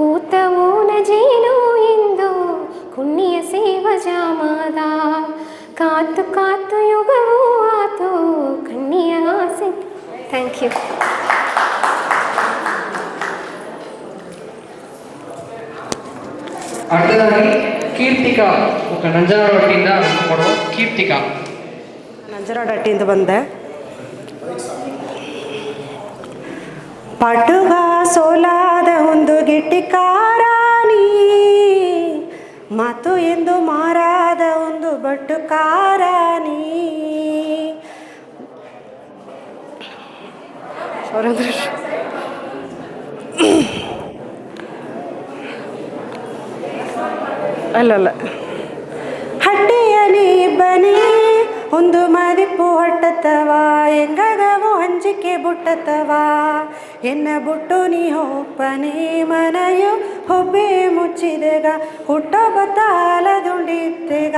ಊತ ಊನ ಜೇನು ಎಂದು ಕುಣ್ಣಿಯ ಸೇವ ಜಾಮದ, ಕಾತು ಕಾತು ಯುಗವೂ ಆತು ಕಣ್ಣಿಯ ಆಸೆ. Thank you. அடுத்ததாಗಿ ಕೀರ್ತಿಕಾ ఒక ನಂಜನಗೂಡು ಹಟ್ಟಿಯಿಂದ ಮಾಡುವ. ಕೀರ್ತಿಕಾ. ನಂಜನಗೂಡು ಹಟ್ಟಿಯಿಂದ ಬಂದೆ. ಪಟುಗ ಸೋಲಾದ ಒಂದು ಗಿಟ್ಟಿಕಾರಾಣಿ, ಮಾತು ಎಂದು ಮಾರಾದ ಒಂದು ಬಟುಕಾರಾಣಿ, ಅಲ್ಲಲ್ಲ ಹಟ್ಟಿಯ ನೀ ಬನಿ ಒಂದು ಮದಿಪು ಹೊಟ್ಟತವ, ಎಂಗಗವು ಹಂಚಿಕೆ ಬುಟ್ಟತವ, ಎನ್ನ ಬುಟ್ಟು ನೀ ಹೋಪನೆ ಮನೆಯು ಹೊಬ್ಬೆ ಮುಚ್ಚಿದೆಗ, ಹುಟ್ಟೊಬ್ಬ ತಾಲದುಂಡಿತ್ತೆಗ,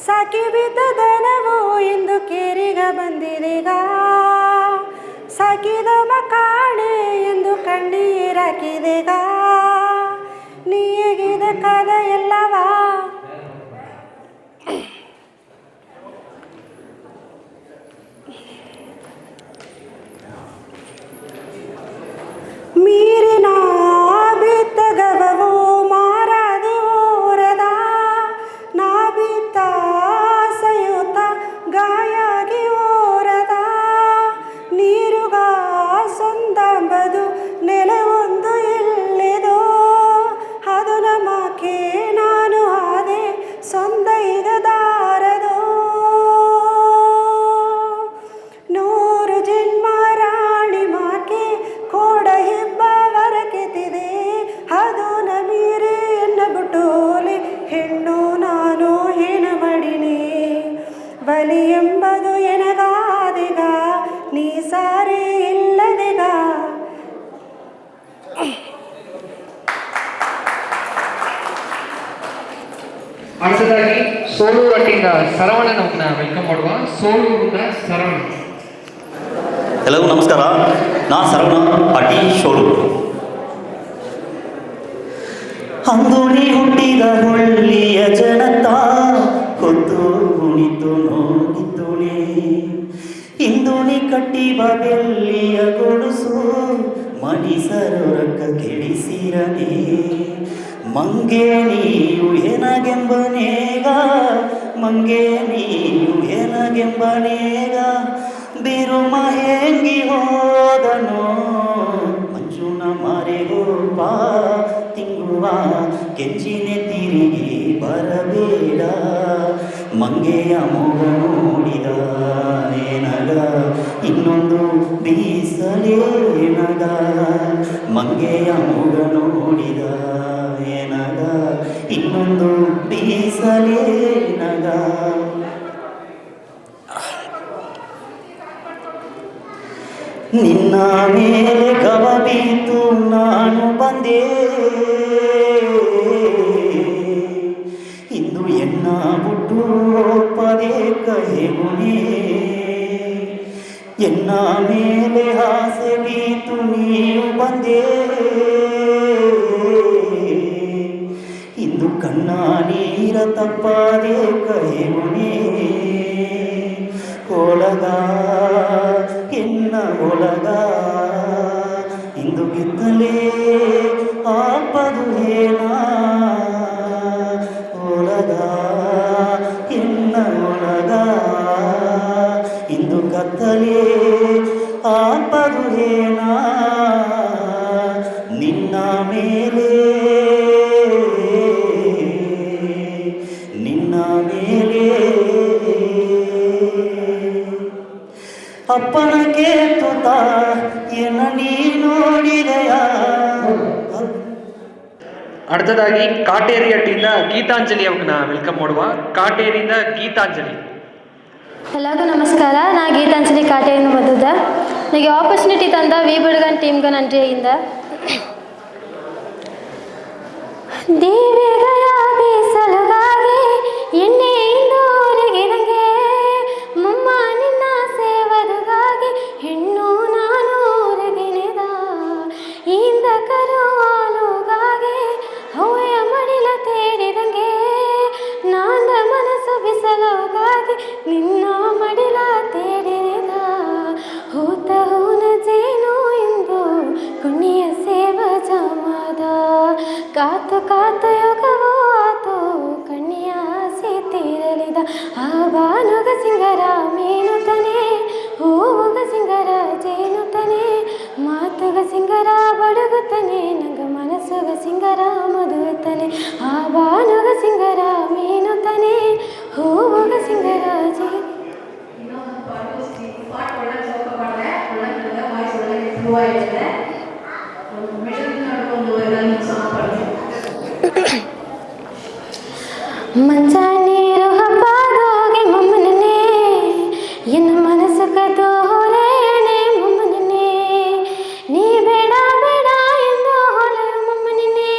ಸಾಕಿ ಬಿದ್ದ ದನವು ಎಂದು ಕೇರಿಗ ಬಂದಿದೆಗ, ಸಾಕಿದ ಮಕಾಣೆ ಎಂದು ಕಣ್ಣೀರಾಕಿದೆಗ, ಬೇಕಾದ ಎಲ್ಲವ ಮೀರಿನ ಬಿತ್ತಗವವು ಮಾರಾದೆ ಓರದ ನಾ ಬಿತ್ತ ಸಯುತ ಗಾಯಾಗಿ ಓರದ ನೀರುಗ ಸೊಂದಂಬದು ನೆಲ ಒಂದು ಇಲ್ಲೆದೋ ಅದು ನಮಕೆ ನಾನು ಆದೆ ಸೊಂದ ಈಗ ದಾರದೋ ನೂರು ಜನ್ಮ ರಾಣಿ ಮಾಕೆ ಕೋಡ ಹೆಬ್ಬ ವರಕೆತಿದೆ ಅದು ನಮೀರೆ ಎನ್ನ ಬುಟೋಲೆ ಹೆಣ್ಣು ನಾನು ಏನ ಮಡಿನಿ ಬಲಿ ಎಂಬುದು ಎನಗಾದೆಗ ನೀ ಸಾರಿ ಇಲ್ಲದೆಗ. அடுத்ததாಗಿ ಸೋಲೂರು ಅಟ್ಟಿಂದ ಸರವಣ ನಮ್ಮನ್ನ ವೆಲ್ಕಮ್ ಮಾಡುವ. ಸೋಲೂರಿಂದ ಸರವಣ. ಎಲ್ಲರಿಗೂ ನಮಸ್ಕಾರ. ನಾ ಸರವಣ ಅಟಿ ಸೋಲೂರು. ಅಂದುಣಿ ಹುಟ್ಟಿದ ಹೊಳ್ಳಿಯ ಜನತ ಹೊತ್ತು ಕುಣಿತು ನೋಡಿತುಣೆ ಇಂದುಣಿ ಕಟ್ಟಿಬ ಬೆಳ್ಳಿಯ ಗೊಡುಸು ಮಣಿ ಸರೋರಕ್ಕ ಕೆಡಿಸಿರನೆ ಮಂಗೆ ನೀಯು ಏನಗೆಂಬನೇಗ ಮಂಗೆ ನೀಯು ಏನಗೆಂಬನೇಗ ಬಿರುಮ ಹೆಂಗಿ ಹೋದನೋ ಮಂಜುನ ಮಾರೆಗೋಪ ತಿಂಗುವ ಕೆಂಚಿನೆ ತಿರುಗಿ ಬರಬೇಡ ಮಂಗೆಯ ಮೊಗ ನೋಡಿದ ಏನಗ ಇನ್ನೊಂದು ಬೀಸಲೇನಗ ಮಂಗೆಯ ಮೊಗ ನೋಡಿದ ಏನಗ ಇನ್ನೊಂದು ಬೀಸಲೇನಗ. ನಿನ್ನ ಮೇಲೆ ಗವ ಬೀತು ನಾನು ಬಂದೆ ಇಂದು ಎನ್ನ ಬುಟ್ಟು ಪದೇ ಕಹೆಗುಣೆ ಎನ್ನ ಮೇಲೆ ಆಸೆ ಬೀತು ನೀವು ಬಂದೆ ಇಂದು ಕಣ್ಣ ನೀರ ತಪ್ಪದೆ ಕಹೆಗುಣೆ ಒಳಗ ಎನ್ನ ಒಳಗ ಇಂದು ಗೆದ್ದಲೇ ಆಪದು ಏನ ಒಳಗ ಎನ್ನ ಒಳಗ ಇಂದು ಕತ್ತಲೇ ಆಪದು ಏನ ನಿನ್ನ ಮೇಲೆ ನಿನ್ನ ಮೇಲೆ ಅಪ್ಪನ ಕೇತುತ ಏನ ನೀ ನೋಡಿದೆಯ. அடுத்ததாಗಿ ಕಾಟೇರಿ ಅಟ್ಟಿಂದ ಗೀತಾಂಜಲಿ ಅವ್ರನ್ನ ವೆಲ್ಕಮ್ ಮಾಡುವ. ಕಾಟೇರಿಯಿಂದ ಗೀತಾಂಜಲಿ. ಎಲ್ಲರಿಗೂ ನಮಸ್ಕಾರ. ನಾ ಗೀತಾಂಜಲಿ ಕಾಟೇರಿಯಿಂದ ಬಂದಿದ್ದ. ನನಗೆ ಆಪರ್ಚುನಿಟಿ ತಂದ ವಿ ಬುಡಗನ್ ಟೀಮ್ಗೆ ನನ್ರಿಯಿಂದ ದೇವಿಗಯ ಬೀಸಲುಗಾಗಿ ಎಣ್ಣೆಯಿಂದ ಹೊರಗಿದಂಗೆ ಮಮ್ಮ ನಿನ್ನ ಸೇವದುಗಾಗಿ ಹೆಣ್ಣು ನಾನು ಹೊರಗಿನಿದ ಇಂದ ಕರುವಾಲುಗಾಗಿ ಹೂಯ ಮಡಿಲ ತೇಡಿದಂಗೆ ನಾಂದ ಮನಸ್ಸು ಬಿಸಲುಗಾಗಿ ನಿನ್ನ ಮಡಿಲ ತೇಡಿದ ಹೂತ ಹೂನ ಜೇನು ಎಂದು ಕುಣಿಯ ಸೇವ ಜಮಾದ ಕಾತು ಕಾತು ಯೋಗವೋ ಆತು ಕಣ್ಣಿಯ ಆಸೆ ತೀರಲಿದ ಆ ಬಾನುಗ ಸಿಂಗರ ಮೇನುತನೆ ಹೂವುಗ ಸಿಂಗರ ಜೇನುತನೆ ಮಾತುಗ ಸಿಂಗರ ಬಡಗುತ್ತಾನೆ ನಂಗ ಮನಸ್ಸುಗ ಸಿಂಗರ ಮಧುತನೆ ಆ ಬಾನುಗ ಸಿಂಗರ ಮೇನುತನೆ ಹೂವುಗ ಸಿಂಗರ ಜೇ ಮಂಚ ನೀರು ಹಬ್ಬದೋಗೆ ಮಮ್ಮನೇ ಎನ್ನ ಮನಸ್ಸು ಕದೋರೇನೆ ಮಮ್ಮನೇ ನೀ ಬೇಡ ಬೇಡ ಎಂದು ಹೊಳೆಯ ಮಮ್ಮನೇ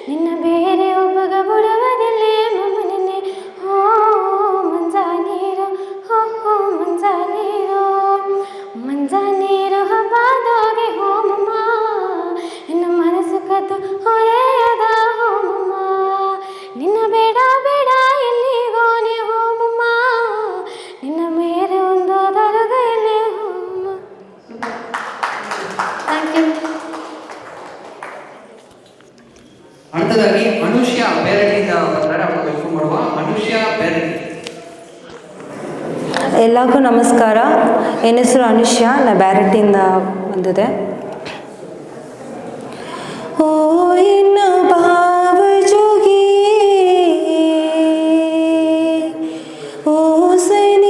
ನಿನ್ನ ಬೇರೆ ಒಬ್ಬಗ ಬಿಡುವುದಿಲ್ಲೇ ಮಮ್ಮನೇ. ಹೋ ಮಂಜ ನೀರು ಹೋ ಹೋ ಮಂಜ ನೀರು ಹಬ್ಬದೋಗೆ ಹೋ ಮಮ್ಮ ಎನ್ನ ಮನಸ್ಸು ಕದ್ದು ಹೊರೆಯದ ಹೋ ಮಮ್ಮ அடுத்ததாಗಿ ಅನುಷ್ಯಾ ಬೇರೆಟ್ಟಿಂದ ಬರ್ತಾರೆ, ಅವ್ರನ್ನ ವೆಲ್ಕಮ್ ಮಾಡುವ. ಅನುಷ್ಯಾ ಬೇರೆಟ್ಟಿ. ಎಲ್ಲರಿಗೂ ನಮಸ್ಕಾರ. ನನ್ನ ಹೆಸರು ಅನುಷ್ಯಾ, ನಾ ಬ್ಯಾರಟ್ಟಿಂದ ಬಂದಿದೆ. ಓ ಇನ್ನ ಭಾವ ಜೋಗಿ ಓ ಸನೇನಯಗೋ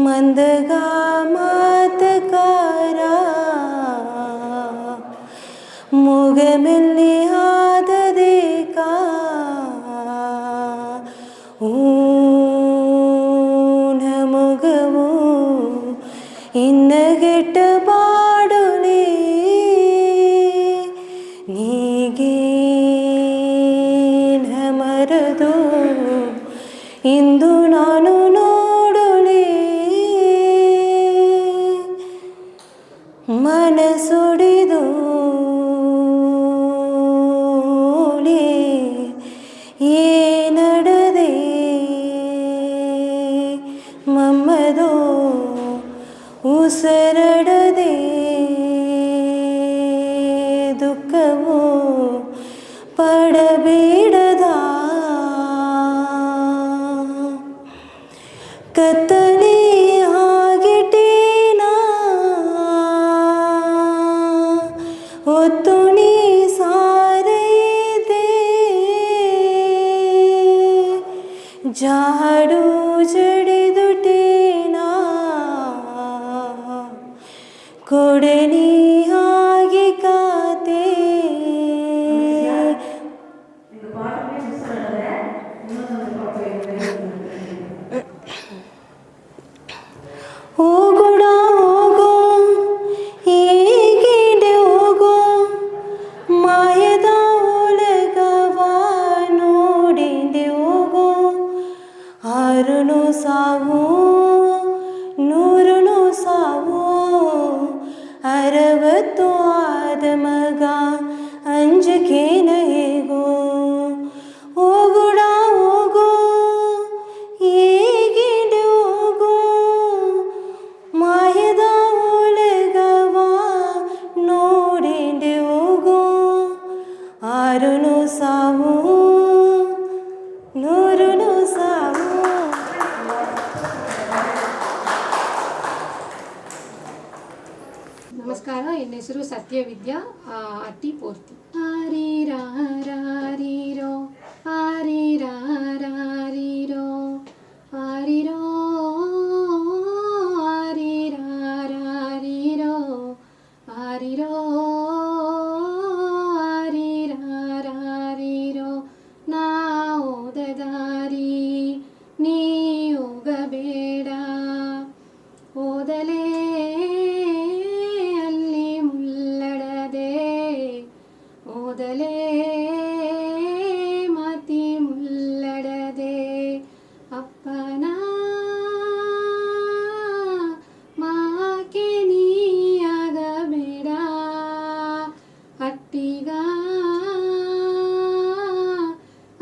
ಮಂದಗಾ ಮಾತಕಾರ ಮುಗಮೆಲ್ಲಿ ಆದದೆ ಕಾ ನಮಗವು ಇನ್ನಗೆಟ್ಟ ಬಾಡುಲಿ ನೀಗೆ ಮರದು ಇಂದು ನಾನು ನೋಡುಲಿ ಮನಸೊಡಿದು ಏನಡದೆ ಮಮ್ಮದೋ ಉಸರಡದೆ ದುಃಖವೋ ಪಡಬೇಡದ ಕತ್ತಲೆ ಆಗಿಟೇನಾ ಹೊತ್ತು ನೀ ಸಾರೈದೆ ಜಾಡು ಜಡಿದುಟೇನಾ ಕೊಡನಿ ಹಾಗೆ ಕಾತೆ ಹೋಗೋಣ ಹೋಗೋ ಹೇಗೆ ಹೋಗೋ ಮಾಯದ ಒಳಗವ ನೋಡಿದೆ ಹೋಗೋ ಆರುನು ಸಾವು ನೂರುನು ಸಾವು 60 ಆದ ಮಗ ಅಂಜಕೇನ ಹೇಗೋ ಹೋಗುಡ ಹೋಗೋ ಹೇಗಿಡೆ ಹೋಗೋ ಮಾಯದ ಒಳಗವ ನೋಡಿದೆ ಹೋಗೋ ಆರುನು ಸಾವು ನೂರುನು ಸಾವು. ನಮಸ್ಕಾರ, ನನ್ನ ಹೆಸರು ಸತ್ಯವಿದ್ಯಾ, ಅಟ್ಟಿ ಪೂರ್ತಿ. ಆರಿರಾರಿರೋ ಆರಿರಾರಿರೋ ಆರಿರೋ ಆರಿರಾರಿರೋ ಆರಿರೋ ಆರಿರಾರಿರೋ ನಾ ಹೋದ ದಾರಿ ನೀ ಹೋಗಬೇಡ, ಹೋದಲೇ ಅಲ್ಲಿ ಮುಲ್ಲಡದೆ, ಹೋದಲೇ ಮತಿ ಮುಲ್ಲಡದೆ. ಅಪ್ಪನ ಮಾಕೆ ನೀಯಾಗಬೇಡ, ಹಟ್ಟಿಗ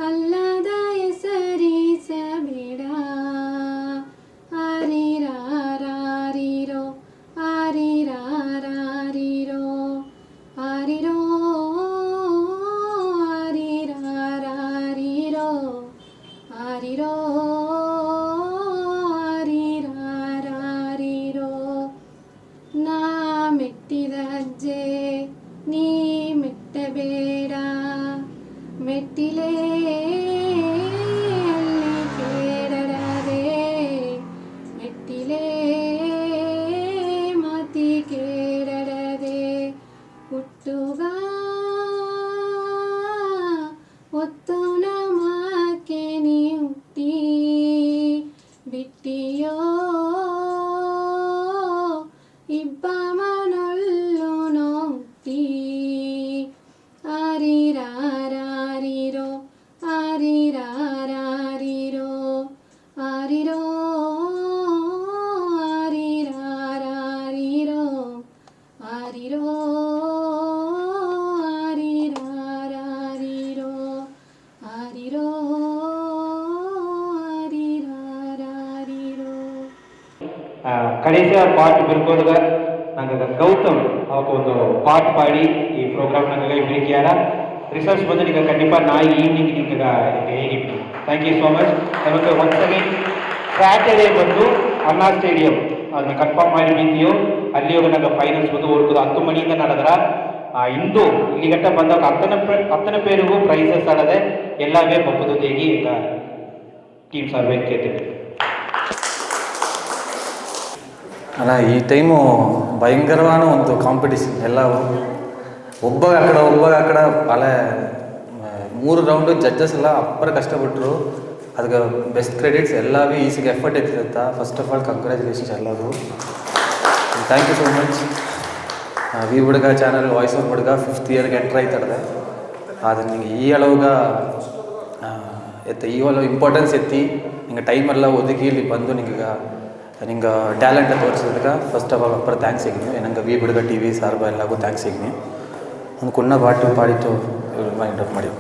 ಅಲ್ಲದ ಹೆಸರಿಸಬೇಡ. ಆರಿರಾರಿರೋ ಆರಿರಾರಿರೋ ಆರಿರೋ ಆರಿರಾರಿರೋ ಆರಿರೋ ಆರಿರಾರಿರೋ. ನಾ ಮೆಟ್ಟಿದ ಅಜ್ಜೆ ನೀ ಮೆಟ್ಟಬೇಡ, ಮೆಟ್ಟಿಲೇ ಅಲ್ಲಿ ಕೇಳದೆ, ಮೆಟ್ಟಿಲೇ ಮತಿ ಕೇಳದೆ. ಹುಟ್ಟುಗ ಒತ್ತು ನಮಕ್ಕೆ ನೀ ಹುಟ್ಟಿ ಬಿಟ್ಟಿಯೋ ಇಬ್ಬ ಮನೊಲ್ಲು ನೋಟ್ಟಿ. ಆರಿರಾರಿರೋ ಆರಿರಾರಿರೋ ಆರಿರೋ ಆರಿರಾರಿರೋ ಆರಿರೋ ಆರಿರಾರಿರೋ ಆರಿರೋ ಆರಿರಾರಿರೋ. கடைசியாக பாட்டு பிற்கொள்க ನಂಗೆ ಗೌತಮ್ ಒಂದು ಪಾಟ್ ಪಾಡಿ ಈ ಪ್ರೋಗ್ರಾಮ್ ನಂಗೆ ಇಬ್ಬರಿಕೆಯಾರ ರಿಸಲ್ಟ್ಸ್ ಬಂದು ನಿಮಗೆ ಕண்டிப்பாக ನಾಳೆ ಈವ್ನಿಂಗ್ ನಿಮಗೆ ಹೇಗಿತ್ತು. Thank you so much. ನಮಗೆ ಒನ್ಸ್ ಅಗೇನ್ ಸ್ಯಾಟರ್ಡೇ ಬಂದು ಅಣ್ಣಾ ಸ್ಟೇಡಿಯಂ ಅದನ್ನ ಕನ್ಫರ್ಮ್ ಮಾಡಿ ನಿಂತಿಯೋ ಅಲ್ಲಿ ಹೋಗಿ ನಂಗೆ ಫೈನಲ್ಸ್ ಬಂದು ಹುಡುಕುದು 10 ಮಣಿಯಿಂದ ನಡೆದ್ರ ಇಂದು ಇಲ್ಲಿಗಟ್ಟ ಬಂದಾಗ ಹತ್ತನೇ ಪೇರಿಗೂ ಪ್ರೈಸಸ್ ಆಡದೆ ಎಲ್ಲವೇ ಬಪ್ಪದು ತೇಗಿ ಈಗ ಟೀಮ್ ಸರ್ವೆ ಕೇಳ್ತೀವಿ. ಅಲ್ಲ ಈ ಟೈಮು ಭಯಂಕರವಾದ ಒಂದು ಕಾಂಪಿಟೇಷನ್ ಎಲ್ಲ ಒಬ್ಬ ಅಕ್ಕಡ ಭಾಳ 3 ರೌಂಡು ಜಡ್ಜಸ್ ಎಲ್ಲ ಅಪ್ಪರ ಕಷ್ಟಪಟ್ಟರು. ಅದಕ್ಕೆ ಬೆಸ್ಟ್ ಕ್ರೆಡಿಟ್ಸ್ ಎಲ್ಲವೇ ಈಸಿಗೆ ಎಫರ್ಟ್ ಎತ್ತಿರುತ್ತಾ. ಫಸ್ಟ್ ಆಫ್ ಆಲ್ ಕಂಗ್ರ್ಯಾಚುಲೇಷನ್ಸ್ ಎಲ್ಲರೂ. Thank you so much. V Huduga channel voice of Huduga 5th ಇಯರ್ಗೆ ಎಂಟ್ರ್ ಆಯ್ತದೆ. ಆದರೆ ನಿಂಗೆ ಈ ಅಳವಾಗ ಈ ಒಳ್ಳೆ ಇಂಪಾರ್ಟೆನ್ಸ್ ಎತ್ತಿ ನಿಂಗೆ ಟೈಮೆಲ್ಲ ಒದಗಿ ಇಲ್ಲಿ ಬಂದು ನಿಂಗೆ ಟ್ಯಾಲೆಂಟ್ ತೋರಿಸೋದಕ್ಕೆ ಫಸ್ಟ್ ಆಫ್ ಆಲ್ ಅಪ್ಪರ ಥ್ಯಾಂಕ್ಸ್ ಸಿಗ್ನಿ. ನಂಗೆ ವಿ ಹುಡುಗ TV ಸಾರ್ಬ ಎಲ್ಲಗೂ ಥ್ಯಾಂಕ್ಸ್ ಸಿಗ್ನಿ. ಒಂದು ಕುಣ್ಣ ಪಾಡಿಟ್ಟು ಮೈಂಡ್ ಅಪ್ ಮಾಡಿ.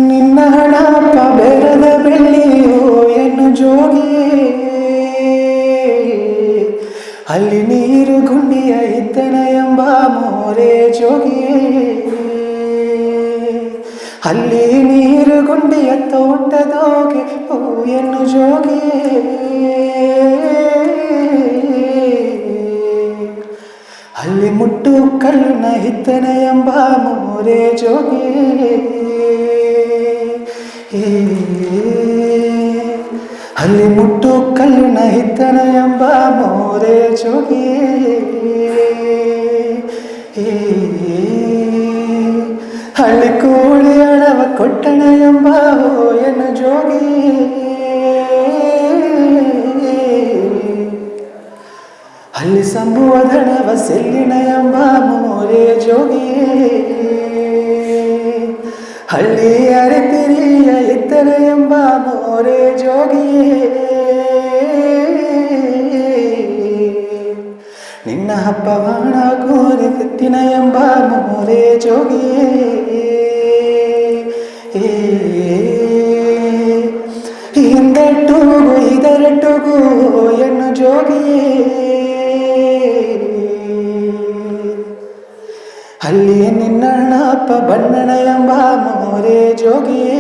ನಿನ್ನ ಹಣಪ್ಪ ಬೆರದ ಬೆಳ್ಳಿಯೋ ಎನ್ನು ಜೋಗಿಯೇ, ಅಲ್ಲಿ ನೀರು ಗುಂಡಿಯ ಇದ್ದನ ಎಂಬ ಮೋರೆ ಜೋಗಿಯೇ, ಅಲ್ಲಿ ನೀರು ಗುಂಡಿಯ ತೋಟದೋಗೆ ಓ ಎನ್ನು ಜೋಗಿಯೇ, ಅಲ್ಲಿ ಮುಟ್ಟು ಕಲ್ಲುನ ಇದ್ದನ ಎಂಬ ಮೋರೆ ಜೋಗಿಯೇ, ಅಲ್ಲಿ ಮುಟ್ಟು ಕಲ್ಲಿನ ಹಿದ್ದನ ಎಂಬ ಮೋರೆ ಜೋಗಿಯೇ, ಅಲ್ಲಿ ಕೋಳಿ ಅಳವ ಕೊಟ್ಟಣ ಎಂಬ ಹೋಯನ ಜೋಗಿಯೇ, ಅಲ್ಲಿ ಸಂಭುವದಣವ ಸೆಲ್ಲಿನ ಎಂಬ ಮೋರೆ ಜೋಗಿಯೇ, ಹಳ್ಳಿ ಅರೆತಿರಿಯ ಇದ್ದರ ಎಂಬ ಮೋರೆ ಜೋಗಿಯೇ, ನಿನ್ನ ಹಬ್ಬವಾಣ ಗೋರಿ ಕತ್ತಿನ ಎಂಬ ಮೋರೆ ಜೋಗಿಯೇ, ಹಿಂದೆಟ್ಟುಗು ಇದರೆಟ್ಟುಗು ಎನ್ನು ಜೋಗಿಯೇ, ಅಲ್ಲಿ ನಿನ್ನಣ್ಣಪ್ಪ ಬಣ್ಣಣ ಎಂಬ ಮೋರೆ ಜೋಗಿಯೇ,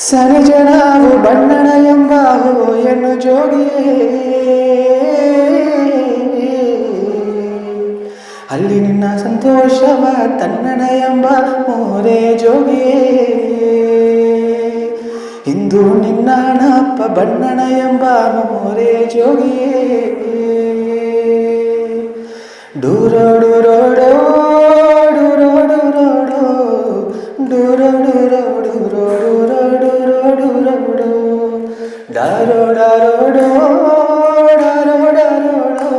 ಸನಿಜನಾವು ಬಣ್ಣಣ ಎಂಬ ಹೋಯನು ಜೋಗಿಯೇ, ಅಲ್ಲಿ ನಿನ್ನ ಸಂತೋಷವ ತನ್ನಣ ಎಂಬ ಮೋರೆ ಜೋಗಿಯೇ, ಇಂದು ನಿನ್ನ ಹಣಪ್ಪ ಬಣ್ಣಣ ಎಂಬ ಮೋರೆ ಜೋಗಿಯೇ, ಡೂರೋ ಡೂರೋ ಡೂರೋ ಡೂರೋ ಡೂರೋ ಡೂರೋ ಡೂರೋ ಡೂರೋ ಡೂರೋ ಡೂರೋ ಡೂರೋ ಡಾರೋ ಡಾರೋ ಡೋ ಡಾರೋ ಡಾರೋ ಡೋ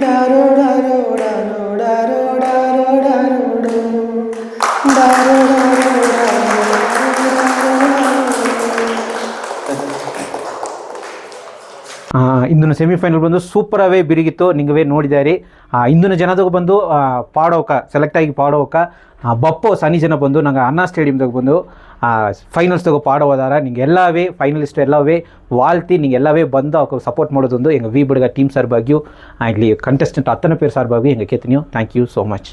ಡಾರೋ ಡಾರೋ ಡಾರೋ ಡಾರೋ ಡಾರೋ ಡಾರೋ ಡೋ ಡಾರೋ ಇಂದಿನ ಸೆಮಿಫೈನಲ್ ಬಂದು ಸೂಪರ್ ಅವೇ ಬಿರಿಗಿತ್ತು. ನಿಂಗವೇ ನೋಡಿದಾರಿ. ಇಂದಿನ ಜನದಾಗ ಬಂದು ಪಾಡೋಕ ಸೆಲೆಕ್ಟ್ ಆಗಿ ಪಾಡೋಕ ಬಪ್ಪೋ ಸನಿ ಜನ ಬಂದು ನಂಗೆ ಅಣ್ಣಾ ಸ್ಟೇಡಿಯಮ್ದಾಗ ಬಂದು ಫೈನಲ್ಸ್ದಾಗ ಪಾಡೋದಾರ. ನಿಂಗೆ ಎಲ್ಲವೇ ಫೈನಲಿಸ್ಟ್ ಎಲ್ಲವೇ ವಾಲ್ತಿ ನಿಂಗೆ ಎಲ್ಲವೇ ಬಂದು ಅವ್ರಿಗೆ ಸಪೋರ್ಟ್ ಮಾಡೋದೊಂದು ಎಂಗೆ ವಿ ಬುಡುಗ ಟೀಮ್ ಸರ್ಬಾಗಿಯೂ ಇಲ್ಲಿ ಕಂಟೆಸ್ಟೆಂಟ್ 10 ಪೇರ್ ಸರ್ಬಾಗಿ ಎಂಗೆ ಕೇಳ್ತೀನಿ. Thank you so much.